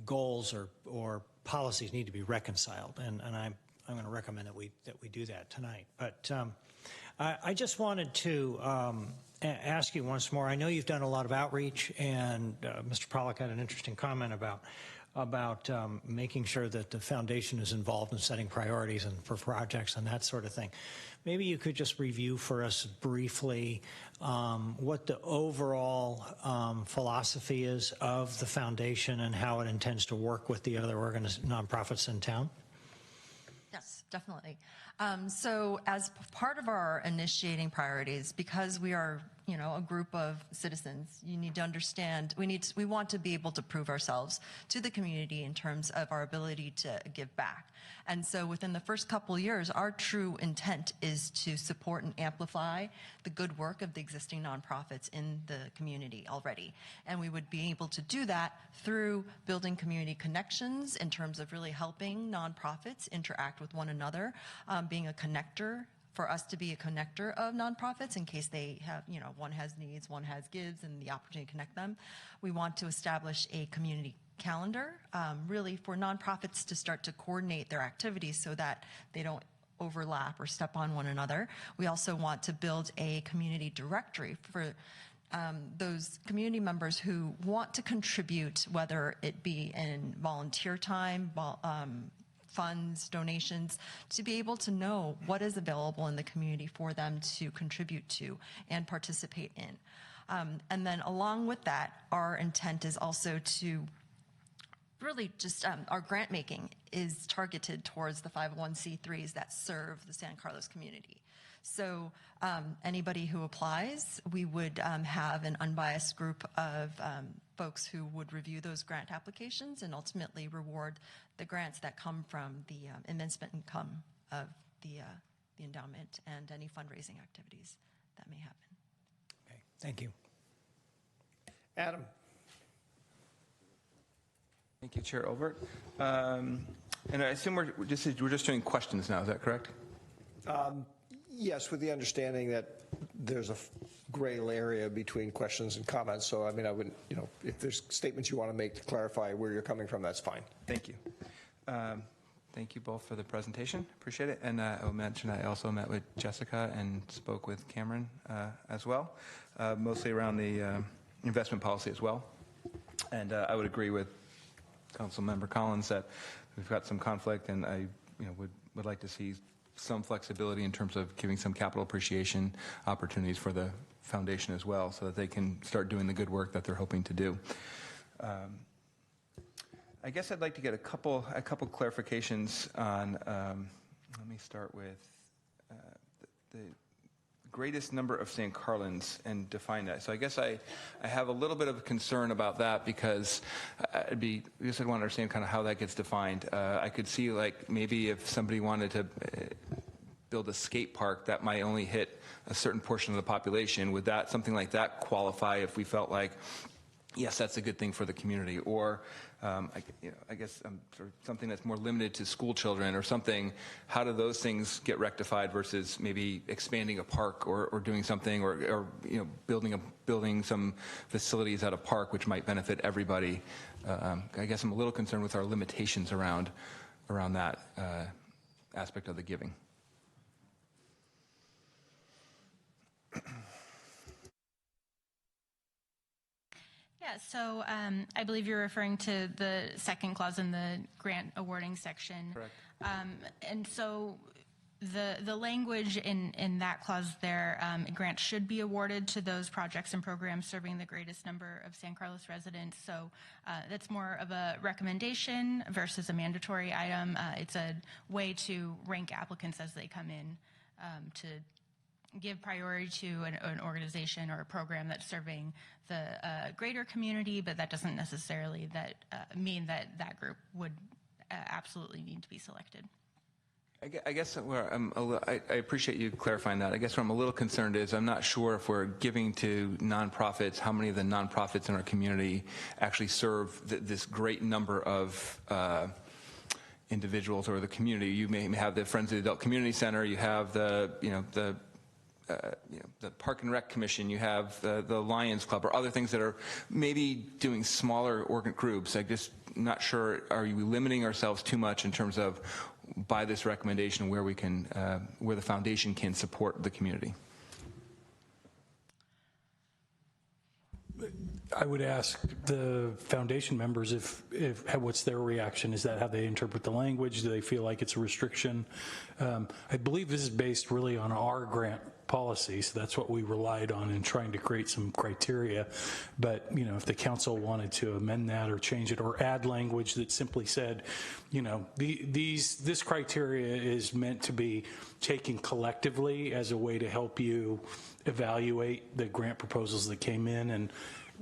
goals or policies need to be reconciled, and I'm going to recommend that we do that tonight. But I just wanted to ask you once more. I know you've done a lot of outreach, and Mr. Pollock had an interesting comment about making sure that the foundation is involved in setting priorities and for projects and that sort of thing. Maybe you could just review for us briefly what the overall philosophy is of the foundation and how it intends to work with the other nonprofits in town. Yes, definitely. So as part of our initiating priorities, because we are, a group of citizens, you need to understand, we want to be able to prove ourselves to the community in terms of our ability to give back. And so within the first couple of years, our true intent is to support and amplify the good work of the existing nonprofits in the community already. And we would be able to do that through building community connections in terms of really helping nonprofits interact with one another, being a connector, for us to be a connector of nonprofits in case they have, one has needs, one has gives, and the opportunity to connect them. We want to establish a community calendar, really for nonprofits to start to coordinate their activities so that they don't overlap or step on one another. We also want to build a community directory for those community members who want to contribute, whether it be in volunteer time, funds, donations, to be able to know what is available in the community for them to contribute to and participate in. And then along with that, our intent is also to really just, our grant making is targeted towards the 501c3s that serve the San Carlos community. So anybody who applies, we would have an unbiased group of folks who would review those grant applications and ultimately reward the grants that come from the investment income of the endowment and any fundraising activities that may happen. Okay, thank you. Adam. Thank you, Chair Olbert. And I assume we're just doing questions now. Is that correct? Yes, with the understanding that there's a gray area between questions and comments. So, I mean, I wouldn't, if there's statements you want to make to clarify where you're coming from, that's fine. Thank you. Thank you both for the presentation. Appreciate it. And I will mention I also met with Jessica and spoke with Cameron as well, mostly around the investment policy as well. And I would agree with Councilmember Collins that we've got some conflict, and I would like to see some flexibility in terms of giving some capital appreciation opportunities for the foundation as well, so that they can start doing the good work that they're hoping to do. I guess I'd like to get a couple clarifications on. Let me start with the greatest number of San Carlins and define that. So I guess I have a little bit of concern about that, because I guess I'd want to understand kind of how that gets defined. I could see, like, maybe if somebody wanted to build a skate park that might only hit a certain portion of the population, would that, something like that, qualify if we felt like, yes, that's a good thing for the community? Or I guess sort of something that's more limited to school children or something. How do those things get rectified versus maybe expanding a park or doing something, or building some facilities at a park which might benefit everybody? I guess I'm a little concerned with our limitations around that aspect of the giving. Yeah, so I believe you're referring to the second clause in the grant awarding section. Correct. And so the language in that clause there, grants should be awarded to those projects and programs serving the greatest number of San Carlos residents. So that's more of a recommendation versus a mandatory item. It's a way to rank applicants as they come in to give priority to an organization or a program that's serving the greater community, but that doesn't necessarily mean that group would absolutely need to be selected. I guess where I appreciate you clarifying that. I guess where I'm a little concerned is I'm not sure if we're giving to nonprofits, how many of the nonprofits in our community actually serve this great number of individuals or the community. You may have the Friends of the Adult Community Center, you have the Park and Rec Commission, you have the Lions Club, or other things that are maybe doing smaller organ groups. I'm just not sure, are you limiting ourselves too much in terms of, by this recommendation, where we can, where the foundation can support the community? I would ask the foundation members if what's their reaction. Is that how they interpret the language? Do they feel like it's a restriction? I believe this is based really on our grant policy, so that's what we relied on in trying to create some criteria. But, you know, if the council wanted to amend that or change it or add language that simply said, you know, this criteria is meant to be taken collectively as a way to help you evaluate the grant proposals that came in, and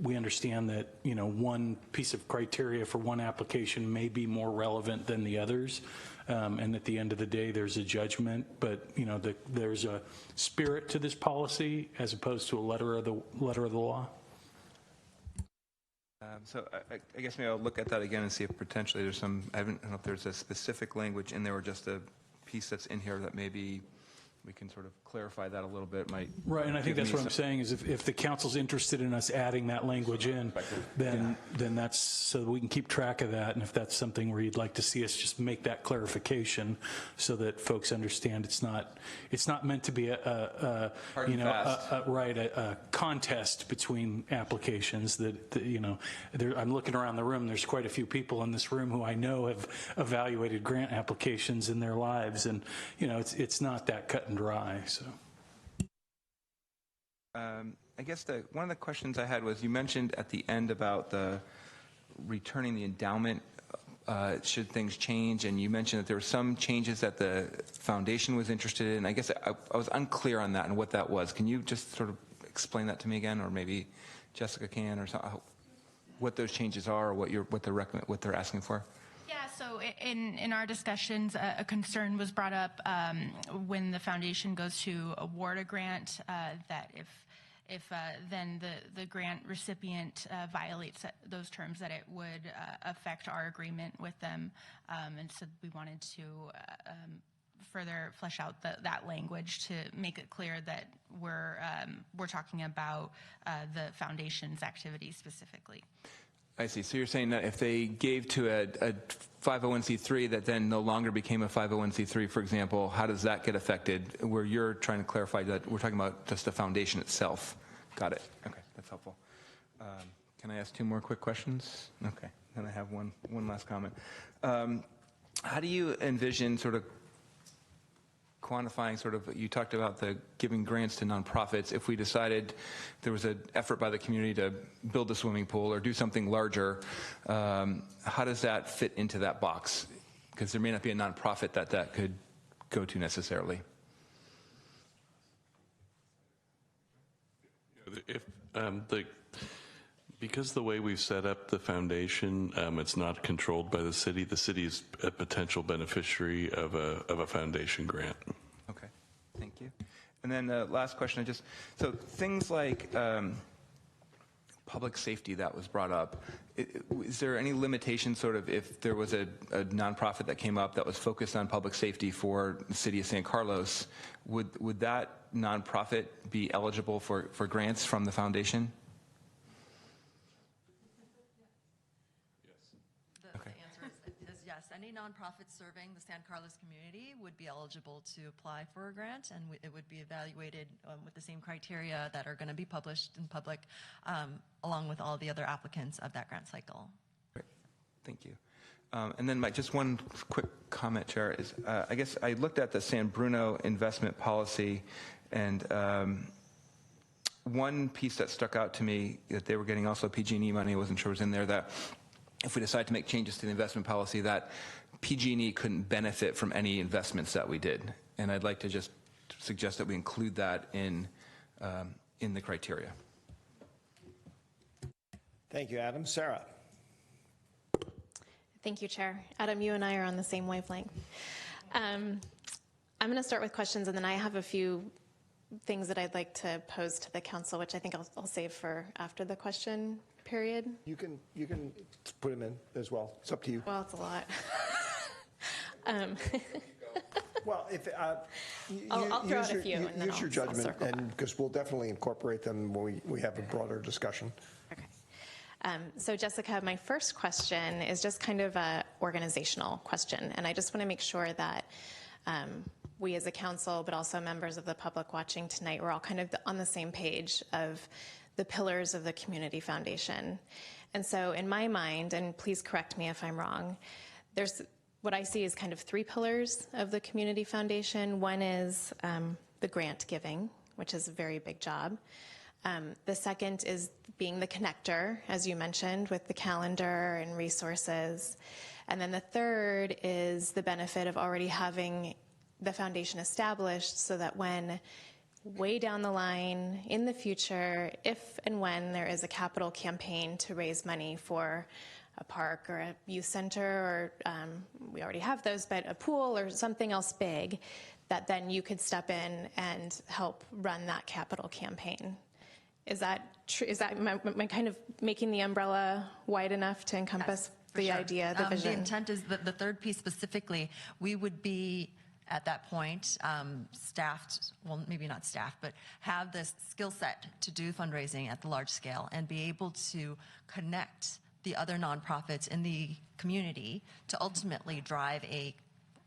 we understand that, you know, one piece of criteria for one application may be more relevant than the others. And at the end of the day, there's a judgment, but you know, there's a spirit to this policy as opposed to a letter of the law. So I guess maybe I'll look at that again and see if potentially there's some. I don't know if there's a specific language in there or just a piece that's in here that maybe we can sort of clarify that a little bit. Right, and I think that's what I'm saying is if the council's interested in us adding that language in, then that's so that we can keep track of that. And if that's something where you'd like to see us just make that clarification so that folks understand it's not meant to be a contest between applications. That you know, I'm looking around the room. There's quite a few people in this room who I know have evaluated grant applications in their lives, and you know, it's not that cut and dry. So. I guess one of the questions I had was you mentioned at the end about the returning the endowment should things change, and you mentioned that there were some changes that the foundation was interested in. I guess I was unclear on that and what that was. Can you just sort of explain that to me again, or maybe Jessica can, or what those changes are, or what they're asking for? Yeah, so in our discussions, a concern was brought up when the foundation goes to award a grant that if then the grant recipient violates those terms, that it would affect our agreement with them. And so we wanted to further flesh out that language to make it clear that we're talking about the foundation's activities specifically. I see. So you're saying that if they gave to a 501c3 that then no longer became a 501c3, for example, how does that get affected? Where you're trying to clarify that we're talking about just the foundation itself. Got it. Okay, that's helpful. Can I ask two more quick questions? Okay, then I have one last comment. How do you envision sort of quantifying you talked about the giving grants to nonprofits. If we decided there was an effort by the community to build a swimming pool or do something larger, how does that fit into that box? Because there may not be a nonprofit that could go to necessarily. Because the way we've set up the foundation, it's not controlled by the city. The city is a potential beneficiary of a foundation grant. Okay, thank you. And then the last question, so things like public safety that was brought up, is there any limitation sort of if there was a nonprofit that came up that was focused on public safety for the city of San Carlos, would that nonprofit be eligible for grants from the foundation? Any nonprofit serving the San Carlos community would be eligible to apply for a grant, and it would be evaluated with the same criteria that are going to be published in public, along with all the other applicants of that grant cycle. Great, thank you. And then just one quick comment, Chair, is I guess I looked at the San Bruno investment policy, and one piece that stuck out to me that they were getting also PG&E money, I wasn't sure was in there, that if we decide to make changes to the investment policy, that PG&E couldn't benefit from any investments that we did. And I'd like to just suggest that we include that in the criteria. Thank you, Adam. Sarah. Thank you, Chair. Adam, you and I are on the same wavelength. I'm going to start with questions, and then I have a few things that I'd like to pose to the council, which I think I'll save for after the question period. You can put them in as well. It's up to you. Well, it's a lot. Well, if I'll throw out a few, and then use your judgment, and because we'll definitely incorporate them when we have a broader discussion. Okay. So Jessica, my first question is just kind of a organizational question, and I just want to make sure that we as a council, but also members of the public watching tonight, we're all kind of on the same page of the pillars of the Community Foundation. And so in my mind, and please correct me if I'm wrong, there's what I see is kind of three pillars of the Community Foundation. One is the grant giving, which is a very big job. The second is being the connector, as you mentioned, with the calendar and resources. And then the third is the benefit of already having the foundation established so that when way down the line in the future, if and when there is a capital campaign to raise money for a park or a youth center, or we already have those, but a pool or something else big, that then you could step in and help run that capital campaign. Is that true? Am I kind of making the umbrella wide enough to encompass the idea, the vision? The intent is that the third piece specifically, we would be at that point staffed, well, maybe not staffed, but have this skill set to do fundraising at the large scale and be able to connect the other nonprofits in the community to ultimately drive a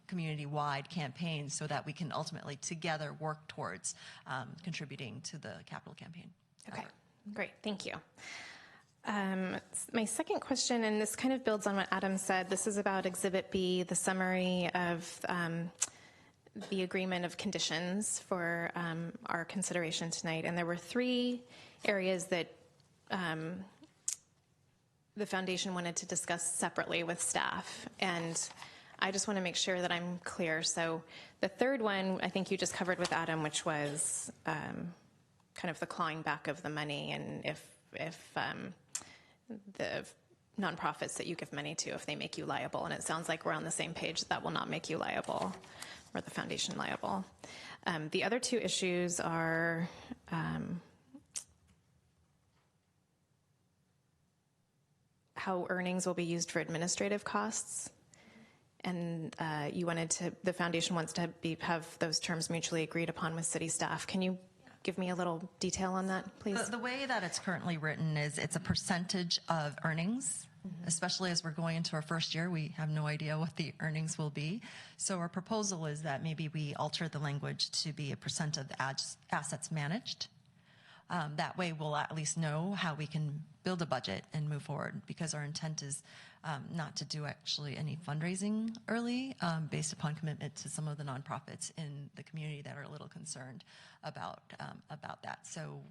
community-wide campaign so that we can ultimately together work towards contributing to the capital campaign. Okay, great, thank you. My second question, and this kind of builds on what Adam said, this is about Exhibit B, the summary of the agreement of conditions for our consideration tonight. And there were three areas that the foundation wanted to discuss separately with staff. And I just want to make sure that I'm clear. So the third one, I think you just covered with Adam, which was kind of the clawing back of the money, and if the nonprofits that you give money to, if they make you liable. And it sounds like we're on the same page, that will not make you liable, or the foundation liable. The other two issues are how earnings will be used for administrative costs. And the foundation wants to have those terms mutually agreed upon with city staff. Can you give me a little detail on that, please? The way that it's currently written is it's a percentage of earnings, especially as we're going into our first year. We have no idea what the earnings will be. So our proposal is that maybe we alter the language to be a percent of the assets managed. That way we'll at least know how we can build a budget and move forward, because our intent is not to do actually any fundraising early based upon commitment to some of the nonprofits in the community that are a little concerned about that. So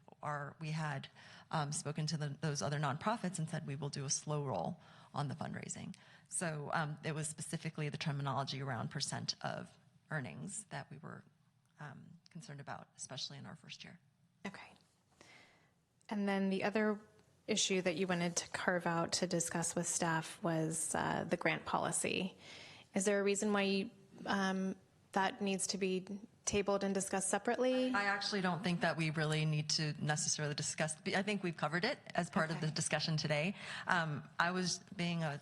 we had spoken to those other nonprofits and said we will do a slow roll on the fundraising. So it was specifically the terminology around percent of earnings that we were concerned about, especially in our first year. Okay. And then the other issue that you wanted to carve out to discuss with staff was the grant policy. Is there a reason why that needs to be tabled and discussed separately? I actually don't think that we really need to necessarily discuss. I think we've covered it as part of the discussion today. I was being a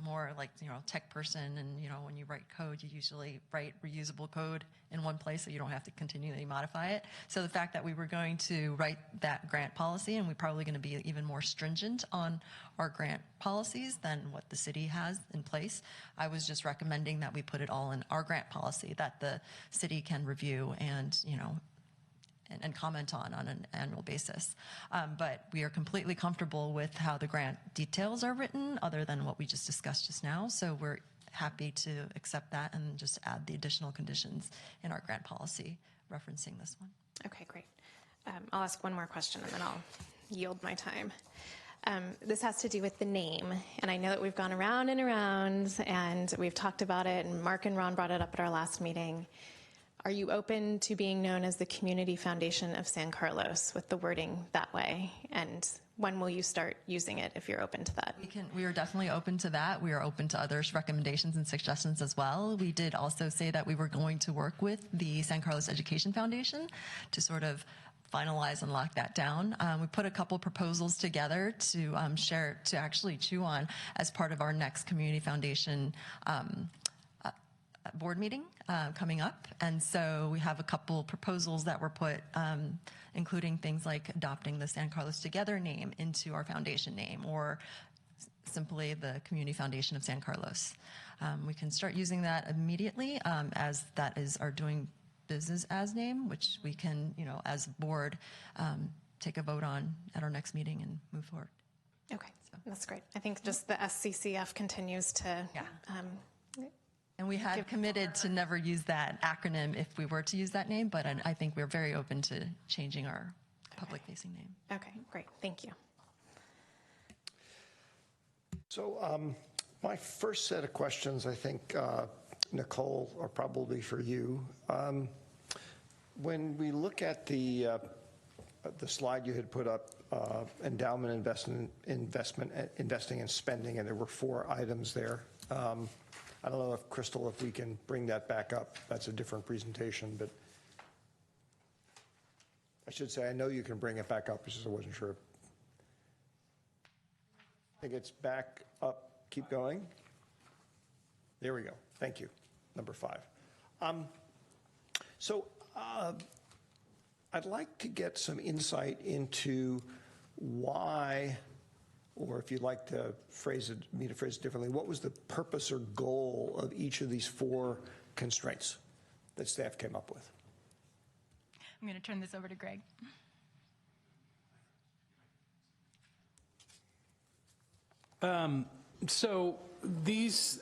more like, tech person, and, when you write code, you usually write reusable code in one place so you don't have to continually modify it. So the fact that we were going to write that grant policy, and we're probably going to be even more stringent on our grant policies than what the city has in place, I was just recommending that we put it all in our grant policy that the city can review and, and comment on an annual basis. But we are completely comfortable with how the grant details are written, other than what we just discussed just now. So we're happy to accept that and just add the additional conditions in our grant policy referencing this one. Okay, great. I'll ask one more question and then I'll yield my time. This has to do with the name, and I know that we've gone around and around and we've talked about it, and Mark and Ron brought it up at our last meeting. Are you open to being known as the Community Foundation of San Carlos with the wording that way? And when will you start using it if you're open to that? We are definitely open to that. We are open to others' recommendations and suggestions as well. We did also say that we were going to work with the San Carlos Education Foundation to sort of finalize and lock that down. We put a couple proposals together to share, to actually chew on as part of our next Community Foundation board meeting coming up. And so we have a couple proposals that were put, including things like adopting the San Carlos Together name into our foundation name, or simply the Community Foundation of San Carlos. We can start using that immediately, as that is our doing business as name, which we can, as board, take a vote on at our next meeting and move forward. Okay, that's great. I think just the SCCF continues to. And we had committed to never use that acronym if we were to use that name, but I think we're very open to changing our public-facing name. Okay, great. Thank you. So my first set of questions, I think, Nicole, are probably for you. When we look at the slide you had put up, endowment investing and spending, and there were 4 items there. I don't know if, Crystal, if we can bring that back up. That's a different presentation, but I should say I know you can bring it back up, because I wasn't sure. I think it's back up. Keep going. There we go. Thank you. Number 5. I'd like to get some insight into why, or if you'd like to phrase it differently, what was the purpose or goal of each of these 4 constraints that staff came up with? I'm going to turn this over to Greg. So these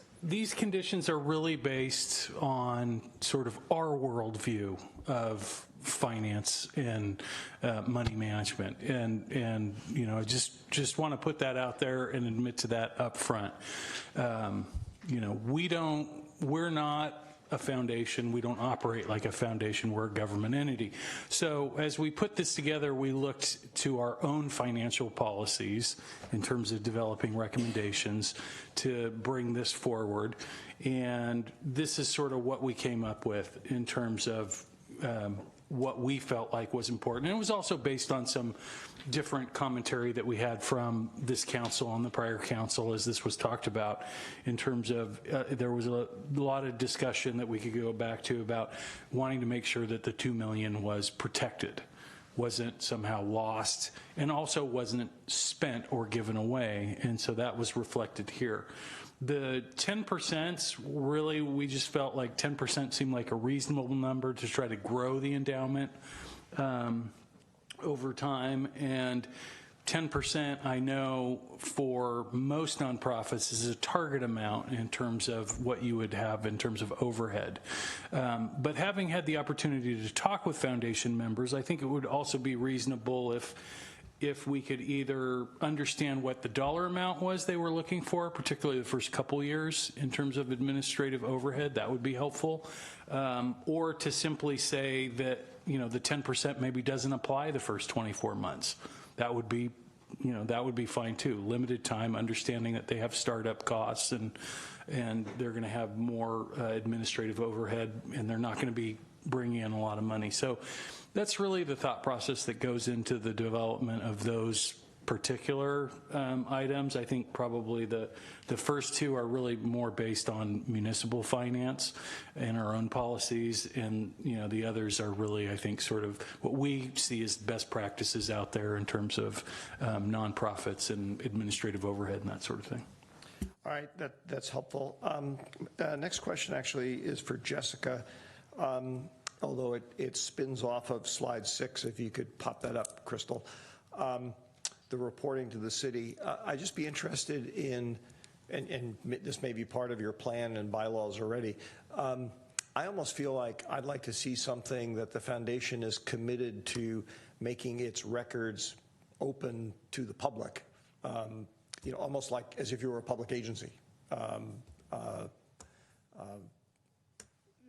conditions are really based on sort of our worldview of finance and money management, and you know, I just want to put that out there and admit to that up front. You know, we're not a foundation. We don't operate like a foundation. We're a government entity. So as we put this together, we looked to our own financial policies in terms of developing recommendations to bring this forward. And this is sort of what we came up with in terms of what we felt like was important. And it was also based on some different commentary that we had from this council and the prior council as this was talked about, in terms of there was a lot of discussion that we could go back to about wanting to make sure that the $2 million was protected, wasn't somehow lost, and also wasn't spent or given away. And so that was reflected here. The 10%, really, we just felt like 10% seemed like a reasonable number to try to grow the endowment over time. And 10%, I know, for most nonprofits is a target amount in terms of what you would have in terms of overhead. But having had the opportunity to talk with foundation members, I think it would also be reasonable if we could either understand what the dollar amount was they were looking for, particularly the first couple years in terms of administrative overhead, that would be helpful, or to simply say that, you know, the 10% maybe doesn't apply the first 24 months. That would be, you know, that would be fine too. Limited time, understanding that they have startup costs and they're going to have more administrative overhead, and they're not going to be bringing in a lot of money. So that's really the thought process that goes into the development of those particular items. I think probably the first 2 are really more based on municipal finance and our own policies, and you know, the others are really, I think, sort of what we see as best practices out there in terms of nonprofits and administrative overhead and that sort of thing. All right, that's helpful. Next question actually is for Jessica. Although it spins off of slide 6, if you could pop that up, Crystal. The reporting to the city. I'd just be interested in, and this may be part of your plan and bylaws already, I almost feel like I'd like to see something that the foundation is committed to making its records open to the public, you know, almost like as if you were a public agency.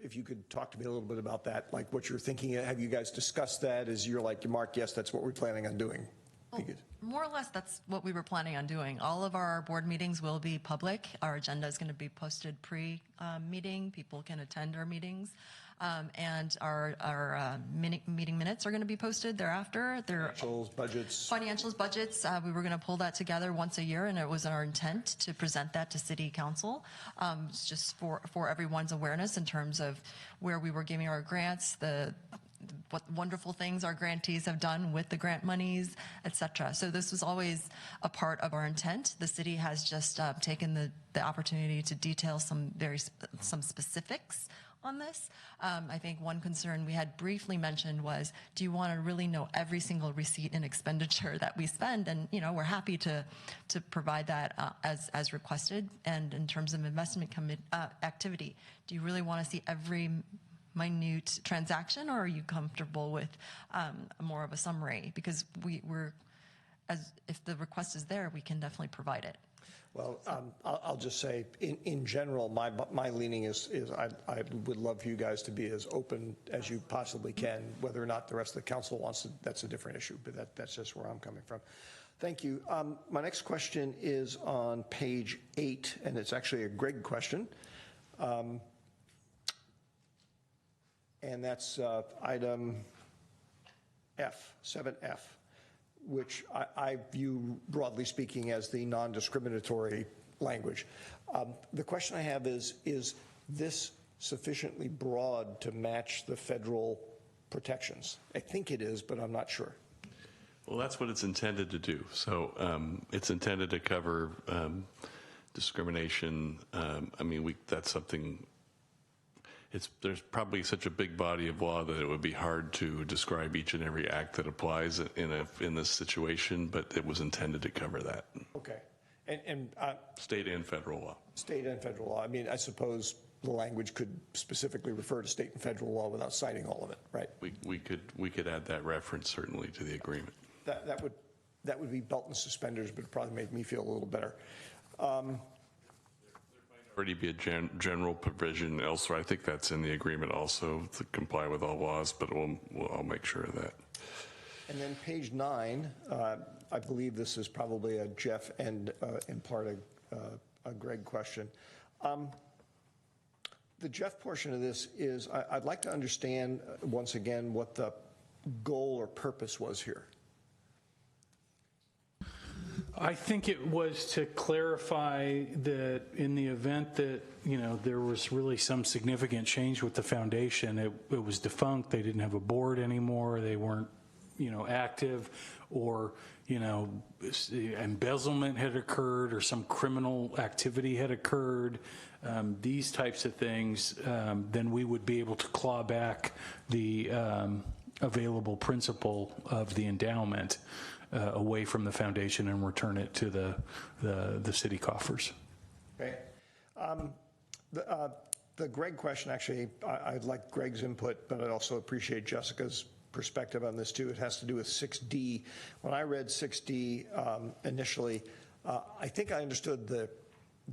If you could talk to me a little bit about that, like what you're thinking. Have you guys discussed that? Is you're like, Mark, yes, that's what we're planning on doing? Well, more or less, that's what we were planning on doing. All of our board meetings will be public. Our agenda is going to be posted pre-meeting. People can attend our meetings. And our meeting minutes are going to be posted thereafter. Financials, budgets. Financials, budgets. We were going to pull that together once a year, and it was our intent to present that to City Council, just for everyone's awareness in terms of where we were giving our grants, what wonderful things our grantees have done with the grant monies, et cetera. So this was always a part of our intent. The city has just taken the opportunity to detail some specifics on this. I think one concern we had briefly mentioned was, do you want to really know every single receipt and expenditure that we spend? And, you know, we're happy to provide that as requested. And in terms of investment activity, do you really want to see every minute transaction, or are you comfortable with more of a summary? Because if the request is there, we can definitely provide it. Well, I'll just say, in general, my leaning is I would love for you guys to be as open as you possibly can. Whether or not the rest of the council wants to, that's a different issue, but that's just where I'm coming from. Thank you. My next question is on page 8, and it's actually a Greg question. And that's item F, 7F, which I view, broadly speaking, as the non-discriminatory language. The question I have is this sufficiently broad to match the federal protections? I think it is, but I'm not sure. Well, that's what it's intended to do. So it's intended to cover discrimination. I mean, that's something. There's probably such a big body of law that it would be hard to describe each and every act that applies in this situation, but it was intended to cover that. Okay. And state and federal law. State and federal law. I mean, I suppose the language could specifically refer to state and federal law without citing all of it, right? We could add that reference certainly to the agreement. That would be belt and suspenders, but it probably made me feel a little better. Already be a general provision elsewhere. I think that's in the agreement also, to comply with all laws, but I'll make sure of that. And then page 9, I believe this is probably a Jeff and in part a Greg question. The Jeff portion of this is, I'd like to understand once again what the goal or purpose was here. I think it was to clarify that in the event that, you know, there was really some significant change with the foundation, it was defunct, they didn't have a board anymore, they weren't, you know, active, or, you know, embezzlement had occurred or some criminal activity had occurred, these types of things, then we would be able to claw back the available principal of the endowment away from the foundation and return it to the city coffers. Okay. The Greg question, actually, I'd like Greg's input, but I'd also appreciate Jessica's perspective on this too. It has to do with 6D. When I read 6D initially, I think I understood the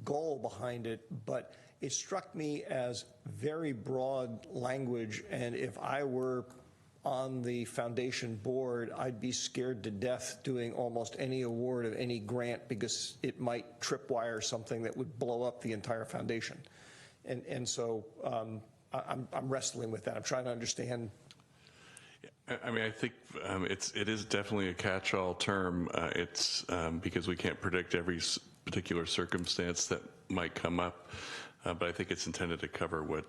goal behind it, but it struck me as very broad language, and if I were on the foundation board, I'd be scared to death doing almost any award of any grant because it might tripwire something that would blow up the entire foundation. And so I'm wrestling with that. I'm trying to understand. I mean, I think it is definitely a catch-all term. It's because we can't predict every particular circumstance that might come up, but I think it's intended to cover what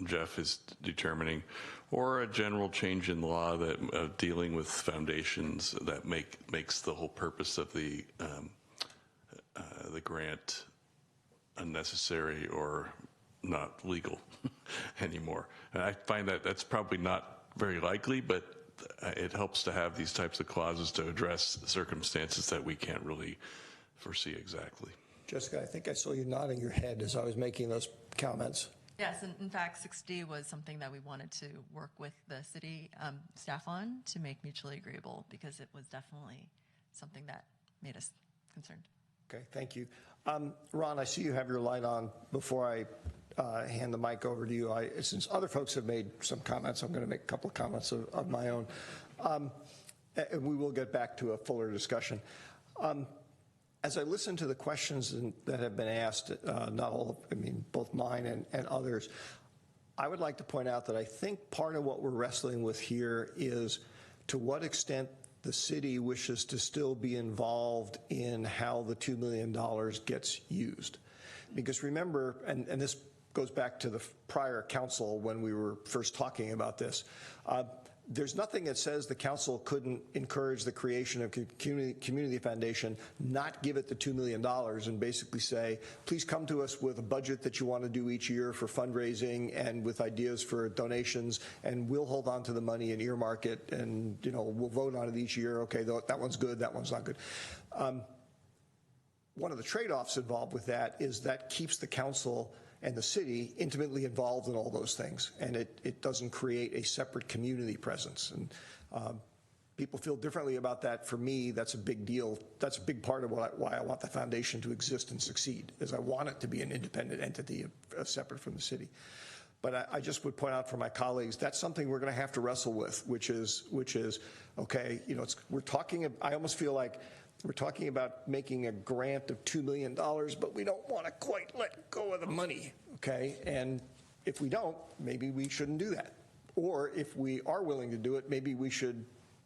Jeff is determining, or a general change in law that dealing with foundations that makes the whole purpose of the grant unnecessary or not legal anymore. And I find that that's probably not very likely, but it helps to have these types of clauses to address circumstances that we can't really foresee exactly. Jessica, I think I saw you nodding your head as I was making those comments. Yes, and in fact, 6D was something that we wanted to work with the city staff on to make mutually agreeable, because it was definitely something that made us concerned. Okay, thank you. Ron, I see you have your light on. Before I hand the mic over to you, since other folks have made some comments, I'm going to make a couple of comments of my own. And we will get back to a fuller discussion. As I listen to the questions that have been asked, not all, I mean, both mine and others, I would like to point out that I think part of what we're wrestling with here is to what extent the city wishes to still be involved in how the $2 million gets used. Because remember, and this goes back to the prior council when we were first talking about this, there's nothing that says the council couldn't encourage the creation of community foundation, not give it the $2 million and basically say, please come to us with a budget that you want to do each year for fundraising and with ideas for donations, and we'll hold on to the money and earmark it, and we'll vote on it each year. Okay, that one's good, that one's not good. One of the trade-offs involved with that is that keeps the council and the city intimately involved in all those things, and it doesn't create a separate community presence. And people feel differently about that. For me, that's a big deal. That's a big part of why I want the foundation to exist and succeed, is I want it to be an independent entity separate from the city. But I just would point out for my colleagues, that's something we're going to have to wrestle with, which is okay, we're talking, I almost feel like we're talking about making a grant of $2 million, but we don't want to quite let go of the money, okay? And if we don't, maybe we shouldn't do that. Or if we are willing to do it, maybe we should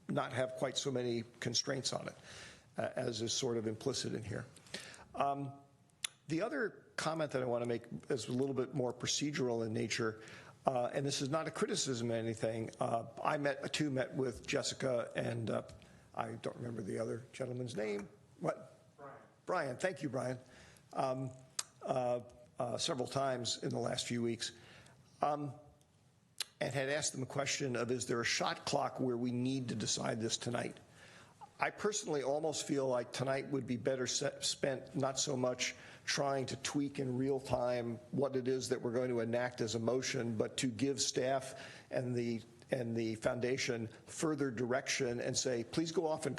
not have quite so many constraints on it, as is sort of implicit in here. The other comment that I want to make is a little bit more procedural in nature, and this is not a criticism of anything. I met with Jessica and I don't remember the other gentleman's name. What? Brian. Thank you, Brian. Several times in the last few weeks, and had asked them a question of, is there a shot clock where we need to decide this tonight? I personally almost feel like tonight would be better spent not so much trying to tweak in real time what it is that we're going to enact as a motion, but to give staff and the foundation further direction and say, please go off and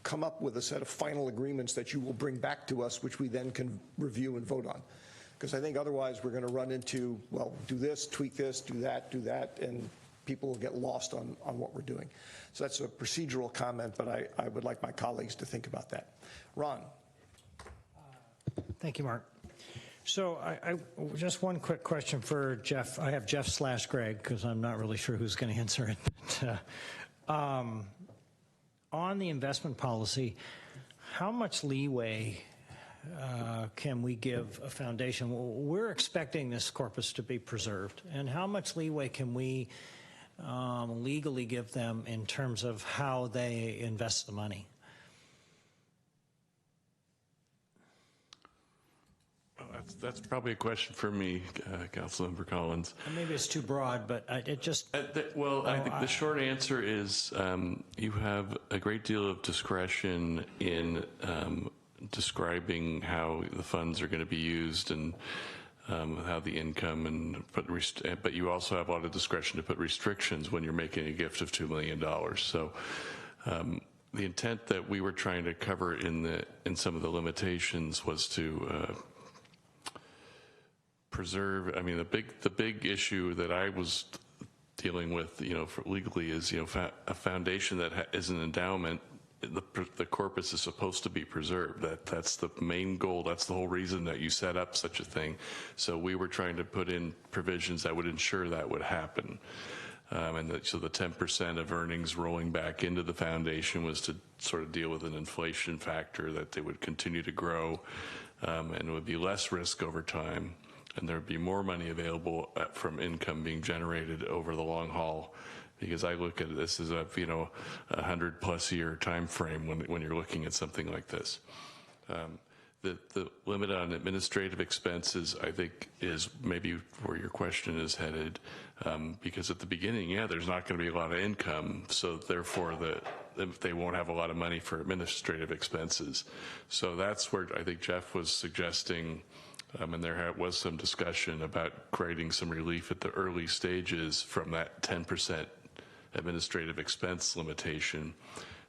come up with a set of final agreements that you will bring back to us, which we then can review and vote on. Because I think otherwise we're going to run into, well, do this, tweak this, do that, and people will get lost on what we're doing. So that's a procedural comment, but I would like my colleagues to think about that. Ron. Thank you, Mark. So I just one quick question for Jeff. I have Jeff/Greg because I'm not really sure who's going to answer it. But, on the investment policy, how much leeway can we give a foundation? We're expecting this corpus to be preserved, and how much leeway can we legally give them in terms of how they invest the money? That's probably a question for me, Councilmember Collins. Maybe it's too broad, but it just... I think the short answer is you have a great deal of discretion in describing how the funds are going to be used and how the income, but you also have a lot of discretion to put restrictions when you're making a gift of $2 million. So the intent that we were trying to cover in some of the limitations was to preserve. I mean, the big issue that I was dealing with, for legally is, a foundation that is an endowment. The corpus is supposed to be preserved. That's the main goal. That's the whole reason that you set up such a thing. So we were trying to put in provisions that would ensure that would happen. So the 10% of earnings rolling back into the foundation was to sort of deal with an inflation factor, that they would continue to grow, and it would be less risk over time. And there would be more money available from income being generated over the long haul, because I look at this as a 100+ year time frame when you're looking at something like this. The limit on administrative expenses, I think, is maybe where your question is headed, because at the beginning, there's not going to be a lot of income, so therefore they won't have a lot of money for administrative expenses. So that's where I think Jeff was suggesting. And there was some discussion about creating some relief at the early stages from that 10% administrative expense limitation.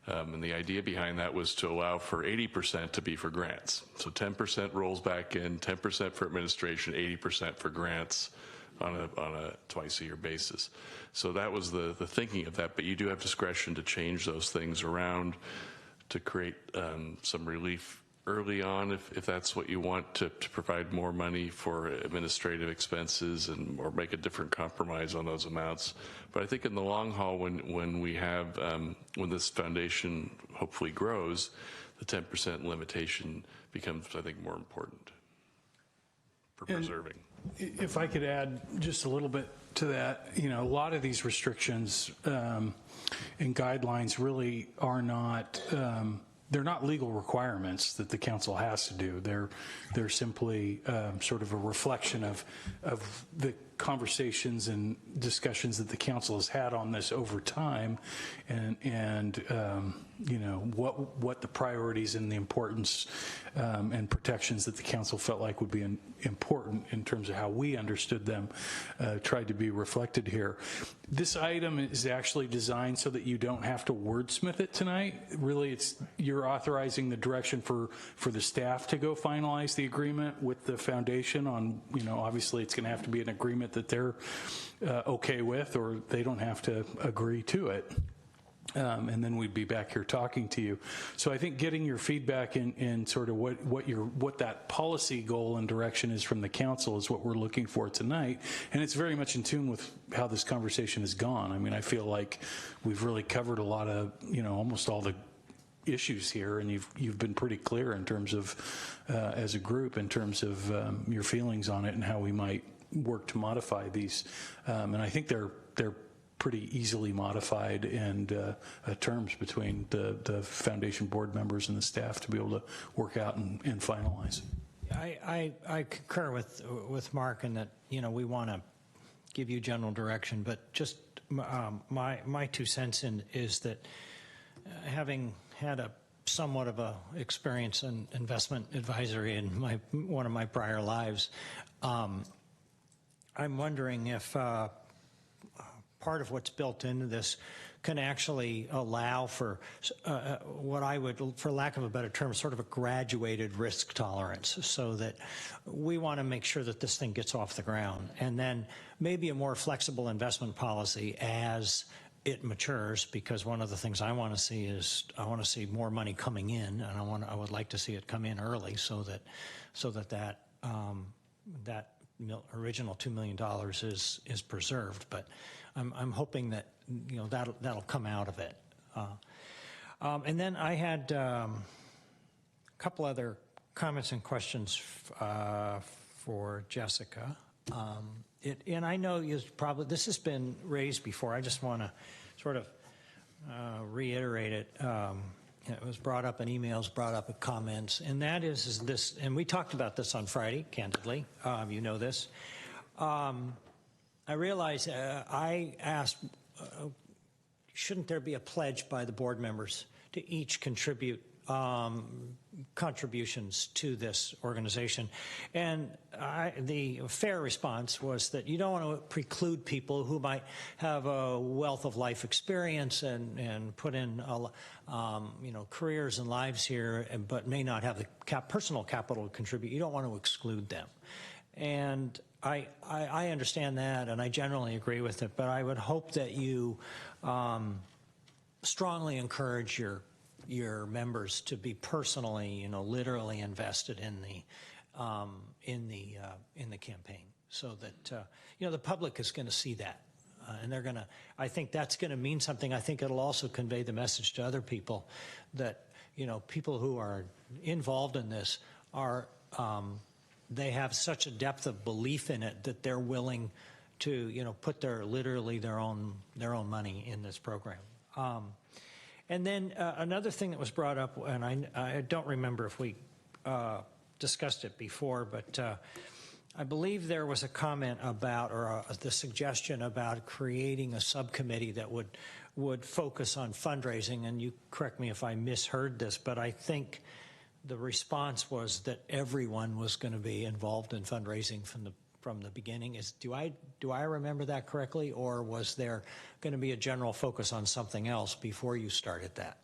And the idea behind that was to allow for 80% to be for grants. So 10% rolls back in, 10% for administration, 80% for grants on a twice-a-year basis. So that was the thinking of that, but you do have discretion to change those things around to create some relief early on, if that's what you want, to provide more money for administrative expenses or make a different compromise on those amounts. But I think in the long haul, when we have when this foundation hopefully grows, the 10% limitation becomes, I think, more important for preserving. If I could add just a little bit to that, a lot of these restrictions and guidelines really are not, they're not legal requirements that the council has to do. They're simply sort of a reflection of the conversations and discussions that the council has had on this over time, and what the priorities and the importance and protections that the council felt like would be important in terms of how we understood them tried to be reflected here. This item is actually designed so that you don't have to wordsmith it tonight. Really, you're authorizing the direction for the staff to go finalize the agreement with the foundation on, obviously it's going to have to be an agreement that they're okay with, or they don't have to agree to it. And then we'd be back here talking to you. So I think getting your feedback in sort of what that policy goal and direction is from the council is what we're looking for tonight. And it's very much in tune with how this conversation has gone. I mean, I feel like we've really covered a lot of, almost all the issues here, and you've been pretty clear in terms of, as a group, in terms of your feelings on it and how we might work to modify these. And I think they're pretty easily modified, and terms between the foundation board members and the staff to be able to work out and finalize. I concur with Mark in that we want to give you general direction, but just my 2 cents is that having had a somewhat of a experience in investment advisory in one of my prior lives, I'm wondering if part of what's built into this can actually allow for what I would, for lack of a better term, sort of a graduated risk tolerance, so that we want to make sure that this thing gets off the ground, and then maybe a more flexible investment policy as it matures, because one of the things I want to see is I want to see more money coming in, and I would like to see it come in early, so that original $2 million is preserved. But I'm hoping that that'll come out of it. And then I had a couple other comments and questions for Jessica. And I know this has been raised before. I just want to sort of reiterate it. It was brought up in emails, brought up in comments, and that is this, and we talked about this on Friday, candidly. You know this. I realize I asked, shouldn't there be a pledge by the board members to each contribute contributions to this organization? And the fair response was that you don't want to preclude people who might have a wealth of life experience and put in careers and lives here, but may not have the personal capital to contribute. You don't want to exclude them. And I understand that, and I generally agree with it, but I would hope that you strongly encourage your members to be personally, literally invested in the campaign, so that the public is going to see that, and they're going to. I think that's going to mean something. I think it'll also convey the message to other people that people who are involved in this are they have such a depth of belief in it that they're willing to put their own money in this program. And then another thing that was brought up, and I don't remember if we discussed it before, but I believe there was a comment about, or the suggestion about creating a subcommittee that would focus on fundraising. And you correct me if I misheard this, but I think the response was that everyone was going to be involved in fundraising from the beginning. Do I remember that correctly, or was there going to be a general focus on something else before you started that?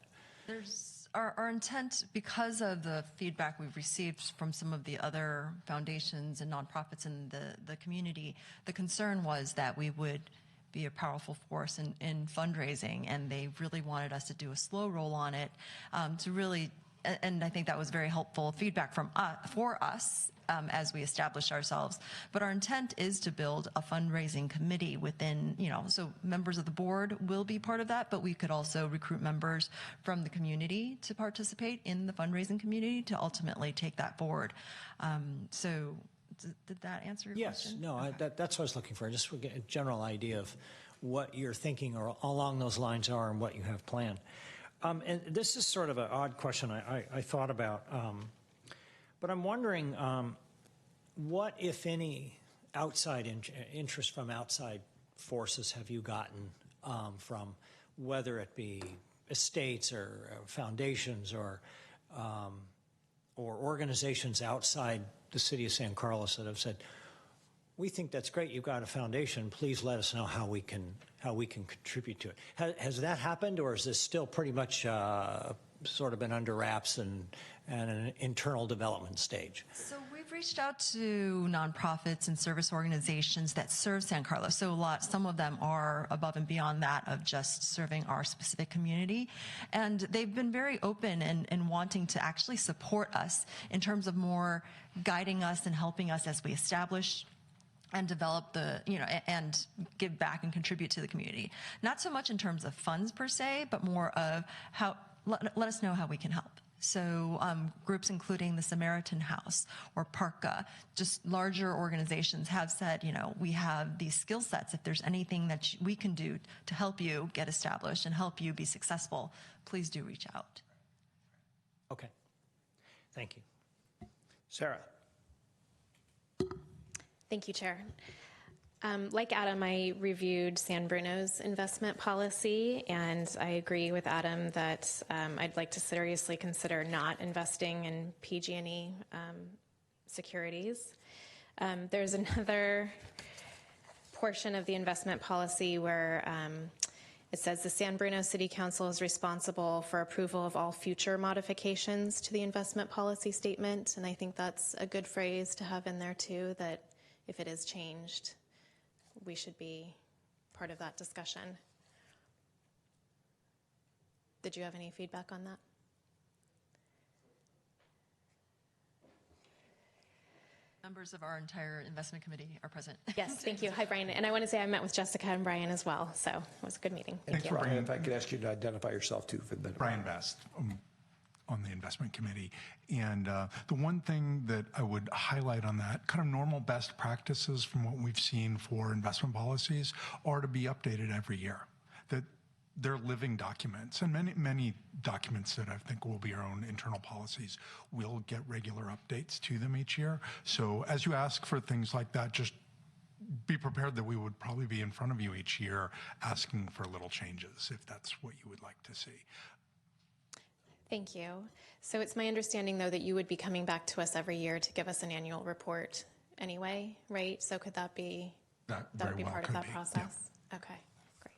There's our intent, because of the feedback we've received from some of the other foundations and nonprofits in the community. The concern was that we would be a powerful force in fundraising, and they really wanted us to do a slow roll on it, to really. And I think that was very helpful feedback for us as we establish ourselves. But our intent is to build a fundraising committee within, so members of the board will be part of that, but we could also recruit members from the community to participate in the fundraising community to ultimately take that forward. So Did that answer your Yes, question? no, that's what I was looking for, just to get a general idea of what you're thinking or along those lines are and what you have planned. And this is sort of an odd question I thought about, but I'm wondering what, if any, outside interest from outside forces have you gotten from, whether it be estates or foundations or organizations outside the city of San Carlos that have said, we think that's great, you've got a foundation, please let us know how we can contribute to it. Has that happened, or is this still pretty much sort of been under wraps and an internal development stage? So we've reached out to nonprofits and service organizations that serve San Carlos. So some of them are above and beyond that of just serving our specific community. And they've been very open and wanting to actually support us in terms of more guiding us and helping us as we establish and develop and give back and contribute to the community. Not so much in terms of funds per se, but more of let us know how we can help. So groups including the Samaritan House or PARCA, just larger organizations have said, we have these skill sets. If there's anything that we can do to help you get established and help you be successful, please do reach out. Okay. Thank you. Sarah. Thank you, Chair. Like Adam, I reviewed San Bruno's investment policy, and I agree with Adam that I'd like to seriously consider not investing in PG&E securities. There's another portion of the investment policy where it says the San Bruno City Council is responsible for approval of all future modifications to the investment policy statement, and I think that's a good phrase to have in there too, that if it is changed, we should be part of that discussion. Did you have any feedback on that? Members of our entire investment committee are present. Yes, thank you. Hi, Brian. And I want to say I met with Jessica and Brian as well, so it was a good meeting. Thank you. Brian, if I could ask you to identify yourself too for the benefit. Brian Best on the investment committee. And the one thing that I would highlight on that, kind of normal best practices from what we've seen for investment policies are to be updated every year. That they're living documents, and many documents that I think will be our own internal policies will get regular updates to them each year. So as you ask for things like that, just be prepared that we would probably be in front of you each year asking for little changes if that's what you would like to see. Thank you. So it's my understanding, though, that you would be coming back to us every year to give us an annual report anyway, right? So could that be, that would be part of that process? Yeah. Okay, great.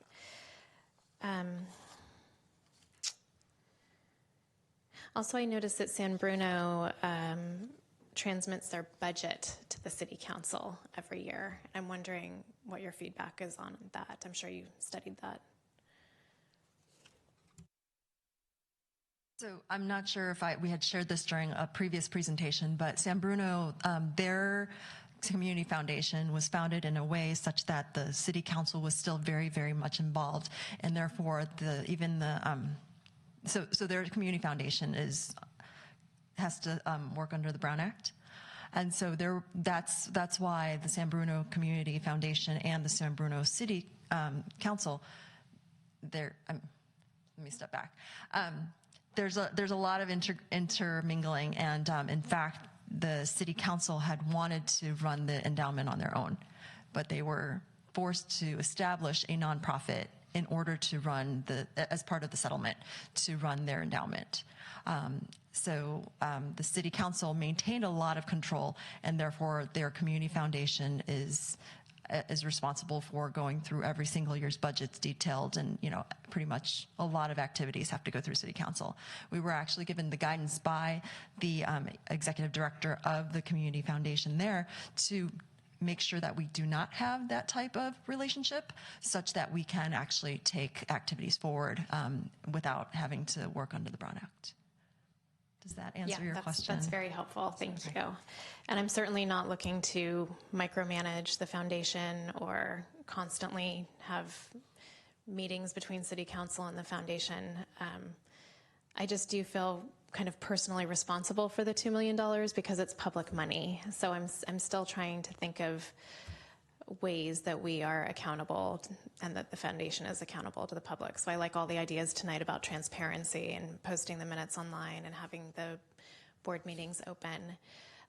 Also, I noticed that San Bruno transmits their budget to the City Council every year. I'm wondering what your feedback is on that. I'm sure you studied that. So I'm not sure if we had shared this during a previous presentation, but San Bruno, their community foundation was founded in a way such that the City Council was still very, very much involved, and therefore so their community foundation has to work under the Brown Act. And so that's why the San Bruno Community Foundation and the San Bruno City Council, let me step back. There's a lot of intermingling, and in fact, the City Council had wanted to run the endowment on their own, but they were forced to establish a nonprofit in order to run as part of the settlement, to run their endowment. So the City Council maintained a lot of control, and therefore their community foundation is responsible for going through every single year's budgets detailed, and pretty much a lot of activities have to go through City Council. We were actually given the guidance by the executive director of the community foundation there to make sure that we do not have that type of relationship, such that we can actually take activities forward without having to work under the Brown Act. Does that answer your question? That's very helpful. Thank you. And I'm certainly not looking to micromanage the foundation or constantly have meetings between City Council and the foundation. I just do feel kind of personally responsible for the $2 million because it's public money. So I'm still trying to think of ways that we are accountable and that the foundation is accountable to the public. So I like all the ideas tonight about transparency and posting the minutes online and having the board meetings open.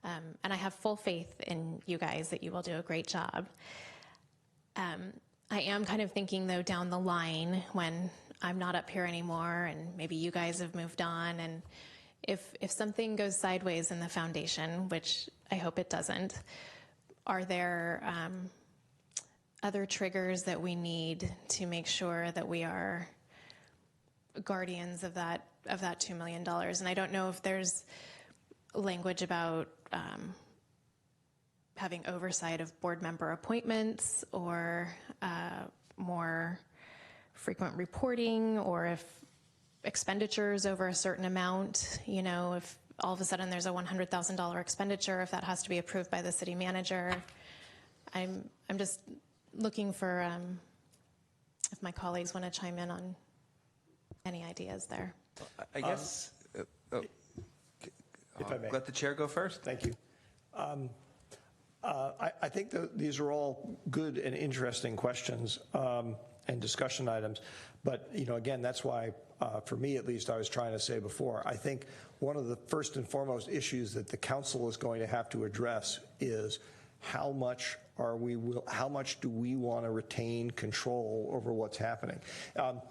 And I have full faith in you guys that you will do a great job. I am kind of thinking, though, down the line when I'm not up here anymore and maybe you guys have moved on, and if something goes sideways in the foundation, which I hope it doesn't, are there other triggers that we need to make sure that we are guardians of that $2 million? And I don't know if there's language about having oversight of board member appointments or more frequent reporting, or if expenditures over a certain amount, you know, if all of a sudden there's a $100,000 expenditure, if that has to be approved by the city manager. I'm just looking for if my colleagues want to chime in on any ideas there. I guess, if I may. Let the chair go first. Thank you. I think these are all good and interesting questions and discussion items. But, you know, again, that's why, for me at least, I was trying to say before, I think one of the first and foremost issues that the council is going to have to address is how much do we want to retain control over what's happening? To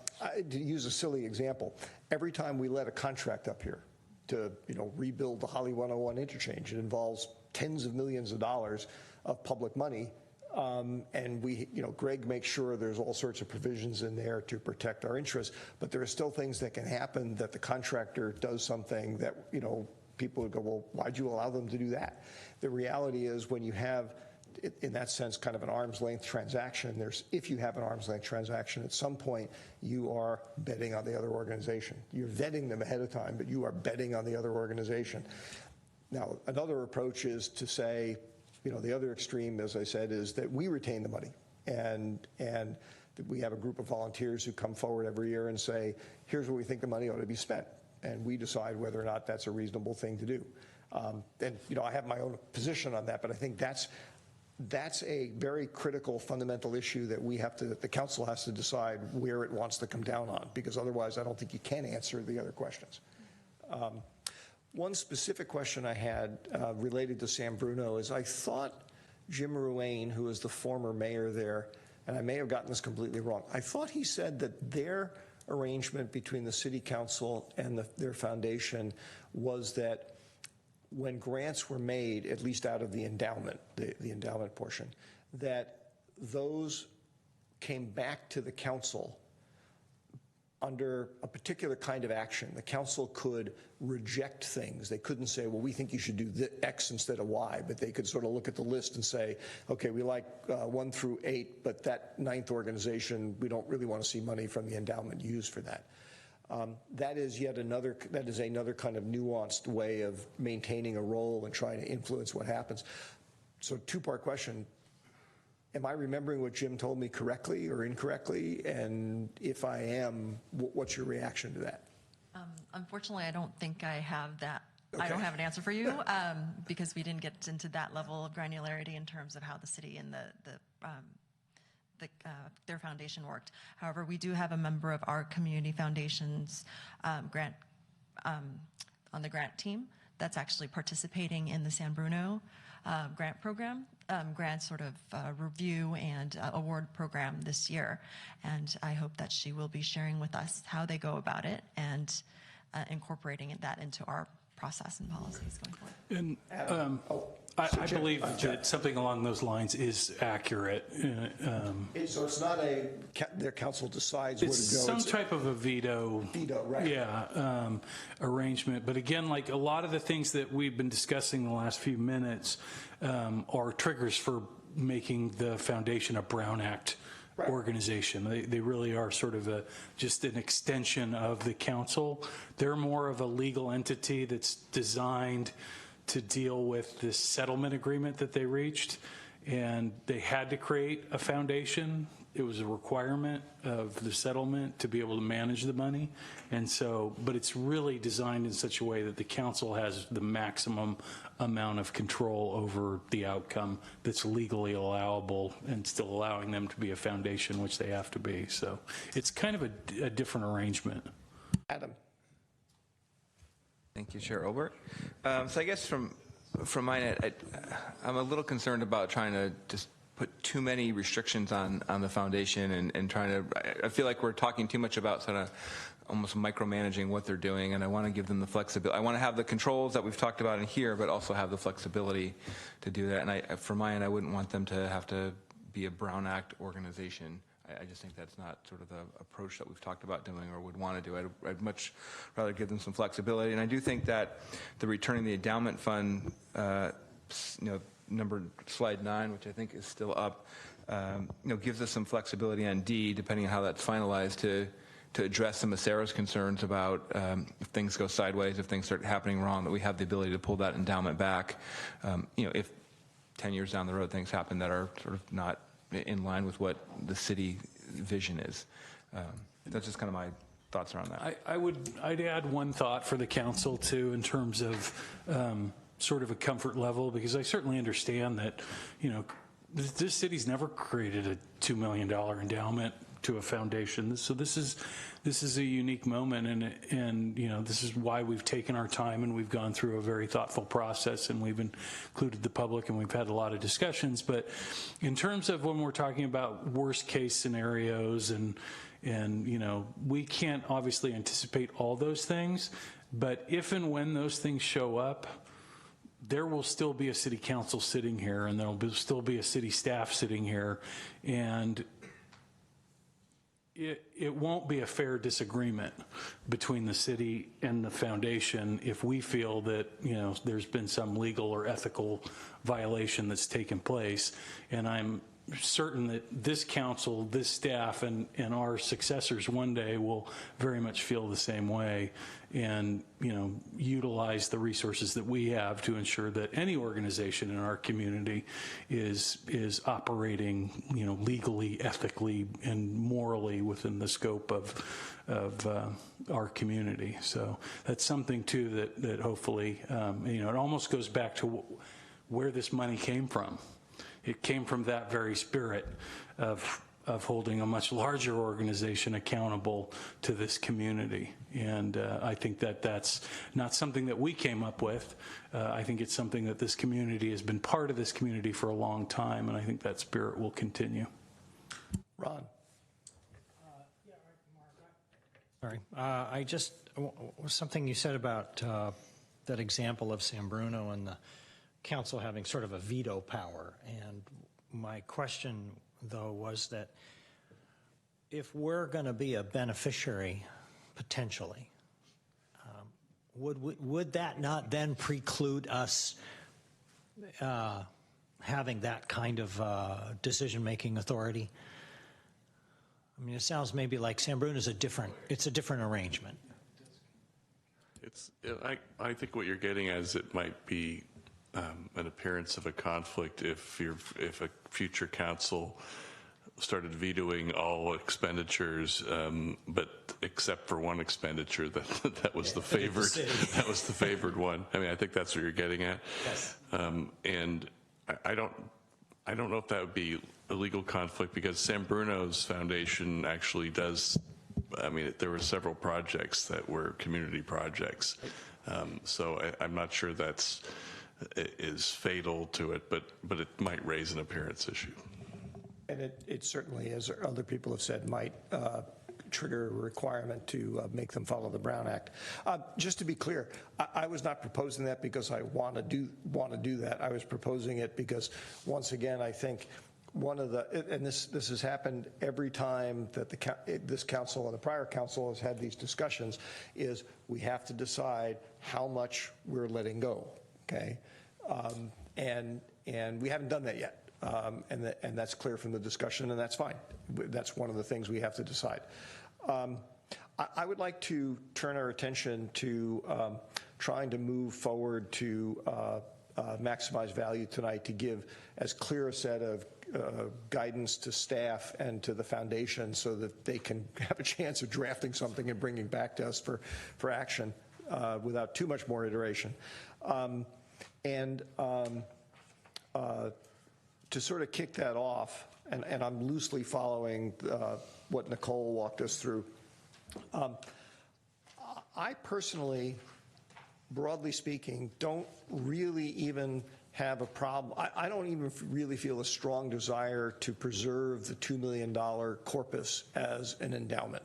use a silly example, every time we let a contract up here to, you know, rebuild the Holly 101 interchange, it involves tens of millions of dollars of public money. And we, you know, Greg makes sure there's all sorts of provisions in there to protect our interests, but there are still things that can happen that the contractor does something that, you know, people would go, well, why'd you allow them to do that? The reality is when you have, in that sense, kind of an arm's length transaction, if you have an arm's length transaction, at some point you are betting on the other organization. You're vetting them ahead of time, but you are betting on the other organization. Now, another approach is to say, you know, the other extreme, as I said, is that we retain the money, and we have a group of volunteers who come forward every year and say, here's where we think the money ought to be spent, and we decide whether or not that's a reasonable thing to do. And, you know, I have my own position on that, but I think that's a very critical, fundamental issue that the council has to decide where it wants to come down on, because otherwise I don't think you can answer the other questions. One specific question I had related to San Bruno is I thought Jim Ruane, who is the former mayor there, and I may have gotten this completely wrong, I thought he said that their arrangement between the city council and their foundation was that when grants were made, at least out of the endowment, the endowment portion, that those came back to the council under a particular kind of action. The council could reject things. They couldn't say, well, we think you should do X instead of Y, but they could sort of look at the list and say, okay, we like 1 through 8, but that 9th organization, we don't really want to see money from the endowment used for that. That is another kind of nuanced way of maintaining a role and trying to influence what happens. So two-part question. Am I remembering what Jim told me correctly or incorrectly? And if I am, what's your reaction to that? Unfortunately, I don't think I have that. Okay. I don't have an answer for you because we didn't get into that level of granularity in terms of how the city and their foundation worked. However, we do have a member of our community foundation's grant on the grant team that's actually participating in the San Bruno grant program, grant sort of review and award program this year. And I hope that she will be sharing with us how they go about it and incorporating that into our process and policies going forward. And I believe that something along those lines is accurate. So it's not their council decides where to go. It's some type of a veto. Veto, right. Yeah, arrangement. But again, like a lot of the things that we've been discussing in the last few minutes are triggers for making the foundation a Brown Act organization. They really are sort of just an extension of the council. They're more of a legal entity that's designed to deal with this settlement agreement that they reached. and they had to create a foundation. It was a requirement of the settlement to be able to manage the money. And so, but it's really designed in such a way that the council has the maximum amount of control over the outcome that's legally allowable and still allowing them to be a foundation, which they have to be. So it's kind of a different arrangement. Adam. Thank you, Chair Obert. So I guess from my end, I'm a little concerned about trying to just put too many restrictions on the foundation and trying to, I feel like we're talking too much about sort of almost micromanaging what they're doing, and I want to give them the flexibility. I want to have the controls that we've talked about in here, but also have the flexibility to do that. And from my end, I wouldn't want them to have to be a Brown Act organization. I just think that's not sort of the approach that we've talked about doing or would want to do. I'd much rather give them some flexibility. And I do think that the returning the endowment fund, slide 9, which I think is still up, gives us some flexibility on D, depending on how that's finalized, to address some of Sarah's concerns about if things go sideways, if things start happening wrong, that we have the ability to pull that endowment back. If 10 years down the road things happen that are sort of not in line with what the city vision is. That's just kind of my thoughts around that. I'd add one thought for the council too, in terms of sort of a comfort level, because I certainly understand that, this city's never created a $2 million endowment to a foundation. So this is a unique moment, and this is why we've taken our time and we've gone through a very thoughtful process, and we've included the public and we've had a lot of discussions. But in terms of when we're talking about worst case scenarios and we can't obviously anticipate all those things, but if and when those things show up, there will still be a city council sitting here, and there will still be a city staff sitting here, and it won't be a fair disagreement between the city and the foundation if we feel that there's been some legal or ethical violation that's taken place. And I'm certain that this council, this staff, and our successors one day will very much feel the same way, and utilize the resources that we have to ensure that any organization in our community is operating legally, ethically, and morally within the scope of our community. So that's something too that hopefully it almost goes back to where this money came from. It came from that very spirit of holding a much larger organization accountable to this community. And I think that that's not something that we came up with. I think it's something that this community has been part of this community for a long time, and I think that spirit will continue. Ron. Sorry. I just, something you said about that example of San Bruno and the council having sort of a veto power. And my question, though, was that if we're going to be a beneficiary, potentially, would that not then preclude us having that kind of decision-making authority? I mean, it sounds maybe like San Bruno is a different arrangement. I think what you're getting at is it might be an appearance of a conflict if a future council started vetoing all expenditures, but except for one expenditure that was the favored one. I mean, I think that's what you're getting at. Yes. And I don't know if that would be a legal conflict, because San Bruno's foundation actually does. I mean, there were several projects that were community projects, so I'm not sure that's is fatal to it, but it might raise an appearance issue. And it certainly, as other people have said, might trigger a requirement to make them follow the Brown Act. Just to be clear, I was not proposing that because I want to do that. I was proposing it because, once again, I think one of the, and this has happened every time that this council and the prior council has had these discussions, is we have to decide how much we're letting go. Okay, and we haven't done that yet, and that's clear from the discussion, and that's fine. That's one of the things we have to decide. I would like to turn our attention to trying to move forward to maximize value tonight to give as clear a set of guidance to staff and to the foundation so that they can have a chance of drafting something and bringing back to us for action without too much more iteration. To sort of kick that off, and I'm loosely following what Nicole walked us through, I personally, broadly speaking, don't really even have a problem. I don't even really feel a strong desire to preserve the $2 million corpus as an endowment.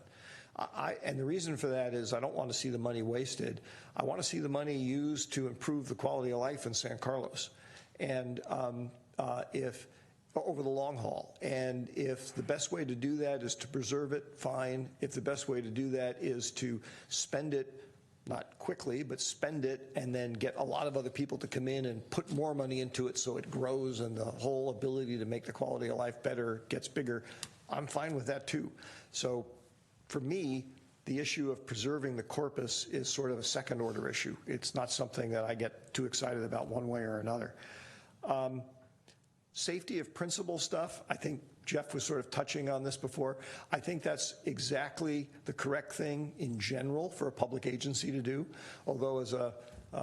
And the reason for that is I don't want to see the money wasted. I want to see the money used to improve the quality of life in San Carlos, and if over the long haul. And if the best way to do that is to preserve it, fine. If the best way to do that is to spend it, not quickly, but spend it and then get a lot of other people to come in and put more money into it so it grows and the whole ability to make the quality of life better gets bigger, I'm fine with that too. So for me, the issue of preserving the corpus is sort of a second order issue. It's not something that I get too excited about one way or another. Safety of principle stuff, I think Jeff was sort of touching on this before. I think that's exactly the correct thing in general for a public agency to do, although as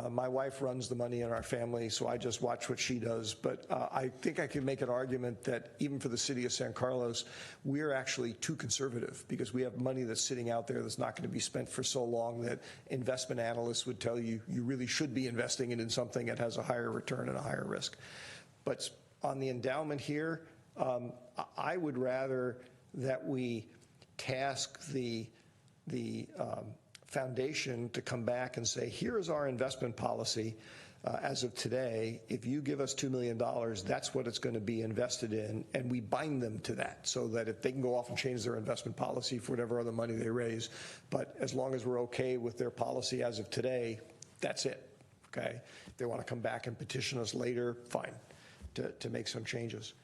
my wife runs the money in our family, so I just watch what she does. But I think I can make an argument that even for the city of San Carlos, we're actually too conservative because we have money that's sitting out there that's not going to be spent for so long that investment analysts would tell you you really should be investing it in something that has a higher return and a higher risk. But on the endowment here, I would rather that we task the foundation to come back and say, here is our investment policy as of today. If you give us $2 million, that's what it's going to be invested in, and we bind them to that so that if they can go off and change their investment policy for whatever other money they raise, but as long as we're okay with their policy as of today, that's it, okay? If they want to come back and petition us later, fine, to make some changes.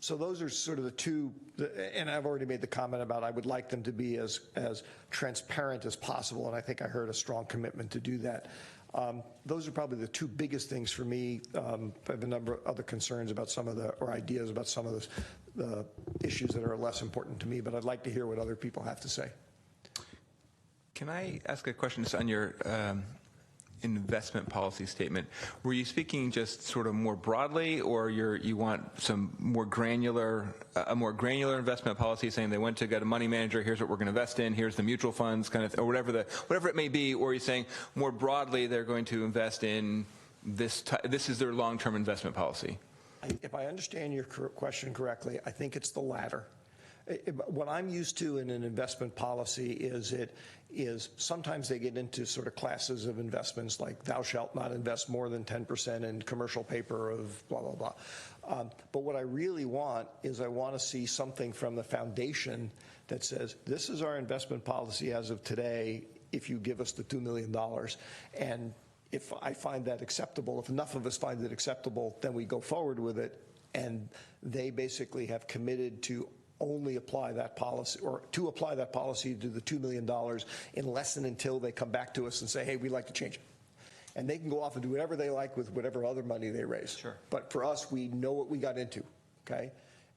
So those are sort of the two, and I've already made the comment about I would like them to be as transparent as possible, and I think I heard a strong commitment to do that. Those are probably the two biggest things for me. I have a number of other concerns about some of or ideas about some of the issues that are less important to me, but I'd like to hear what other people have to say. Can I ask a question just on your investment policy statement? Were you speaking just sort of more broadly, or you want some more granular, a more granular investment policy saying they went to get a money manager, here's what we're going to invest in, here's the mutual funds kind of, or whatever it may be, or are you saying more broadly they're going to invest in this is their long-term investment policy? If I understand your question correctly, I think it's the latter. What I'm used to in an investment policy is sometimes they get into sort of classes of investments like thou shalt not invest more than 10% in commercial paper of blah, blah, blah. But what I really want is I want to see something from the foundation that says this is our investment policy as of today if you give us the $2 million. And if I find that acceptable, if enough of us find it acceptable, then we go forward with it. And they basically have committed to only apply that policy, or to apply that policy to the $2 million unless and until they come back to us and say, hey, we'd like to change it. And they can go off and do whatever they like with whatever other money they raise. Sure. But for us, we know what we got into, okay?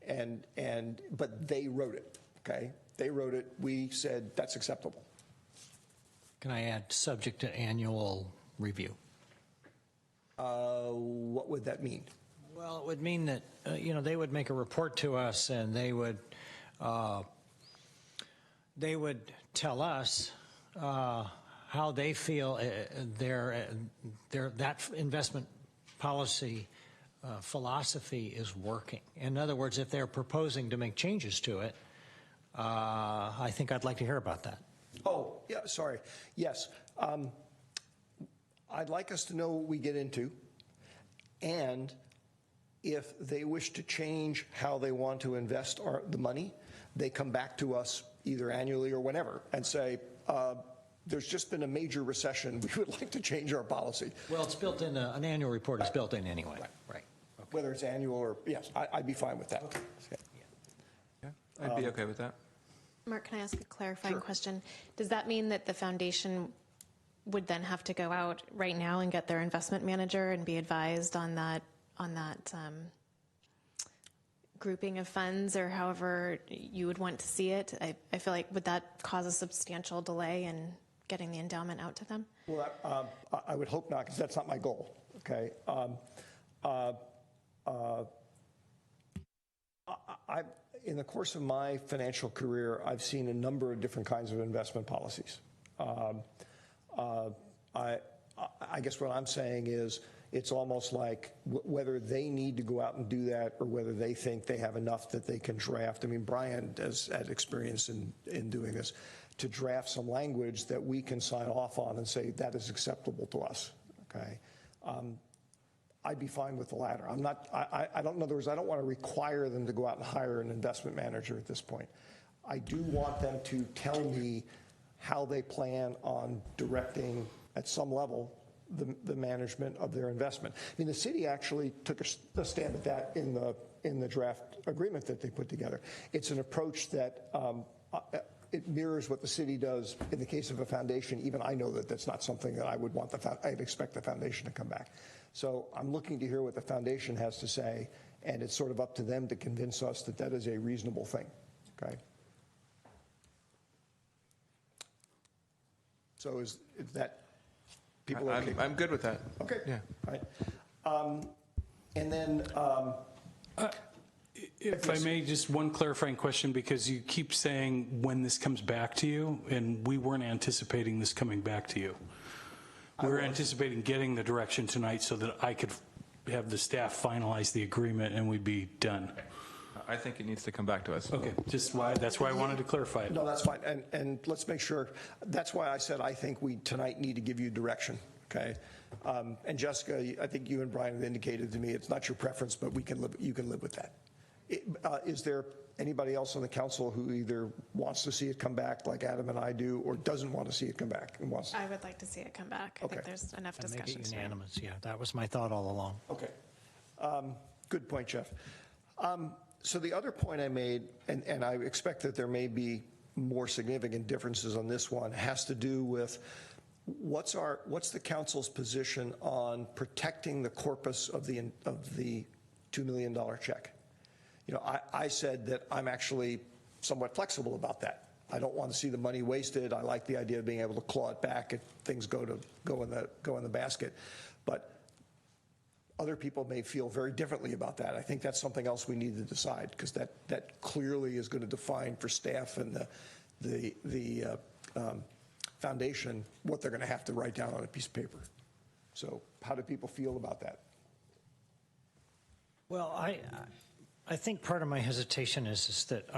But they wrote it, okay? They wrote it. We said that's acceptable. Can I add subject to annual review? What would that mean? Well, it would mean that, they would make a report to us and they would tell us how they feel that investment policy philosophy is working. In other words, if they're proposing to make changes to it, I think I'd like to hear about that. Oh, yeah, sorry. Yes. I'd like us to know what we get into, and if they wish to change how they want to invest the money, they come back to us either annually or whenever and say, there's just been a major recession. We would like to change our policy. Well, it's built in, an annual report is built in anyway. Right. Okay. Whether it's annual or, yes, I'd be fine with that. Okay. Yeah, I'd be okay with that. Mark, can I ask a clarifying question? Does that mean that the foundation would then have to go out right now and get their investment manager and be advised on that grouping of funds, or however you would want to see it. I feel like, would that cause a substantial delay in getting the endowment out to them? Well, I would hope not, because that's not my goal. Okay. In the course of my financial career, I've seen a number of different kinds of investment policies. I guess what I'm saying is it's almost like whether they need to go out and do that or whether they think they have enough that they can draft. I mean, Brian has had experience in doing this, to draft some language that we can sign off on and say that is acceptable to us. Okay. I'd be fine with the latter. I'm not, I don't, in other words, I don't want to require them to go out and hire an investment manager at this point. I do want them to tell me how they plan on directing, at some level, the management of their investment. I mean, the city actually took a stand at that in the draft agreement that they put together. It's an approach that it mirrors what the city does in the case of a foundation. Even I know that that's not something that I would want I'd expect the foundation to come back. So I'm looking to hear what the foundation has to say, and it's sort of up to them to convince us that that is a reasonable thing. Okay. So is that people okay? I'm good with that. Okay. Yeah. All right. And then. If I may, just one clarifying question, because you keep saying when this comes back to you, and we weren't anticipating this coming back to you. We were anticipating getting the direction tonight so that I could have the staff finalize the agreement and we'd be done. I think it needs to come back to us. Okay, that's why I wanted to clarify it. No, that's fine. And let's make sure, that's why I said I think we tonight need to give you direction. Okay. And Jessica, I think you and Brian have indicated to me it's not your preference, but you can live with that. Is there anybody else on the council who either wants to see it come back like Adam and I do, or doesn't want to see it come back and wants? I would like to see it come back. I think there's enough discussion. Make it unanimous. Yeah, that was my thought all along. Okay. Good point, Jeff. So the other point I made, and I expect that there may be more significant differences on this one, has to do with what's the council's position on protecting the corpus of the $2 million check. You know, I said that I'm actually somewhat flexible about that. I don't want to see the money wasted. I like the idea of being able to claw it back if things go in the basket. But other people may feel very differently about that. I think that's something else we need to decide, because that clearly is going to define for staff and the foundation what they're going to have to write down on a piece of paper. So how do people feel about that? Well, I think part of my hesitation is that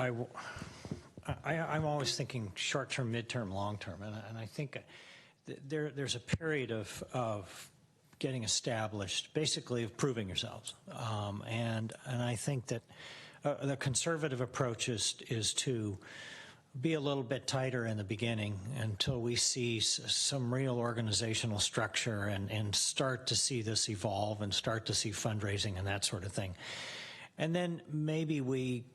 I'm always thinking short-term, mid-term, long-term, and I think there's a period of getting established, basically of proving yourselves, and I think that the conservative approach is to be a little bit tighter in the beginning until we see some real organizational structure and start to see this evolve and start to see fundraising and that sort of thing. And then maybe we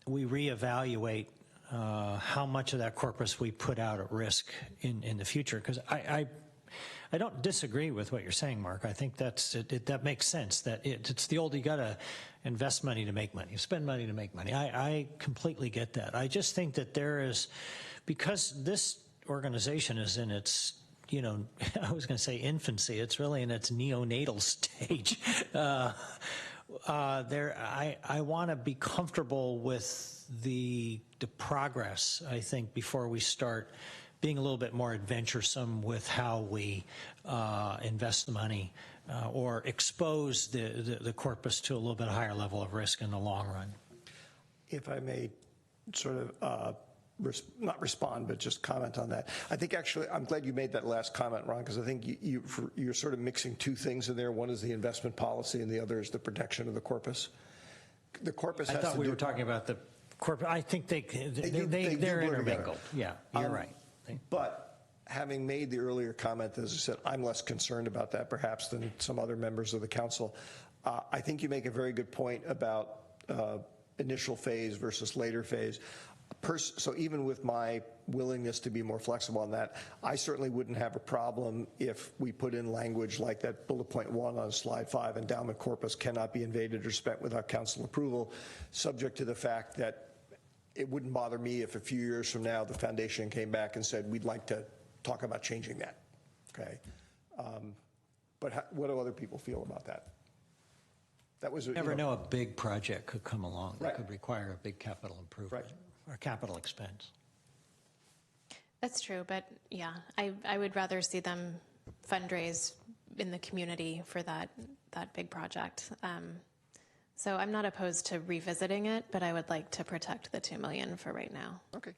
reevaluate how much of that corpus we put out at risk in the future. Because I don't disagree with what you're saying, Mark. I think that makes sense. That it's the old, you got to invest money to make money, spend money to make money. I completely get that. I just think that there is, because this organization is in its, you know, I was going to say infancy. It's really in its neonatal stage. I want to be comfortable with the progress, I think, before we start being a little bit more adventuresome with how we invest the money or expose the corpus to a little bit higher level of risk in the long run. If I may sort of not respond, but just comment on that. I think actually, I'm glad you made that last comment, Ron, because I think you're sort of mixing two things in there. One is the investment policy, and the other is the protection of the corpus. The corpus. I thought we were talking about the corpus. I think they're intermingled. Yeah, you're right. But having made the earlier comment, as I said, I'm less concerned about that perhaps than some other members of the council. I think you make a very good point about initial phase versus later phase. so even with my willingness to be more flexible on that, I certainly wouldn't have a problem if we put in language like that bullet point 1 on slide 5, endowment corpus cannot be invaded or spent without council approval, subject to the fact that it wouldn't bother me if a few years from now the foundation came back and said, we'd like to talk about changing that, okay? But what do other people feel about that? That was You never know a big project could come along that could require a big capital improvement or capital expense. That's true, but yeah, I would rather see them fundraise in the community for that big project. So I'm not opposed to revisiting it, but I would like to protect the $2 million for right now. Okay.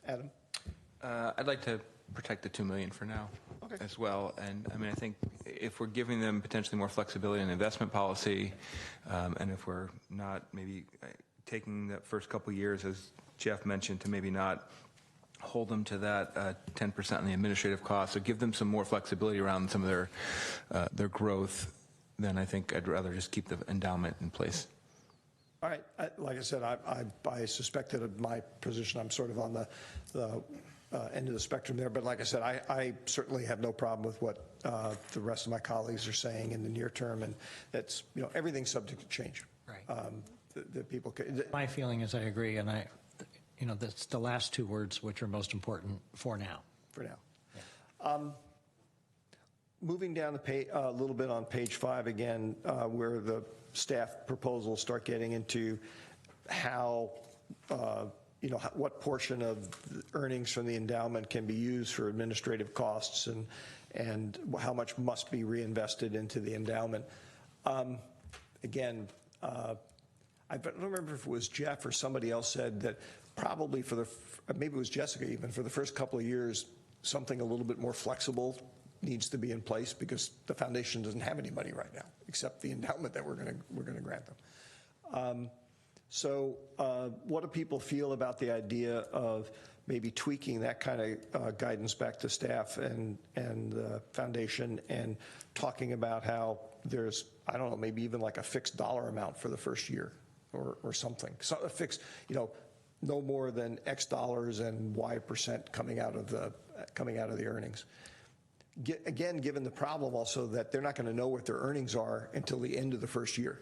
Adam? I'd like to protect the $2 million for now as well. And I mean, I think if we're giving them potentially more flexibility in investment policy, and if we're not maybe taking the first couple years, as Jeff mentioned, to maybe not hold them to that 10% on the administrative costs, or give them some more flexibility around some of their growth, then I think I'd rather just keep the endowment in place. All right. Like I said, I suspected of my position. I'm sort of on the end of the spectrum there. But like I said, I certainly have no problem with what the rest of my colleagues are saying in the near term. And that's, everything's subject to change. Right. The people can, my feeling is I agree. And that's the last 2 words which are most important for now. For now. Yeah. Moving down the page a little bit on page 5 again, where the staff proposals start getting into how, what portion of the earnings from the endowment can be used for administrative costs and how much must be reinvested into the endowment. Again, I don't remember if it was Jeff or somebody else said that probably maybe it was Jessica even, for the first couple of years, something a little bit more flexible needs to be in place because the foundation doesn't have any money right now except the endowment that we're going to grant them. So what do people feel about the idea of maybe tweaking that kind of guidance back to staff and the foundation and talking about how there's, I don't know, maybe even like a fixed dollar amount for the first year or something. So a fixed, no more than X dollars and Y% coming out of the earnings. Again, given the problem also that they're not going to know what their earnings are until the end of the first year,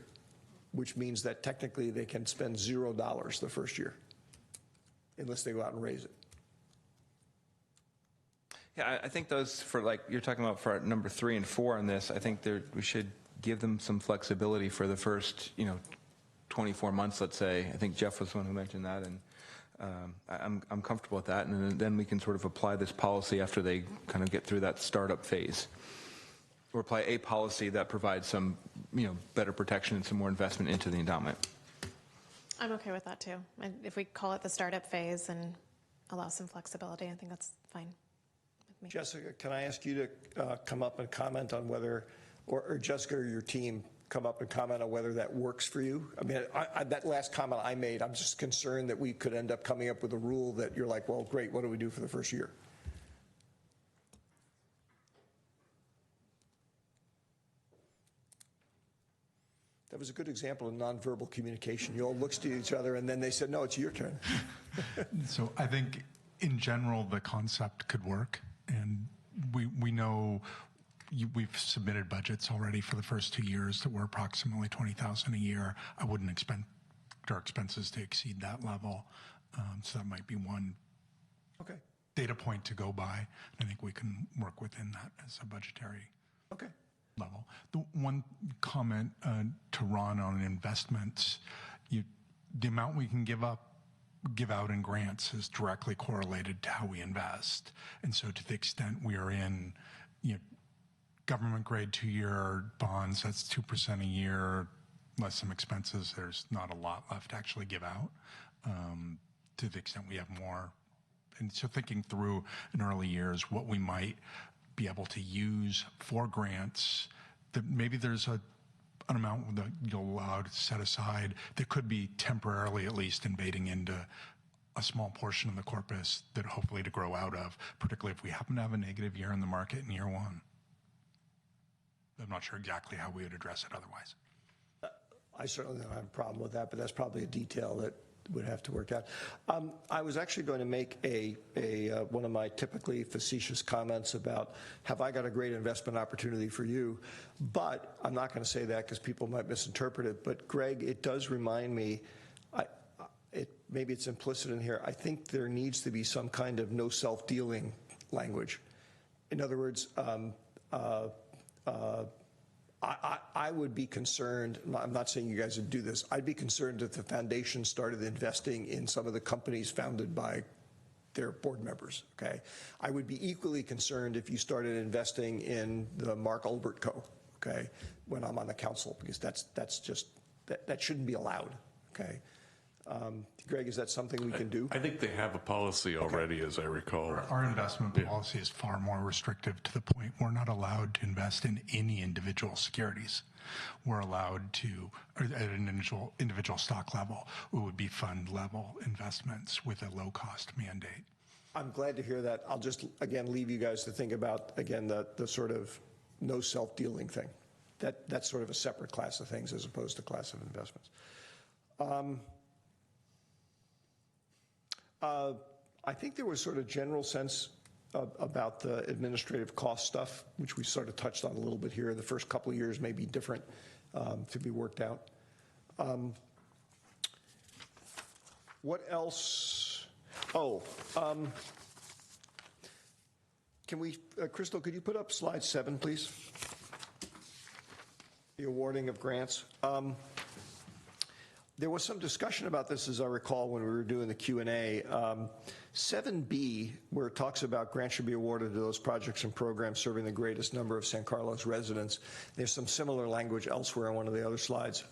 which means that technically they can spend $0 the first year unless they go out and raise it. Yeah, I think those you're talking about for number 3 and 4 on this, I think we should give them some flexibility for the first, 24 months, let's say. I think Jeff was the one who mentioned that, and I'm comfortable with that. And then we can sort of apply this policy after they kind of get through that startup phase, or apply a policy that provides some, better protection and some more investment into the endowment. I'm okay with that too. And if we call it the startup phase and allow some flexibility, I think that's fine with me. Jessica, can I ask you to come up and comment on whether, or Jessica or your team come up and comment on whether that works for you? I mean, that last comment I made, I'm just concerned that we could end up coming up with a rule that you're like, well, great, what do we do for the first year? That was a good example of nonverbal communication. You all looked at each other and then they said, no, it's your turn. So I think in general, the concept could work. And we know we've submitted budgets already for the first 2 years that were approximately $20,000 a year. I wouldn't expect our expenses to exceed that level. So that might be one data point to go by. I think we can work within that as a budgetary level. The one comment to Ron on investments, the amount we can give out in grants is directly correlated to how we invest. And so to the extent we are in, government grade 2-year bonds, that's 2% a year, less some expenses, there's not a lot left to actually give out, to the extent we have more. And so thinking through in early years what we might be able to use for grants, that maybe there's an amount that you'll allow to set aside that could be temporarily at least invading into a small portion of the corpus that hopefully to grow out of, particularly if we happen to have a negative year in the market in year 1. I'm not sure exactly how we would address it otherwise. I certainly don't have a problem with that, but that's probably a detail that work out. I was actually going to make one of my typically facetious comments about, have I got a great investment opportunity for you? But I'm not going to say that because people might misinterpret it. But Greg, it does remind me, maybe it's implicit in here, I think there needs to be some kind of no self-dealing language. In other words, I would be concerned, I'm not saying you guys would do this, I'd be concerned if the foundation started investing in some of the companies founded by their board members, okay? I would be equally concerned if you started investing in the Mark Ulbert Co., okay, when I'm on the council, because that's just, that shouldn't be allowed, okay? Greg, is that something we can do? I think they have a policy already, as I recall. Our investment policy is far more restrictive to the point we're not allowed to invest in any individual securities. We're allowed to, or at an individual stock level, it would be fund level investments with a low cost mandate. I'm glad to hear that. I'll just, again, leave you guys to think about, again, the sort of no self-dealing thing. That's sort of a separate class of things as opposed to class of investments. I think there was sort of general sense about the administrative cost stuff, which we sort of touched on a little bit here. The first couple of years may be different to be worked out. What else? Can we, Crystal, could you put up slide 7, please? The awarding of grants. There was some discussion about this, as I recall, when we were doing the Q&A. 7B, where it talks about grants should be awarded to those projects and programs serving the greatest number of San Carlos residents. There's some similar language elsewhere on one of the other slides.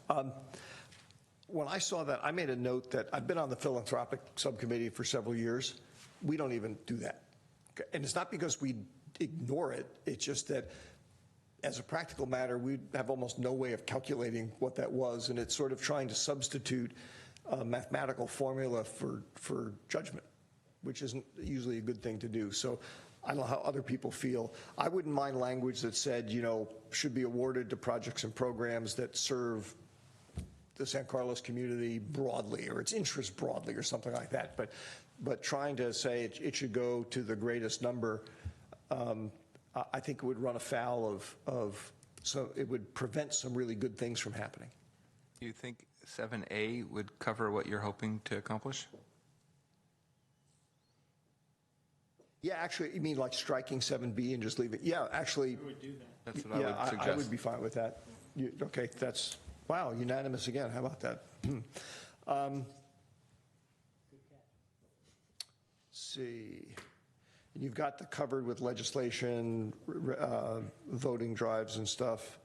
When I saw that, I made a note that I've been on the philanthropic subcommittee for several years. We don't even do that. And it's not because we ignore it. It's just that as a practical matter, we have almost no way of calculating what that was, and it's sort of trying to substitute a mathematical formula for judgment, which isn't usually a good thing to do. So I don't know how other people feel. I wouldn't mind language that said, you know, should be awarded to projects and programs that serve the San Carlos community broadly, or its interests broadly, or something like that. But trying to say it should go to the greatest number, I think it would run afoul so it would prevent some really good things from happening. Do you think 7A would cover what you're hoping to accomplish? Yeah, actually, you mean like striking 7B and just leave it? Yeah, actually. We would do that. That's what I would suggest. I would be fine with that. Okay, that's, wow, unanimous again. How about that? Let's see. You've got the covered with legislation, voting drives and stuff.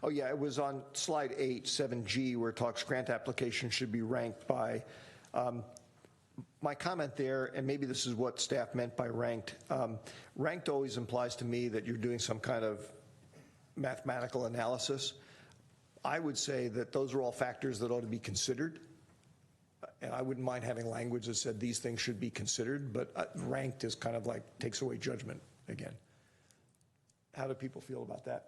Oh yeah, it was on slide 8, 7G, where it talks grant applications should be ranked by. My comment there, and maybe this is what staff meant by ranked. Ranked always implies to me that you're doing some kind of mathematical analysis. I would say that those are all factors that ought to be considered. And I wouldn't mind having language that said these things should be considered, but ranked is kind of like takes away judgment again. How do people feel about that?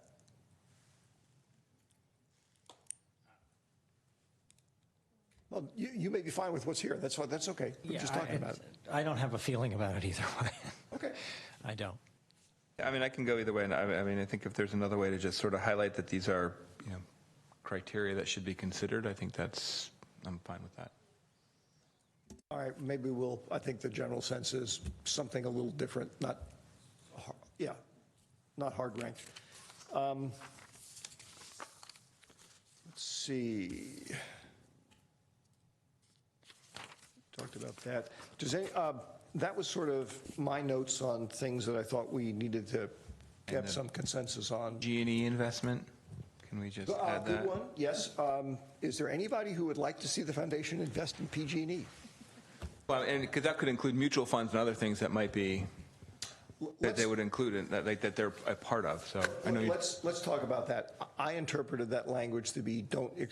Well, you may be fine with what's here. That's okay. We're just talking about it. I don't have a feeling about it either way. Okay. I don't. I mean, I can go either way. And I mean, I think if there's another way to just sort of highlight that these are, you know, criteria that should be considered, I think I'm fine with that. All right, maybe I think the general sense is something a little different, not hard ranked. Let's see. Talked about that. That was sort of my notes on things that I thought we needed to have some consensus on. G&E investment, can we just add that? Good one, yes. Is there anybody who would like to see the foundation invest in PG&E? Well, and because that could include mutual funds and other things that might be that they would include in that they're a part of. So I know let's talk about that. I interpreted that language to be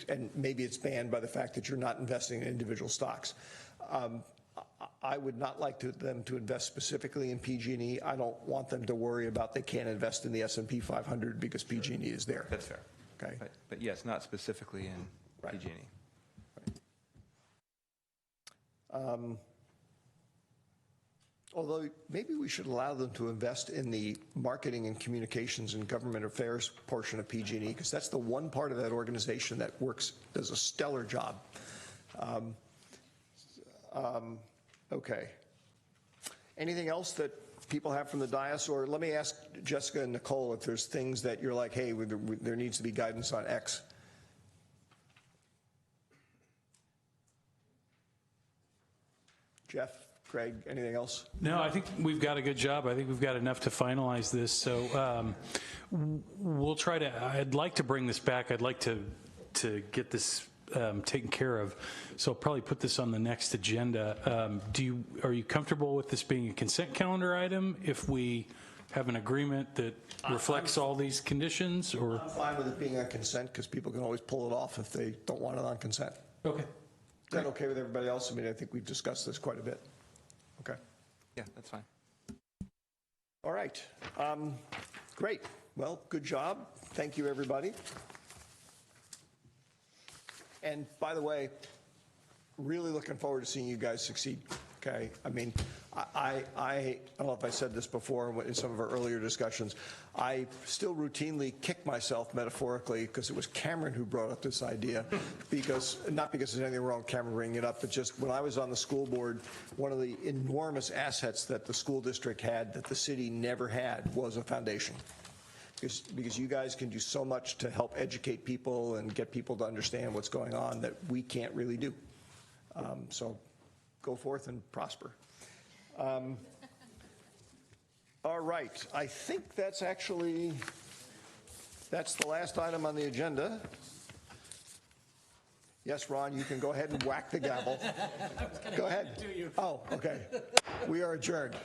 and maybe it's banned by the fact that you're not investing in individual stocks. I would not like them to invest specifically in PG&E. I don't want them to worry about they can't invest in the S&P 500 because PG&E is there. That's fair. Okay. But yes, not specifically in PG&E. Although maybe we should allow them to invest in the marketing and communications and government affairs portion of PG&E, because that's the one part of that organization that does a stellar job. Okay. Anything else that people have from the dais? Or let me ask Jessica and Nicole if there's things that you're like, hey, there needs to be guidance on X. Jeff, Craig, anything else? No, I think we've got a good job. I think we've got enough to finalize this. So we'll try to, I'd like to bring this back. I'd like to get this taken care of. So I'll probably put this on the next agenda. Are you comfortable with this being a consent calendar item if we have an agreement that reflects all these conditions? Or I'm fine with it being on consent because people can always pull it off if they don't want it on consent. Okay. Is that okay with everybody else? I mean, I think we've discussed this quite a bit. Okay. Yeah, that's fine. All right. Great. Well, good job. Thank you, everybody. And by the way, really looking forward to seeing you guys succeed. Okay. I mean, I don't know if I said this before in some of our earlier discussions. I still routinely kick myself metaphorically because it was Cameron who brought up this idea. Not because there's anything wrong with Cameron bringing it up, but just when I was on the school board, one of the enormous assets that the school district had that the city never had was a foundation. Because you guys can do so much to help educate people and get people to understand what's going on that we can't really do. So go forth and prosper. All right, I think that's the last item on the agenda. Yes, Ron, you can go ahead and whack the gavel. Go ahead. Oh, okay. We are adjourned.